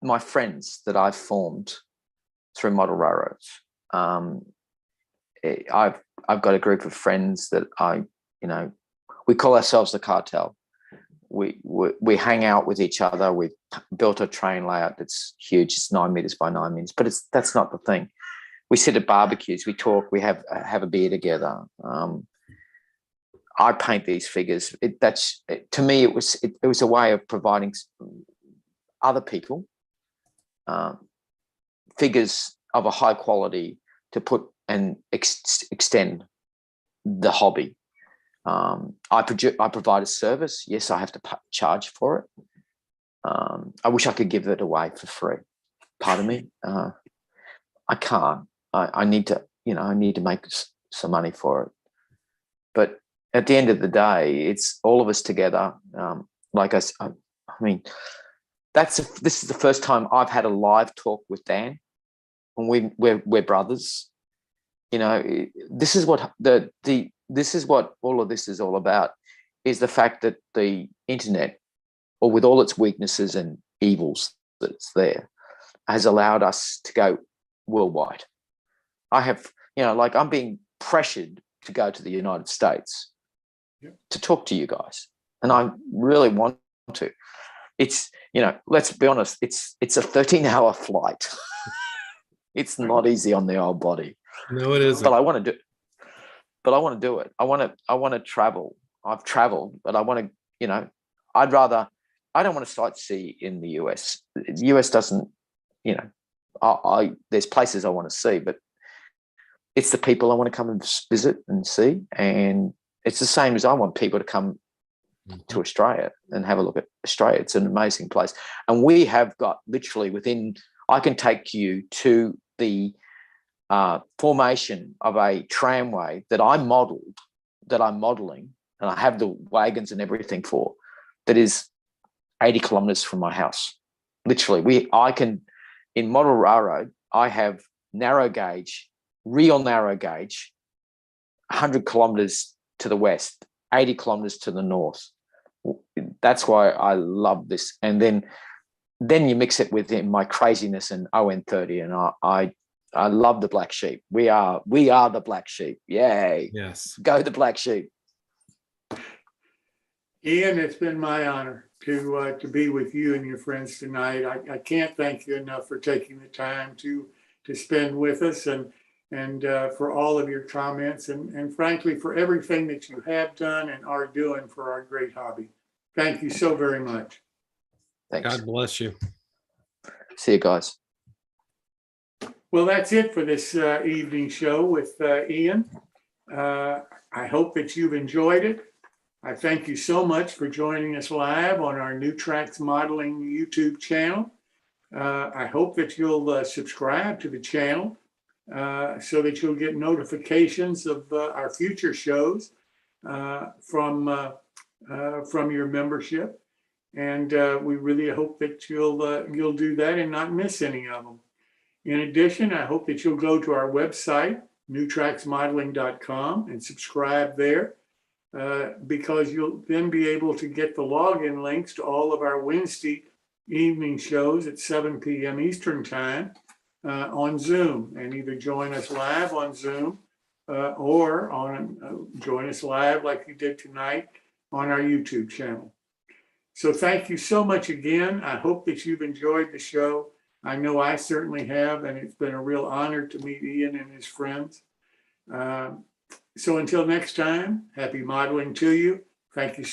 my friends that I've formed through model railroads. I've got a group of friends that we call ourselves the cartel. We hang out with each other. We've built a train layout that's huge. It's 9 meters by 9 meters, but that's not the thing. We sit at barbecues, we talk, we have a beer together. I paint these figures. To me, it was a way of providing other people figures of a high quality to put and extend the hobby. I provide a service. Yes, I have to charge for it. I wish I could give it away for free. Pardon me. I can't. I need to make some money for it. But at the end of the day, it's all of us together. This is the first time I've had a live talk with Dan, and we're brothers. This is what this is what all of this is all about, is the fact that the internet, or with all its weaknesses and evils that's there, has allowed us to go worldwide. I have, I'm being pressured to go to the United States to talk to you guys. And I really want to. It's, let's be honest, it's a 13-hour flight. It's not easy on the old body. No, it isn't. But I want to do it. I want to travel. I've traveled, but I want to, I don't want to sightsee in the US. The US doesn't, there's places I want to see, but it's the people I want to come and visit and see. And it's the same as I want people to come to Australia and have a look at Australia. It's an amazing place. And we have got literally I can take you to the formation of a tramway that I'm modeling, and I have the wagons and everything for, that is 80 kilometers from my house. Literally, in model railroad, I have real narrow gauge, 100 kilometers to the west, 80 kilometers to the north. That's why I love this. And then you mix it with my craziness and ON30, and I love the black sheep. We are the black sheep. Yay. Yes. Go the black sheep. Ian, it's been my honor to be with you and your friends tonight. I can't thank you enough for taking the time to spend with us, and for all of your comments, and frankly, for everything that you have done and are doing for our great hobby. Thank you so very much. Thanks. God bless you. See you guys. Well, that's it for this evening show with Ian. I hope that you've enjoyed it. I thank you so much for joining us live on our New Tracks Modeling YouTube channel. I hope that you'll subscribe to the channel so that you'll get notifications of our future shows from your membership. And we really hope that you'll do that and not miss any of them. In addition, I hope that you'll go to our website, newtracksmodeling.com, and subscribe there, because you'll then be able to get the login links to all of our Wednesday evening shows at 7 p.m. Eastern Time on Zoom, and either join us live on Zoom or on join us live like you did tonight on our YouTube channel. So thank you so much again. I hope that you've enjoyed the show. I know I certainly have, and it's been a real honor to meet Ian and his friends. So until next time, happy modeling to you. Thank you.